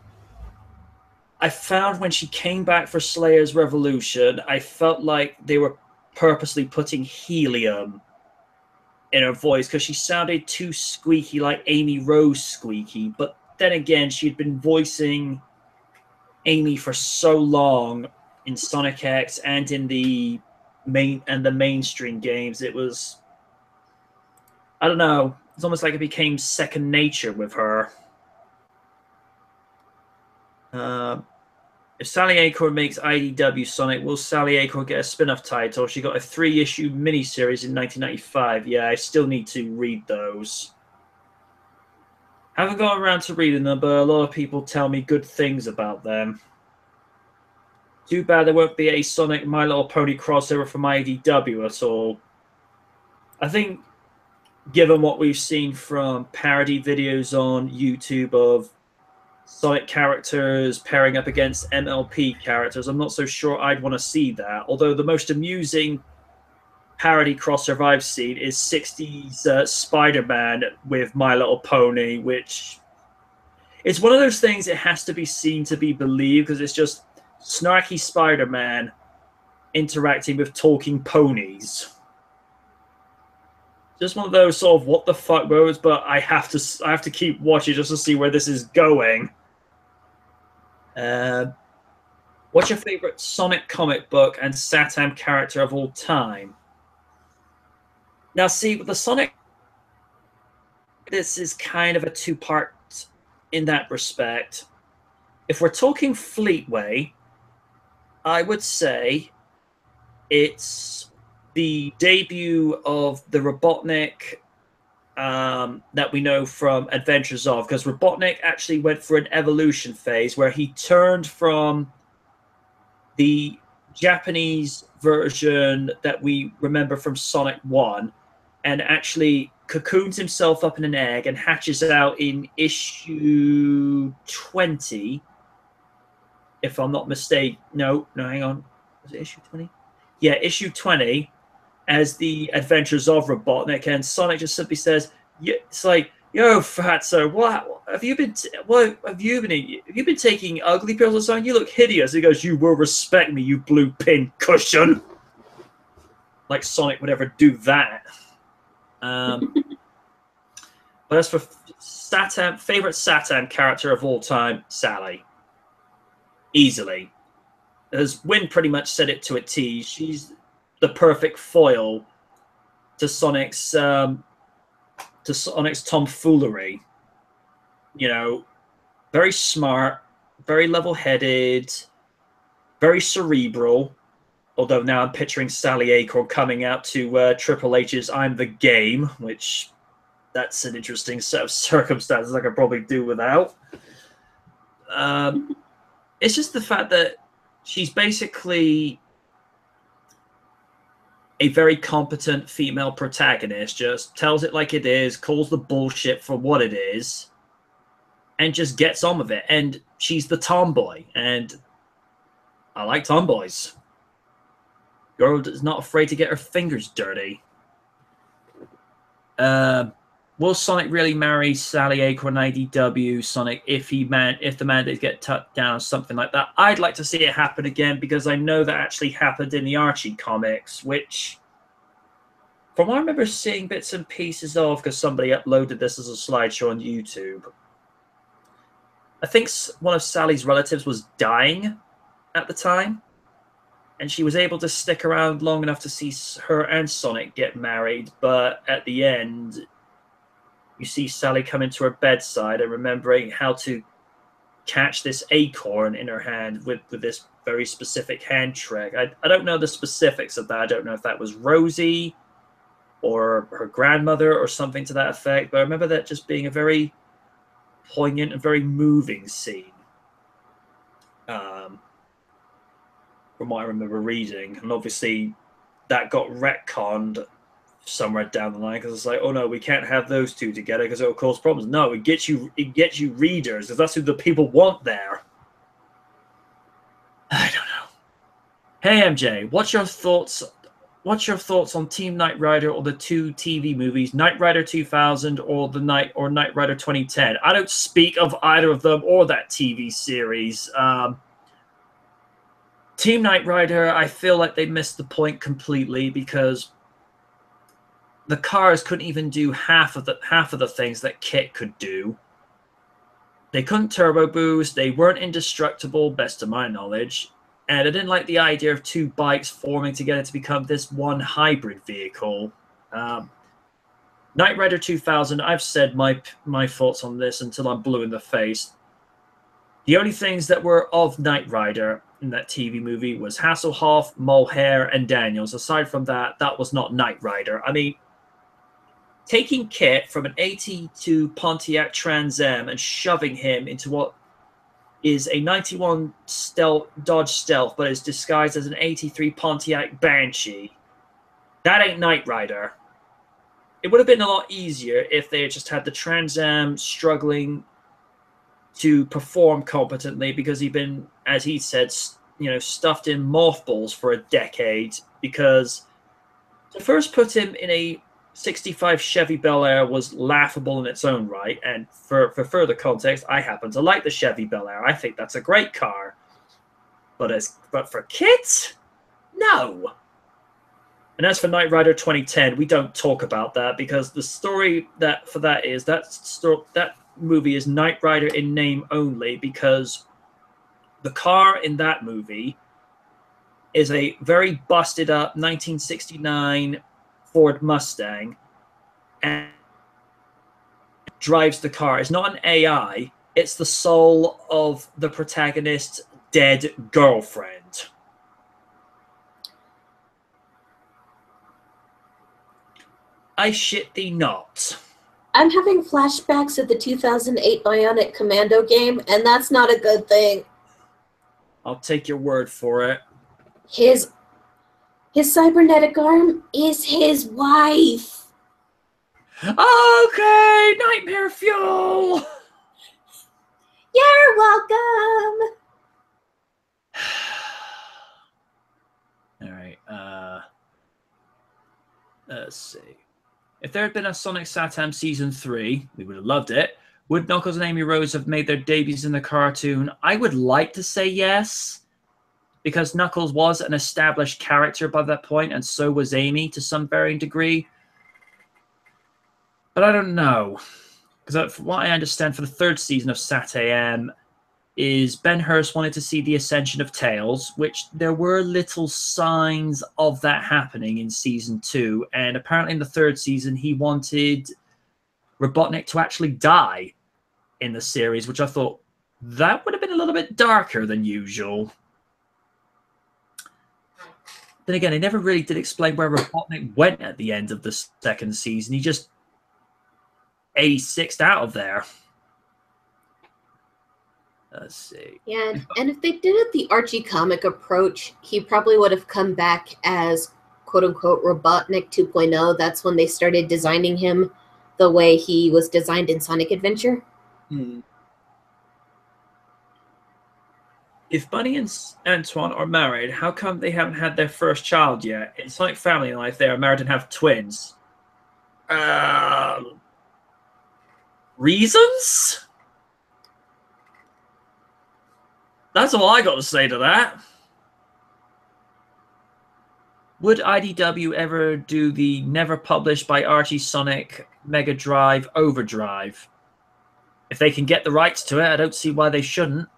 I found when she came back for Slayer's Revolution, I felt like they were purposely putting helium in her voice because she sounded too squeaky, like Amy Rose squeaky. But then again, she had been voicing Amy for so long in Sonic X and in the mainstream games. It was, I don't know, it's almost like it became second nature with her. If Sally Acorn makes IDW Sonic, will Sally Acorn get a spin-off title? She got a 3-issue miniseries in 1995. Yeah, I still need to read those. Haven't gotten around to reading them, but a lot of people tell me good things about them. Too bad there won't be a Sonic My Little Pony crossover from IDW at all. I think, given what we've seen from parody videos on YouTube of Sonic characters pairing up against MLP characters, I'm not so sure I'd want to see that. Although the most amusing parody crossover I've seen is 60s Spider-Man with My Little Pony, which it's one of those things it has to be seen to be believed, because it's just snarky Spider-Man interacting with talking ponies. Just one of those sort of what the fuck moments, but I have to keep watching just to see where this is going. What's your favorite Sonic comic book and Satam character of all time? Now, see, with the Sonic, this is kind of a two-part in that respect. If we're talking Fleetway, I would say it's the debut of the Robotnik that we know from Adventures of, because Robotnik actually went through an evolution phase where he turned from the Japanese version that we remember from Sonic 1 and actually cocoons himself up in an egg and hatches out in issue 20, if I'm not mistaken. No, hang on. Was it issue 20? Yeah, issue 20 as the Adventures of Robotnik, and Sonic just simply says, it's like, yo, Fatso, what have you been taking ugly pills or something? You look hideous. He goes, you will respect me, you blue pin cushion. Like Sonic would ever do that. But as for Satam, favorite Satam character of all time, Sally. Easily. As Win pretty much said it to a T, she's the perfect foil to Sonic's tomfoolery. You know, very smart, very level-headed, very cerebral. Although now I'm picturing Sally Acorn coming out to Triple H's I'm the Game, which that's an interesting set of circumstances I could probably do without. It's just the fact that she's basically a very competent female protagonist, just tells it like it is, calls the bullshit for what it is, and just gets on with it. And she's the tomboy, and I like tomboys. Girl is not afraid to get her fingers dirty. Will Sonic really marry Sally Acorn IDW Sonic if the mandates get tucked down or something like that? I'd like to see it happen again, because I know that actually happened in the Archie comics, which, from what I remember seeing bits and pieces of, because somebody uploaded this as a slideshow on YouTube, I think one of Sally's relatives was dying at the time, and she was able to stick around long enough to see her and Sonic get married, but at the end, you see Sally coming to her bedside and remembering how to catch this acorn in her hand with this very specific hand trick. I don't know the specifics of that. I don't know if that was Rosie or her grandmother or something to that effect, but I remember that just being a very poignant and very moving scene. From what I remember reading, and obviously that got retconned somewhere down the line, because it's like, oh no, we can't have those two together because it'll cause problems. No, it gets you readers, because that's who the people want there. I don't know. Hey MJ, what's your thoughts on Team Knight Rider or the two TV movies, Knight Rider 2000 or Knight Rider 2010? I don't speak of either of them or that TV series. Team Knight Rider, I feel like they missed the point completely, because the cars couldn't even do half of the things that Kit could do. They couldn't turbo boost. They weren't indestructible, best of my knowledge. And I didn't like the idea of two bikes forming together to become this one hybrid vehicle. Knight Rider 2000, I've said my thoughts on this until I'm blue in the face. The only things that were of Knight Rider in that TV movie was Hasselhoff, Mulhare, and Daniels. Aside from that, that was not Knight Rider. I mean, taking Kit from an 82 Pontiac Trans Am and shoving him into what is a 91 Dodge Stealth, but is disguised as an 83 Pontiac Banshee. That ain't Knight Rider. It would have been a lot easier if they had just had the Trans Am struggling to perform competently, because he'd been, as he said, stuffed in mothballs for a decade. Because to first put him in a 65 Chevy Bel Air was laughable in its own right. And for further context, I happen to like the Chevy Bel Air. I think that's a great car. But for kids, no. And as for Knight Rider 2010, we don't talk about that, because the story that movie is Knight Rider in name only, because the car in that movie is a very busted up 1969 Ford Mustang, and drives the car. It's not an AI, it's the soul of the protagonist's dead girlfriend. I shit thee not. I'm having flashbacks of the 2008 Bionic Commando game, and that's not a good thing. I'll take your word for it. His cybernetic arm is his wife. Okay, nightmare fuel. You're welcome. All right. Let's see. If there had been a Sonic Satam Season 3, we would have loved it. Would Knuckles and Amy Rose have made their debuts in the cartoon? I would like to say yes, because Knuckles was an established character by that point, and so was Amy to some varying degree. But I don't know. Because from what I understand, for the third season of SatAM, is Ben Hurst wanted to see the ascension of Tails, which there were little signs of that happening in Season 2. And apparently in the third season, he wanted Robotnik to actually die in the series, which I thought that would have been a little bit darker than usual. Then again, they never really did explain where Robotnik went at the end of the second season. He just 86'd out of there. Let's see. Yeah, and if they did it the Archie comic approach, he probably would have come back as quote-unquote Robotnik 2.0. That's when they started designing him the way he was designed in Sonic Adventure. If Bunny and Antoine are married, how come they haven't had their first child yet? In Sonic Family Life, they are married and have twins. Reasons? That's all I got to say to that. Would IDW ever do the never published by Archie Sonic Mega Drive Overdrive? If they can get the rights to it, I don't see why they shouldn't.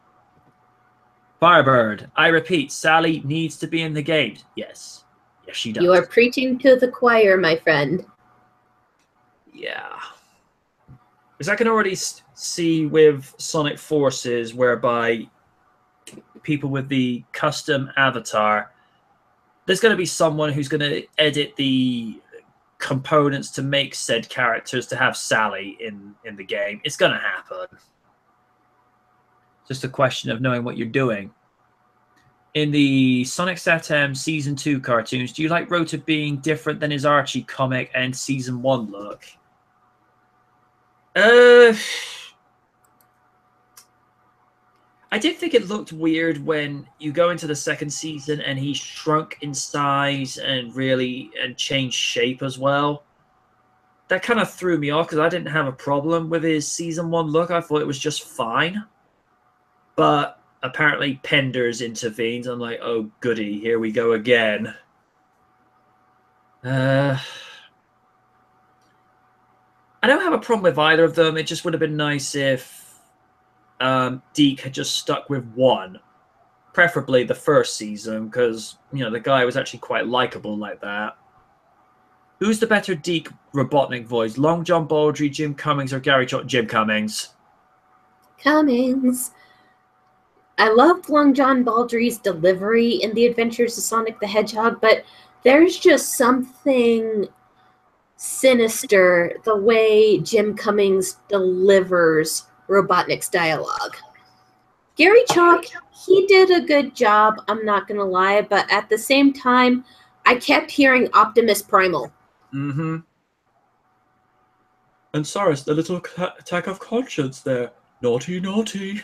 Firebird, I repeat, Sally needs to be in the game. Yes. Yes, she does. You are preaching to the choir, my friend. Yeah. Because I can already see with Sonic Forces, whereby people with the custom avatar, there's going to be someone who's going to edit the components to make said characters to have Sally in the game. It's going to happen. Just a question of knowing what you're doing. In the Sonic Satam Season 2 cartoons, do you like Rota being different than his Archie comic and Season 1 look? I did think it looked weird when you go into the second season and he shrunk in size and changed shape as well. That kind of threw me off because I didn't have a problem with his Season 1 look. I thought it was just fine. But apparently Penders intervenes. I'm like, oh goody, here we go again. I don't have a problem with either of them. It just would have been nice if Deke had just stuck with one, preferably the first season, because the guy was actually quite likable like that. Who's the better Deke Robotnik voice, Long John Baldry, Jim Cummings, or Gary Jim Cummings? Cummings. I loved Long John Baldry's delivery in The Adventures of Sonic the Hedgehog, but there's just something sinister the way Jim Cummings delivers Robotnik's dialogue. Gary Chalk, he did a good job, I'm not going to lie, but at the same time, I kept hearing Optimus Primal. Mm-hmm. And sorry, it's the little attack of conscience there. Naughty, naughty.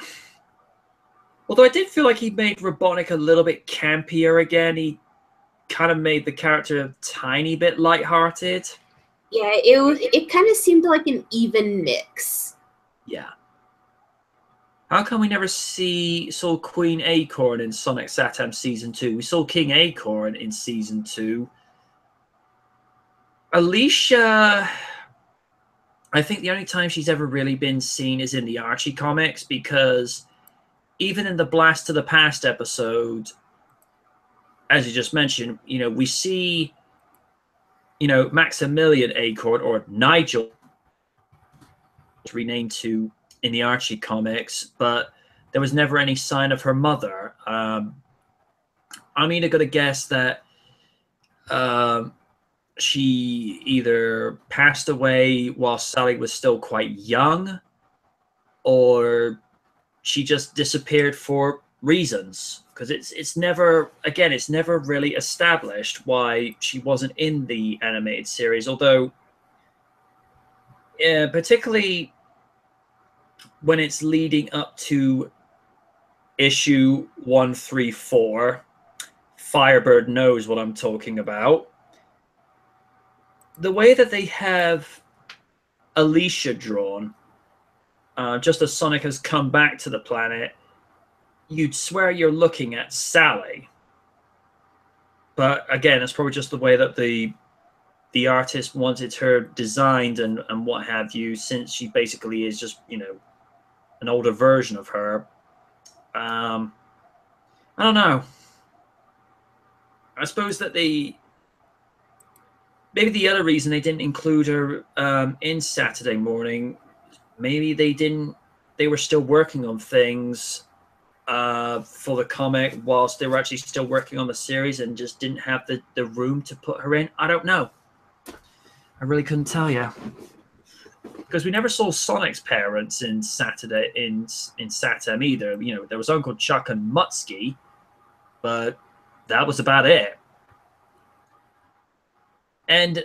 Although I did feel like he made Robotnik a little bit campier again. He kind of made the character a tiny bit lighthearted. Yeah, it kind of seemed like an even mix. Yeah. How come we never saw Queen Acorn in Sonic Satam Season 2? We saw King Acorn in Season 2. Alicia, I think the only time she's ever really been seen is in the Archie comics, because even in the Blast to the Past episode, as you just mentioned, we see, Maximilian Acorn, or Nigel, renamed to in the Archie comics, but there was never any sign of her mother. I'm either going to guess that she either passed away while Sally was still quite young, or she just disappeared for reasons, because it's never really established why she wasn't in the animated series, although particularly when it's leading up to issue 134, Firebird knows what I'm talking about. The way that they have Alicia drawn, just as Sonic has come back to the planet, you'd swear you're looking at Sally. But again, it's probably just the way that the artist wanted her designed and what have you, since she basically is just, an older version of her. I don't know. I suppose that maybe the other reason they didn't include her in Saturday Morning, maybe they were still working on things for the comic whilst they were actually still working on the series and just didn't have the room to put her in. I don't know. I really couldn't tell you. Because we never saw Sonic's parents in Satam either. There was Uncle Chuck and Mutsky, but that was about it. And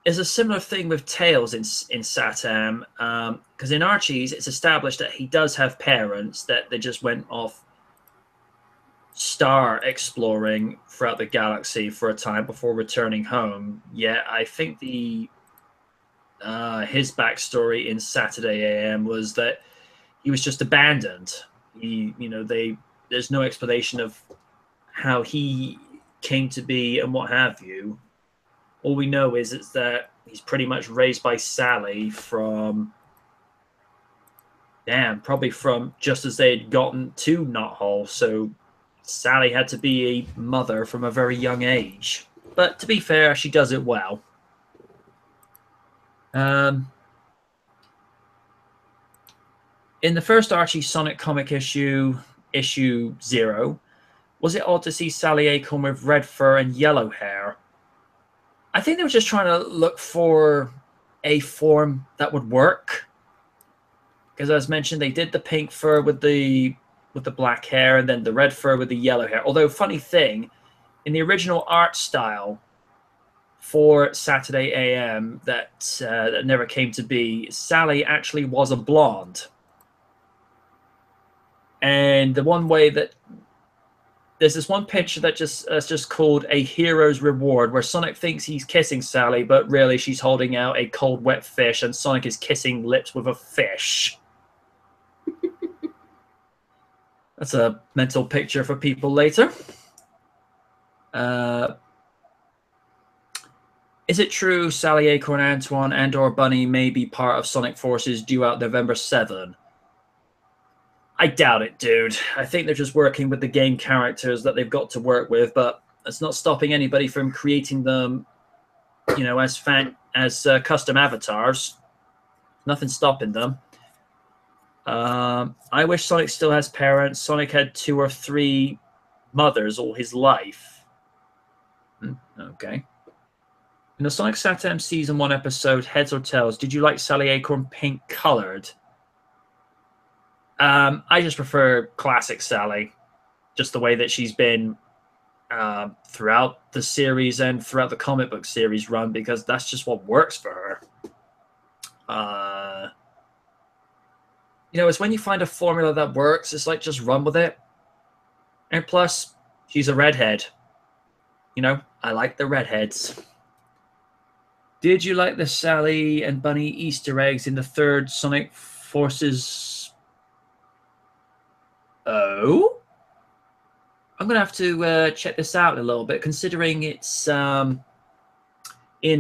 it's a similar thing with Tails in Satam, because in Archie's, it's established that he does have parents, that they just went off star exploring throughout the galaxy for a time before returning home. Yeah, I think his backstory in Saturday AM was that he was just abandoned. There's no explanation of how he came to be and what have you. All we know is that he's pretty much raised by Sally probably from just as they had gotten to Knothole. So Sally had to be a mother from a very young age. But to be fair, she does it well. In the first Archie Sonic comic issue 0, was it odd to see Sally Acorn with red fur and yellow hair? I think they were just trying to look for a form that would work. Because as mentioned, they did the pink fur with the black hair, and then the red fur with the yellow hair. Although, funny thing, in the original art style for Saturday AM that never came to be, Sally actually was a blonde. And the one way that there's this one picture that's just called A Hero's Reward, where Sonic thinks he's kissing Sally, but really she's holding out a cold, wet fish, and Sonic is kissing lips with a fish. That's a mental picture for people later. Is it true Sally Acorn, Antoine, and/or Bunny may be part of Sonic Forces due out November 7? I doubt it, dude. I think they're just working with the game characters that they've got to work with, but it's not stopping anybody from creating them, as custom avatars. Nothing's stopping them. I wish Sonic still has parents. Sonic had 2 or 3 mothers all his life. Okay. In the Sonic Satam Season 1 episode, Heads or Tails, did you like Sally Acorn pink colored? I just prefer classic Sally, just the way that she's been throughout the series and throughout the comic book series run, because that's just what works for her. You know, it's when you find a formula that works, it's like just run with it. And plus, she's a redhead. You know, I like the redheads. Did you like the Sally and Bunny Easter eggs in the third Sonic Forces? Oh? I'm going to have to check this out a little bit, considering it's Ian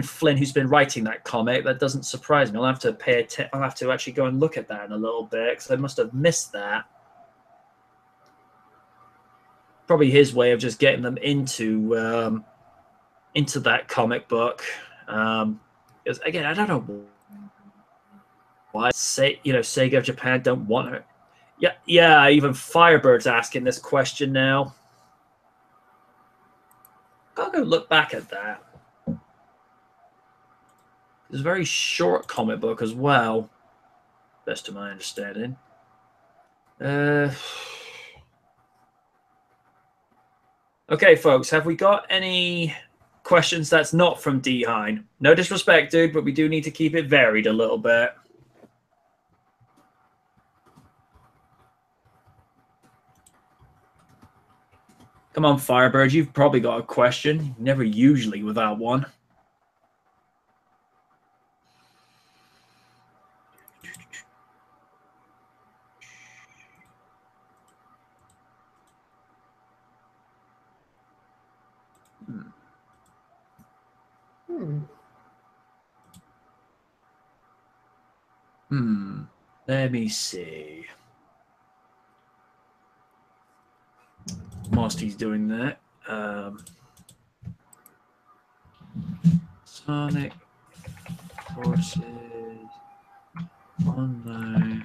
Flynn who's been writing that comic. That doesn't surprise me. I'll have to I'll have to actually go and look at that in a little bit, because I must have missed that. Probably his way of just getting them into that comic book. Because again, I don't know why Sega of Japan don't want her. Yeah. Even Firebird's asking this question now. Gotta go look back at that. It's a very short comic book as well, best of my understanding. Okay, folks, have we got any questions that's not from D. Hine? No disrespect, dude, but we do need to keep it varied a little bit. Come on, Firebird, you've probably got a question. Never usually without one. Let me see. Whilst he's doing that, Sonic Forces Online.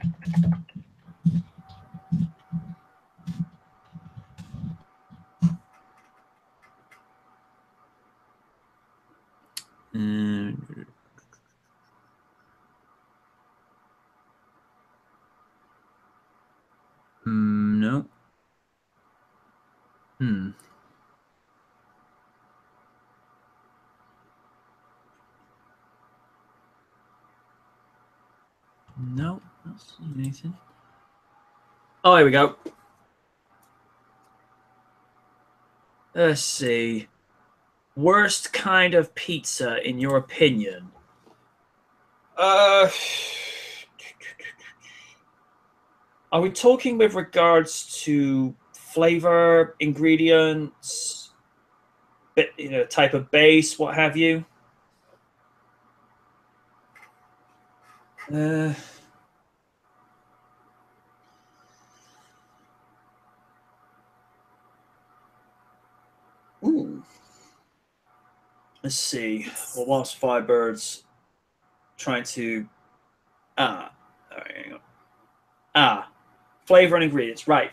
No. No, not seeing anything. Oh, here we go. Let's see. Worst kind of pizza, in your opinion? Are we talking with regards to flavor, ingredients, type of base, what have you? Ooh. Let's see. Well, whilst Firebird's trying to all right, hang on. Flavor and ingredients. Right.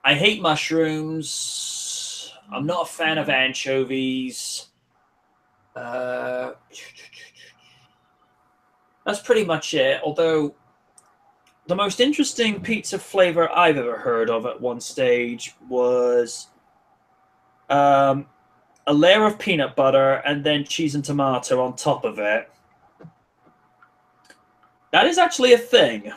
I hate mushrooms. I'm not a fan of anchovies. That's pretty much it. Although the most interesting pizza flavor I've ever heard of at one stage was a layer of peanut butter and then cheese and tomato on top of it. That is actually a thing.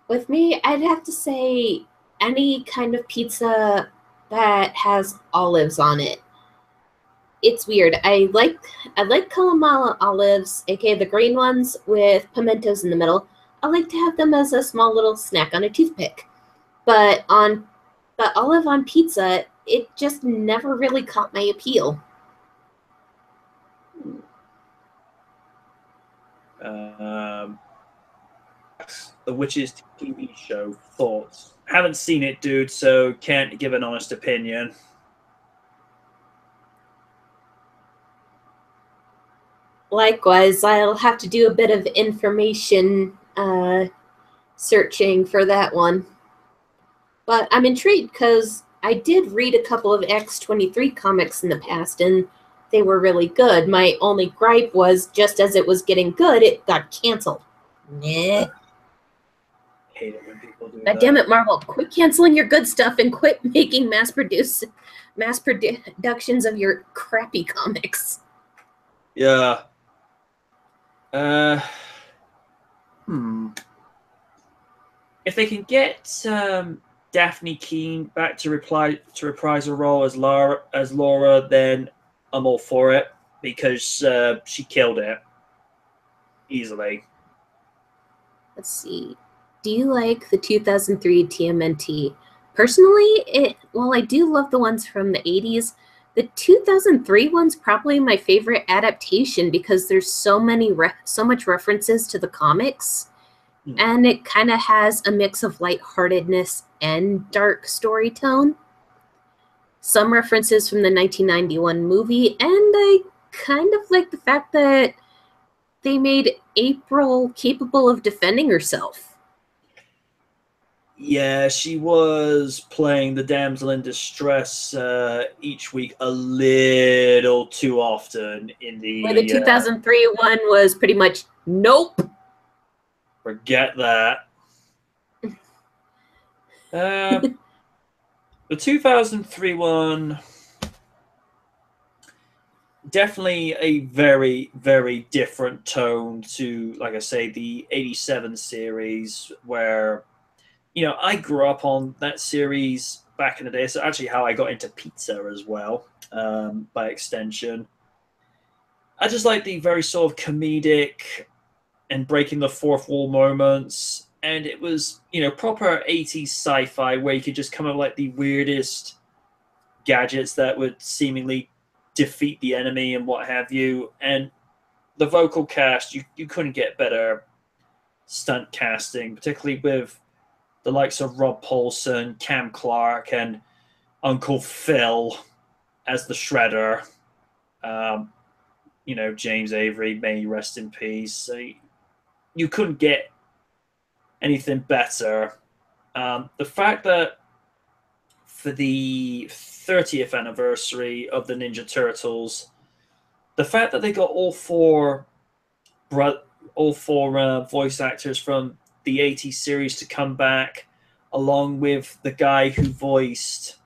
With me, I'd have to say any kind of pizza that has olives on it. It's weird. I like Kalamala olives, aka the green ones with pimentos in the middle. I like to have them as a small little snack on a toothpick. But olive on pizza, it just never really caught my appeal. The Witches TV show, thoughts? Haven't seen it, dude, so can't give an honest opinion. Likewise, I'll have to do a bit of information searching for that one. But I'm intrigued because I did read a couple of X-23 comics in the past, and they were really good. My only gripe was just as it was getting good, it got canceled. Nah. Hate it when people do God that. damn it, Marvel! Quit canceling your good stuff and quit making mass productions of your crappy comics. Yeah. If they can get Daphne Keane back to reprise her role as Laura, then I'm all for it because she killed it easily. Let's see. Do you like the 2003 Tmnt? Personally, while I do love the ones from the 80s, the 2003 one's probably my favorite adaptation because there's so much references to the comics, and it kind of has a mix of lightheartedness and dark story tone. Some references from the 1991 movie, and I kind of like the fact that they made April capable of defending herself. Yeah, she was playing the damsel in distress each week a little too often in the. Where the 2003 one was pretty much nope. Forget that. The 2003 one, definitely a very, very different tone to, like I say, the 87 series where, I grew up on that series back in the day. So actually how I got into pizza as well, by extension. I just like the very sort of comedic and breaking the fourth wall moments. And it was, proper 80s sci-fi where you could just come up with like the weirdest gadgets that would seemingly defeat the enemy and what have you. And the vocal cast, you couldn't get better stunt casting, particularly with the likes of Rob Paulson, Cam Clark, and Uncle Phil as the Shredder. James Avery, may he rest in peace. So you couldn't get anything better. The fact that for the 30th anniversary of the Ninja Turtles, the fact that they got all four voice actors from the 80s series to come back, along with the guy who voiced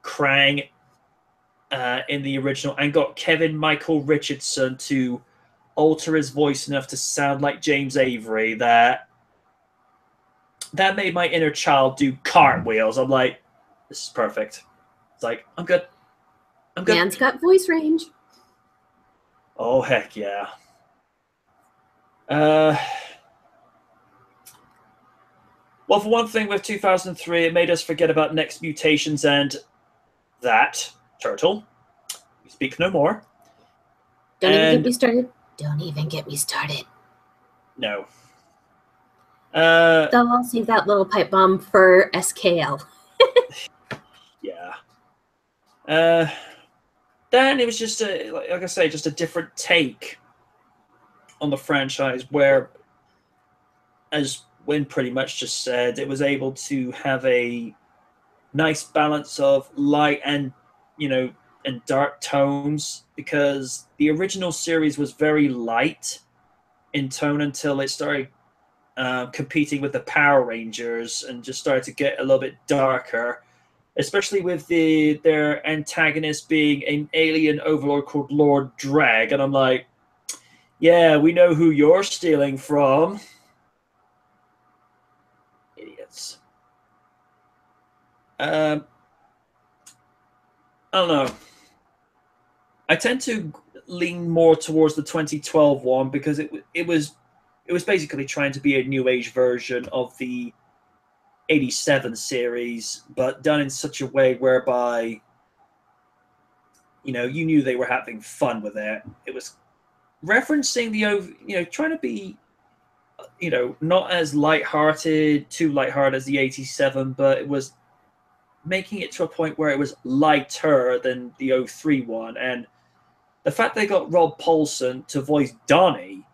Krang in the original, and got Kevin Michael Richardson to alter his voice enough to sound like James Avery, that made my inner child do cartwheels. I'm like, this is perfect. It's like, I'm good. Man's got voice range. Oh, heck yeah. Well, for one thing, with 2003, it made us forget about Next Mutations and that turtle. We speak no more. Don't even get me started. Don't even get me started. No. Though I'll save that little pipe bomb for SKL. Yeah. Then it was just like I say, just a different take on the franchise, where, as Wynn pretty much just said, it was able to have a nice balance of light and and dark tones, because the original series was very light in tone until it started competing with the Power Rangers and just started to get a little bit darker, especially with their antagonist being an alien overlord called Lord Drag. And I'm like, yeah, we know who you're stealing from. Idiots. I don't know. I tend to lean more towards the 2012 one because it was basically trying to be a new age version of the 87 series, but done in such a way whereby you knew they were having fun with it. It was referencing trying to be not as too lighthearted as the 87, but it was making it to a point where it was lighter than the 03 one. And the fact they got Rob Paulson to voice Donnie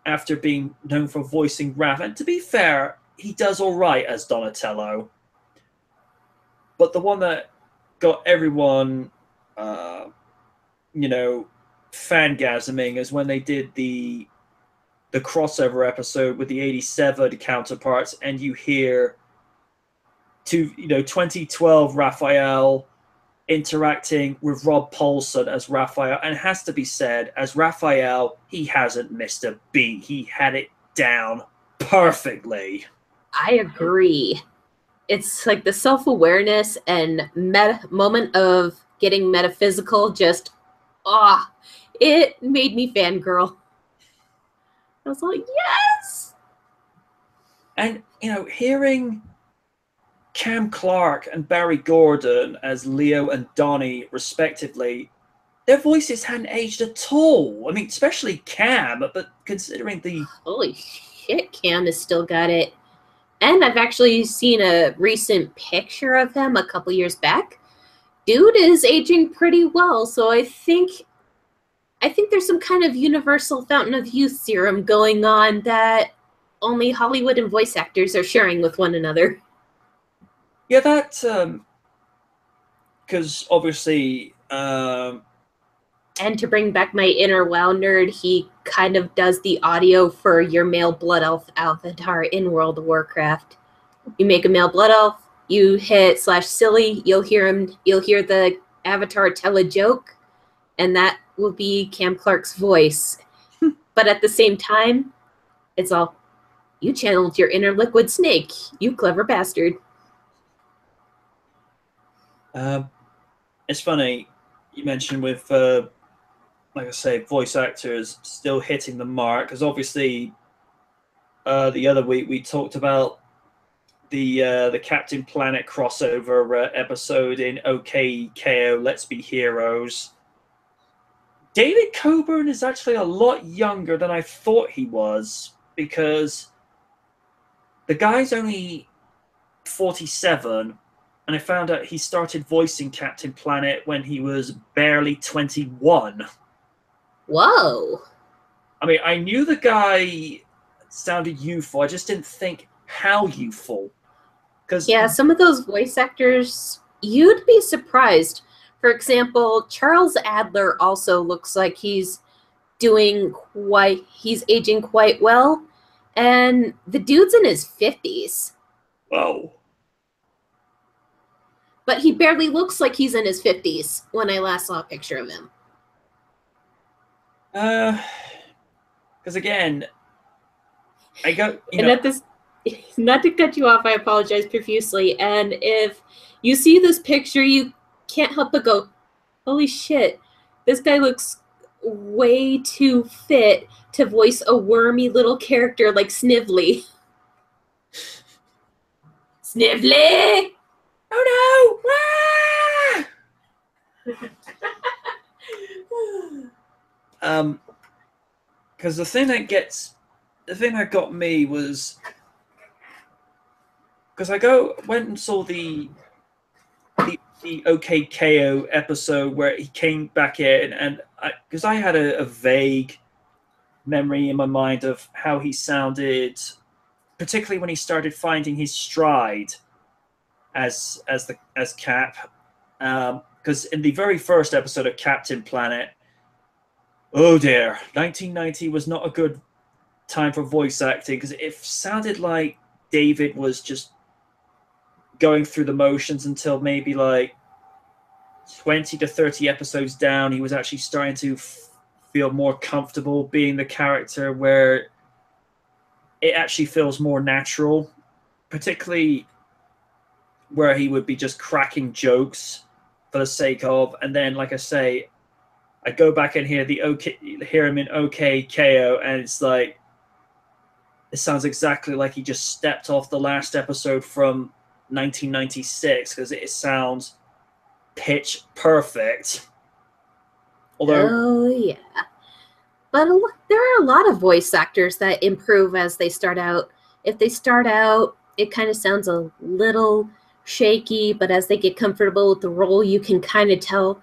after being known for voicing Raph, and to be fair, he does all right as Donatello, but the one that got everyone fangasming as when they did the crossover episode with the 87 counterparts, and you hear 2012 Raphael interacting with Rob Paulson as Raphael, and it has to be said, as Raphael, he hasn't missed a beat. He had it down perfectly. I agree. It's like the self-awareness and moment of getting metaphysical just, it made me fangirl. I was like, yes! And, hearing Cam Clark and Barry Gordon as Leo and Donnie, respectively, their voices hadn't aged at all. I mean, especially Cam, but considering the... Holy shit, Cam has still got it. And I've actually seen a recent picture of him a couple years back. Dude is aging pretty well, so I think there's some kind of universal fountain of youth serum going on that only Hollywood and voice actors are sharing with one another. Yeah, that, because obviously... And to bring back my inner WoW nerd, he kind of does the audio for your male Blood Elf avatar in World of Warcraft. You make a male Blood Elf, you hit /silly, you'll hear the avatar tell a joke, and that will be Cam Clark's voice. But at the same time, it's all, you channeled your inner liquid snake, you clever bastard. It's funny, you mentioned with... like I say, voice actors still hitting the mark, because obviously the other week we talked about the Captain Planet crossover episode in OK KO Let's Be Heroes. David Coburn is actually a lot younger than I thought he was, because the guy's only 47, and I found out he started voicing Captain Planet when he was barely 21. Whoa. I mean, I knew the guy sounded youthful. I just didn't think how youthful. Yeah, some of those voice actors, you'd be surprised. For example, Charles Adler also looks like he's aging quite well. And the dude's in his 50s. Whoa. But he barely looks like he's in his 50s when I last saw a picture of him. Because again, I go, at this, not to cut you off, I apologize profusely. And if you see this picture, you can't help but go, holy shit, this guy looks way too fit to voice a wormy little character like Snively. Snively! Oh no! Because the thing that got me was, because I went and saw the OK KO episode where he came back in, and because I had a vague memory in my mind of how he sounded, particularly when he started finding his stride as Cap, because in the very first episode of Captain Planet, oh dear, 1990 was not a good time for voice acting, because it sounded like David was just going through the motions until maybe like 20 to 30 episodes down, he was actually starting to feel more comfortable being the character, where it actually feels more natural, particularly where he would be just cracking jokes for the sake of, and then, like I say, I go back and hear him in OK KO, and it's like, it sounds exactly like he just stepped off the last episode from 1996, because it sounds pitch perfect. Although, oh yeah, but there are a lot of voice actors that improve as they start out. If they start out, it kind of sounds a little shaky, but as they get comfortable with the role, you can kind of tell.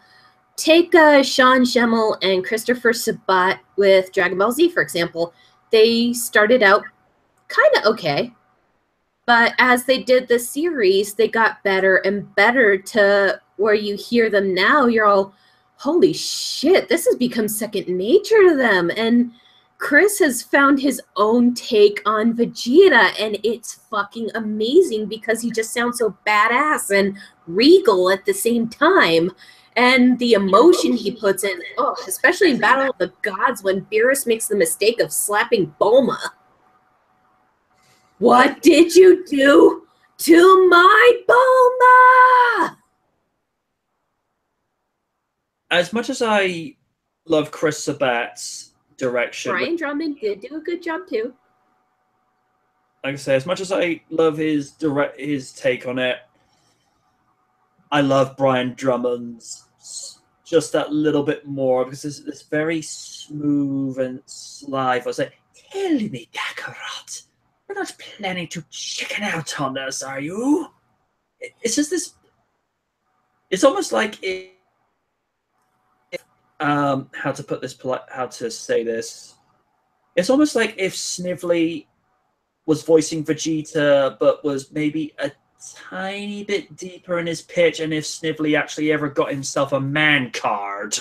Take Sean Schemmel and Christopher Sabat with Dragon Ball Z, for example. They started out kind of okay, but as they did the series, they got better and better to where you hear them now, you're all, holy shit, this has become second nature to them. And Chris has found his own take on Vegeta, and it's fucking amazing because he just sounds so badass and regal at the same time. And the emotion he puts in, oh, especially in Battle of the Gods when Beerus makes the mistake of slapping Bulma. What did you do to my Bulma? As much as I love Chris Sabat's direction, Brian Drummond did do a good job too. Like I say, as much as I love his take on it, I love Brian Drummond's just that little bit more because it's very smooth and sly. I was like, tell me, Kakarot, you're not planning to chicken out on us, are you? It's just this. It's almost like how to put this how to say this. It's almost like if Snively was voicing Vegeta, but was maybe a tiny bit deeper in his pitch, and if Snively actually ever got himself a man card.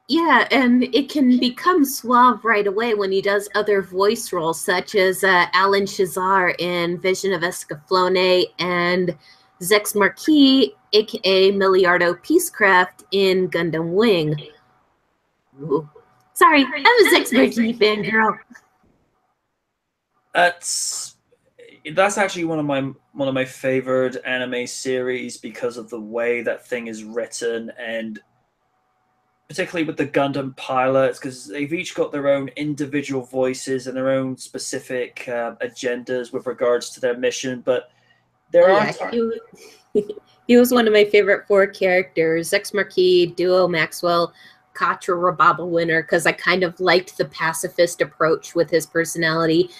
Yeah, and it can become suave right away when he does other voice roles, such as Alan Shazar in Vision of Escaflowne and Zex Marquis, aka Miliardo Peacecraft, in Gundam Wing. Ooh. Sorry, I'm a Zex Marquis fangirl. That's actually one of my favorite anime series because of the way that thing is written, and particularly with the Gundam pilots, because they've each got their own individual voices and their own specific agendas with regards to their mission. But there are he was one of my favorite 4 characters: Zex Marquis, Duo Maxwell, Katra Rababa Winner, because I kind of liked the pacifist approach with his personality.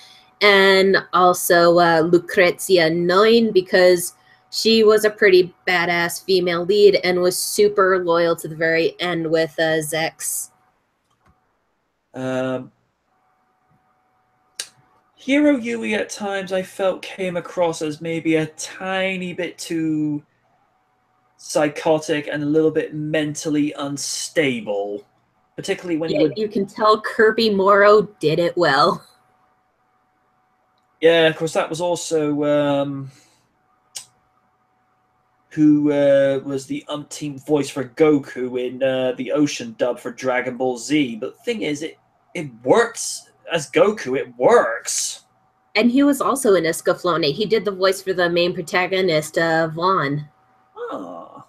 And also Lucrezia Noin, because she was a pretty badass female lead and was super loyal to the very end with Zex. Hero Yui at times I felt came across as maybe a tiny bit too psychotic and a little bit mentally unstable, particularly when you can tell Kirby Morrow did it well. Yeah, of course, that was also who was the umpteenth voice for Goku in the Ocean dub for Dragon Ball Z. But the thing is, it works as Goku. It works. And he was also in Escaflowne. He did the voice for the main protagonist, Vaughn. Oh.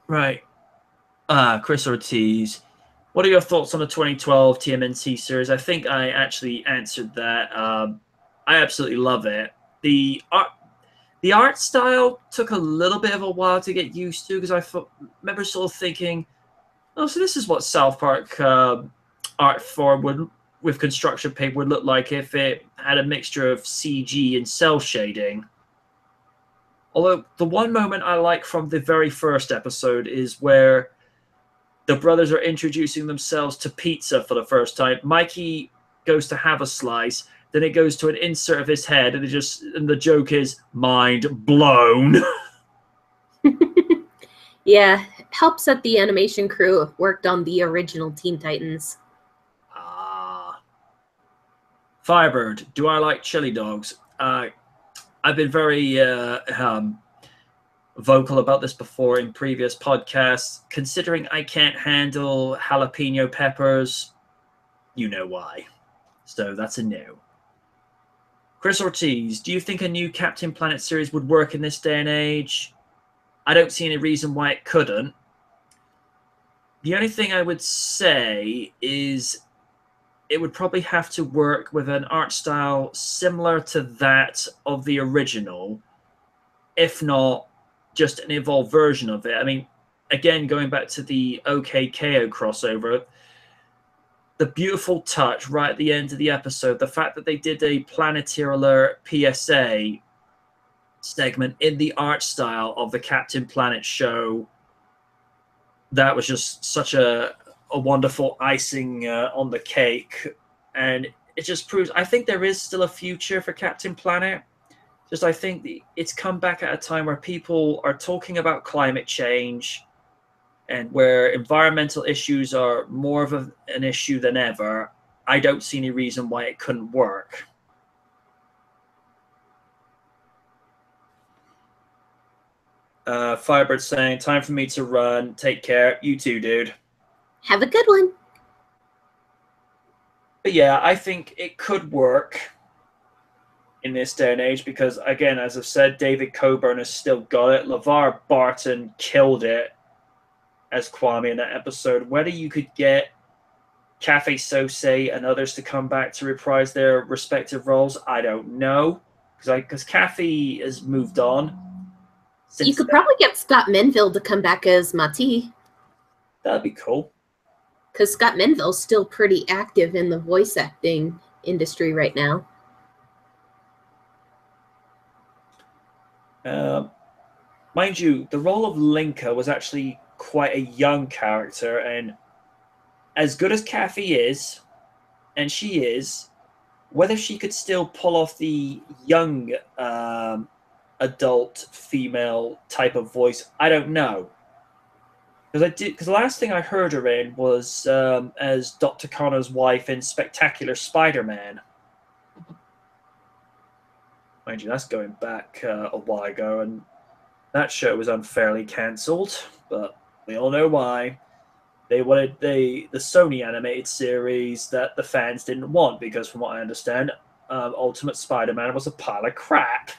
Right. Chris Ortiz. What are your thoughts on the 2012 TMNT series? I think I actually answered that. I absolutely love it. The art style took a little bit of a while to get used to because I remember sort of thinking, oh, so this is what South Park art form with construction paper would look like if it had a mixture of CG and cell shading. Although the one moment I like from the very first episode is where the brothers are introducing themselves to pizza for the first time. Mikey goes to have a slice, then it goes to an insert of his head, and the joke is mind blown. Yeah, helps that the animation crew worked on the original Teen Titans. Firebird, do I like chili dogs? I've been very vocal about this before in previous podcasts. Considering I can't handle jalapeno peppers, you know why. So that's a no. Chris Ortiz, do you think a new Captain Planet series would work in this day and age? I don't see any reason why it couldn't. The only thing I would say is it would probably have to work with an art style similar to that of the original, if not just an evolved version of it. I mean, again, going back to the OKKO crossover, the beautiful touch right at the end of the episode, the fact that they did a Planeteer Alert PSA segment in the art style of the Captain Planet show, that was just such a wonderful icing on the cake. And it just proves, I think there is still a future for Captain Planet. Just I think it's come back at a time where people are talking about climate change and where environmental issues are more of an issue than ever. I don't see any reason why it couldn't work. Firebird saying, time for me to run. Take care. You too, dude. Have a good one. But yeah, I think it could work in this day and age because, again, as I've said, David Coburn has still got it. LeVar Barton killed it as Kwame in that episode. Whether you could get Cafe Sosei and others to come back to reprise their respective roles, I don't know. Because Cafe has moved on. You could probably get Scott Menville to come back as Mati. That'd be cool. Because Scott Menville's still pretty active in the voice acting industry right now. Mind you, the role of Linka was actually quite a young character, and as good as Kathy is, and she is, whether she could still pull off the young adult female type of voice, I don't know. Because the last thing I heard her in was as Dr. Connor's wife in Spectacular Spider-Man. Mind you, that's going back a while ago, and that show was unfairly cancelled, but we all know why. They wanted the Sony animated series that the fans didn't want, because from what I understand, Ultimate Spider-Man was a pile of crap.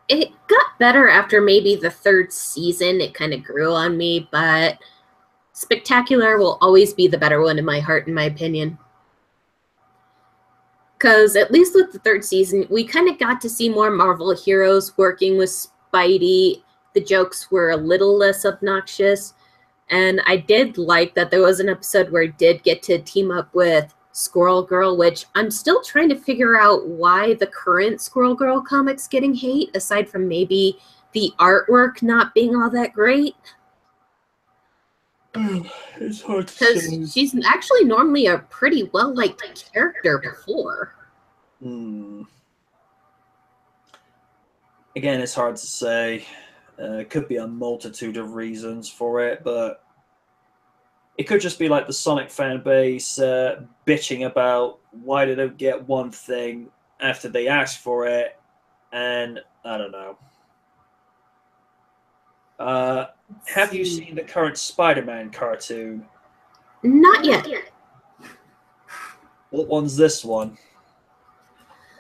It got better after maybe the third season. It kind of grew on me, but Spectacular will always be the better one in my heart, in my opinion. Because at least with the third season, we kind of got to see more Marvel heroes working with Spidey. The jokes were a little less obnoxious. And I did like that there was an episode where it did get to team up with Squirrel Girl, which I'm still trying to figure out why the current Squirrel Girl comics getting hate, aside from maybe the artwork not being all that great. It's hard to say. Because she's actually normally a pretty well-liked character before. Again, it's hard to say. It could be a multitude of reasons for it, but it could just be like the Sonic fan base bitching about why they don't get one thing after they ask for it, and I don't know. Have you seen the current Spider-Man cartoon? Not yet. What one's this one?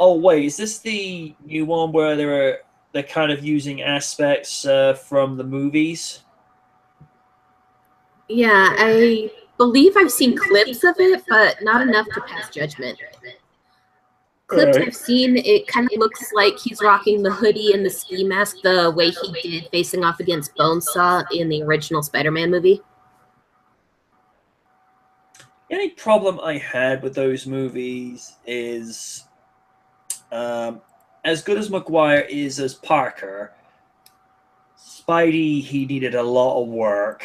Oh wait, is this the new one where they're kind of using aspects from the movies? Yeah, I believe I've seen clips of it, but not enough to pass judgment. Clips I've seen, it kind of looks like he's rocking the hoodie and the ski mask the way he did facing off against Bonesaw in the original Spider-Man movie. The only problem I had with those movies is, as good as Maguire is as Parker, Spidey, he needed a lot of work.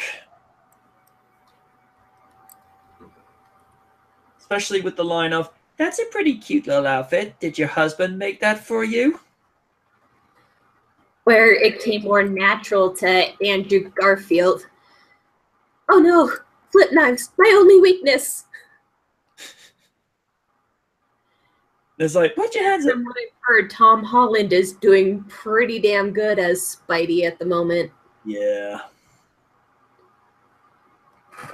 Especially with the line of, "That's a pretty cute little outfit. Did your husband make that for you?" Where it came more natural to Andrew Garfield. Oh no, flip knives, my only weakness. It's like, put your hands up. From what I've heard, Tom Holland is doing pretty damn good as Spidey at the moment. Yeah.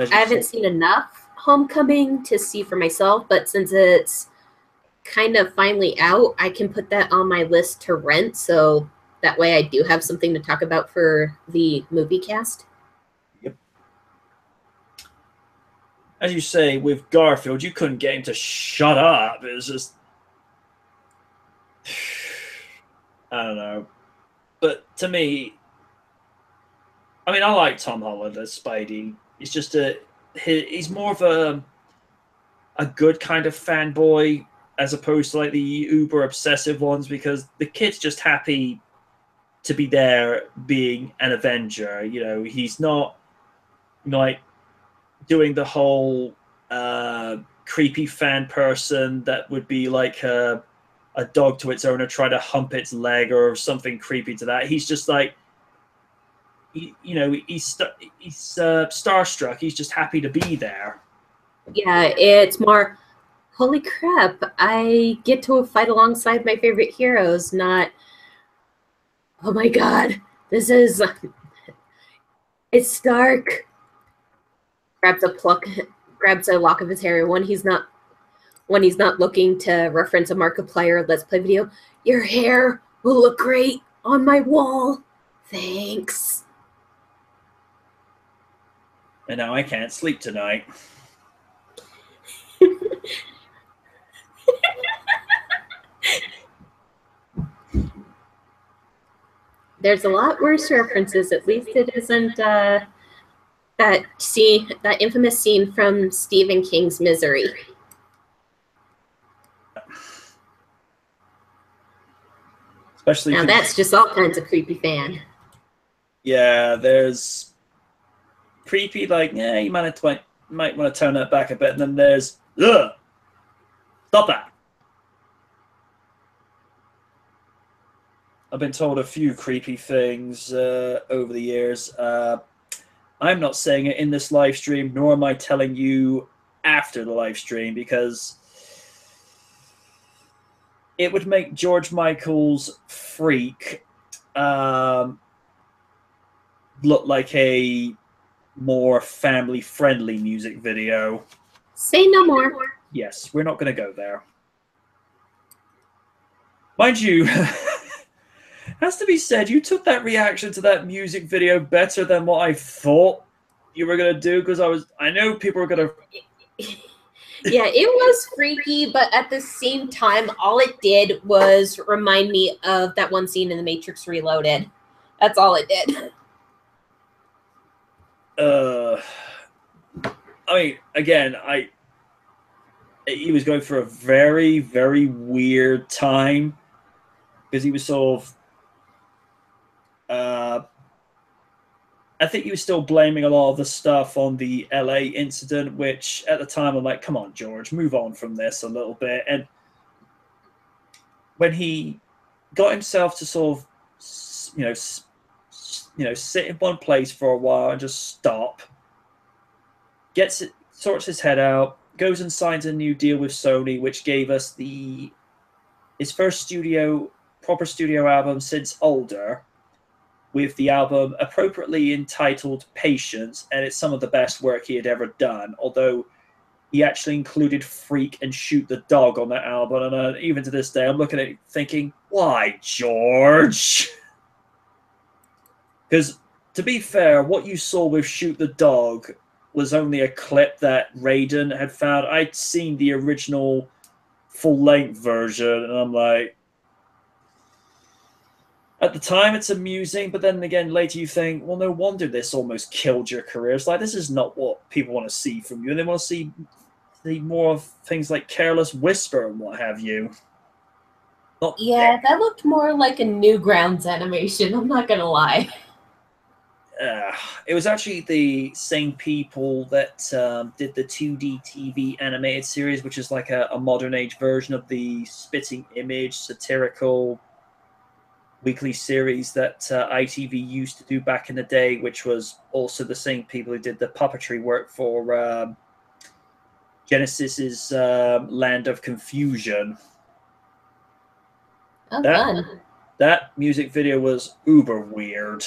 I haven't seen enough Homecoming to see for myself, but since it's kind of finally out, I can put that on my list to rent, so that way I do have something to talk about for the movie cast. Yep. As you say, with Garfield, you couldn't get him to shut up. It was just, I don't know. But to me, I mean, I like Tom Holland as Spidey. It's just he's more of a good kind of fanboy as opposed to like the uber obsessive ones, because the kid's just happy to be there being an Avenger. You know, he's not like doing the whole creepy fan person that would be like a dog to its owner try to hump its leg or something creepy to that. He's just like, he's starstruck. He's just happy to be there. Yeah, it's more, holy crap, I get to fight alongside my favorite heroes, not, oh my god, it's Stark. Grabs a lock of his hair when he's not looking to reference a Markiplier Let's Play video. Your hair will look great on my wall. Thanks. And now I can't sleep tonight. There's a lot worse references. At least it isn't that infamous scene from Stephen King's Misery. Especially now that's just all kinds of creepy fan. Yeah, there's creepy, like, yeah, you might want to tone that back a bit, and then there's, ugh, stop that. I've been told a few creepy things over the years. I'm not saying it in this live stream, nor am I telling you after the live stream, because it would make George Michael's Freak look like a more family-friendly music video. Say no more. Yes, we're not going to go there. Mind you, has to be said, you took that reaction to that music video better than what I thought you were going to do, because I know people were going to... Yeah, it was freaky, but at the same time, all it did was remind me of that one scene in The Matrix Reloaded. That's all it did. I mean, again, he was going for a very, very weird time, because he was sort of, I think he was still blaming a lot of the stuff on the LA incident, which at the time I'm like, come on, George, move on from this a little bit. And when he got himself to sort of, sit in one place for a while and just stop, sorts his head out, goes and signs a new deal with Sony, which gave us his first proper studio album since Older, with the album appropriately entitled Patience, and it's some of the best work he had ever done, although he actually included Freak and Shoot the Dog on that album, and even to this day I'm looking at it thinking, why, George? Because, to be fair, what you saw with Shoot the Dog was only a clip that Raiden had found. I'd seen the original full-length version, and I'm like, at the time it's amusing, but then again later you think, well, no wonder this almost killed your career. It's like, this is not what people want to see from you, and they want to see more of things like Careless Whisper and what have you. Yeah, that looked more like a Newgrounds animation, I'm not gonna lie. It was actually the same people that did the 2D TV animated series, which is like a modern age version of the Spitting Image satirical weekly series that ITV used to do back in the day, which was also the same people who did the puppetry work for Genesis's Land of Confusion. Oh, fun. That music video was uber weird.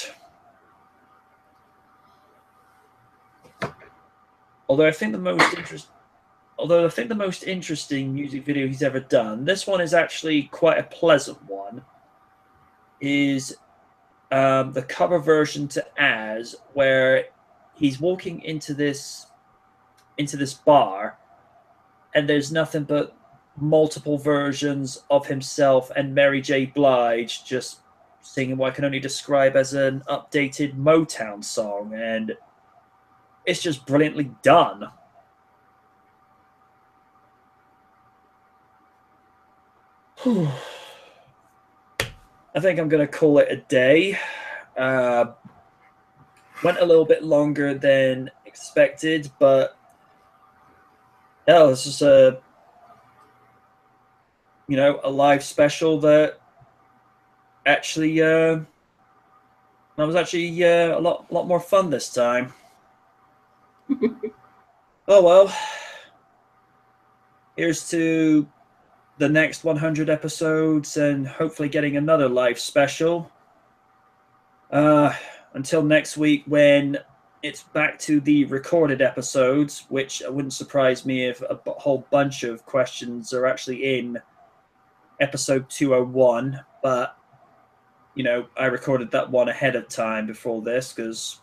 Although I think the most interesting music video he's ever done, this one is actually quite a pleasant one, is the cover version to As, where he's walking into this bar, and there's nothing but multiple versions of himself and Mary J. Blige just singing what I can only describe as an updated Motown song, and it's just brilliantly done. I think I'm going to call it a day. Went a little bit longer than expected, but hell, this is a live special that actually was actually a lot more fun this time. Oh well, here's to the next 100 episodes and hopefully getting another live special. Until next week when it's back to the recorded episodes, which it wouldn't surprise me if a whole bunch of questions are actually in episode 201, but I recorded that one ahead of time before this because,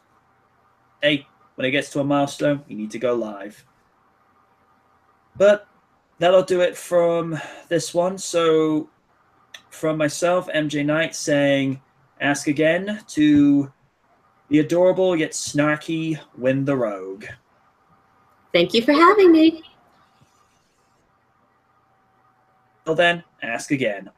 hey, when it gets to a milestone, you need to go live. But that'll do it from this one. So from myself, MJ Knight, saying ask again to the adorable yet snarky Win the Rogue. Thank you for having me. Till then, ask again.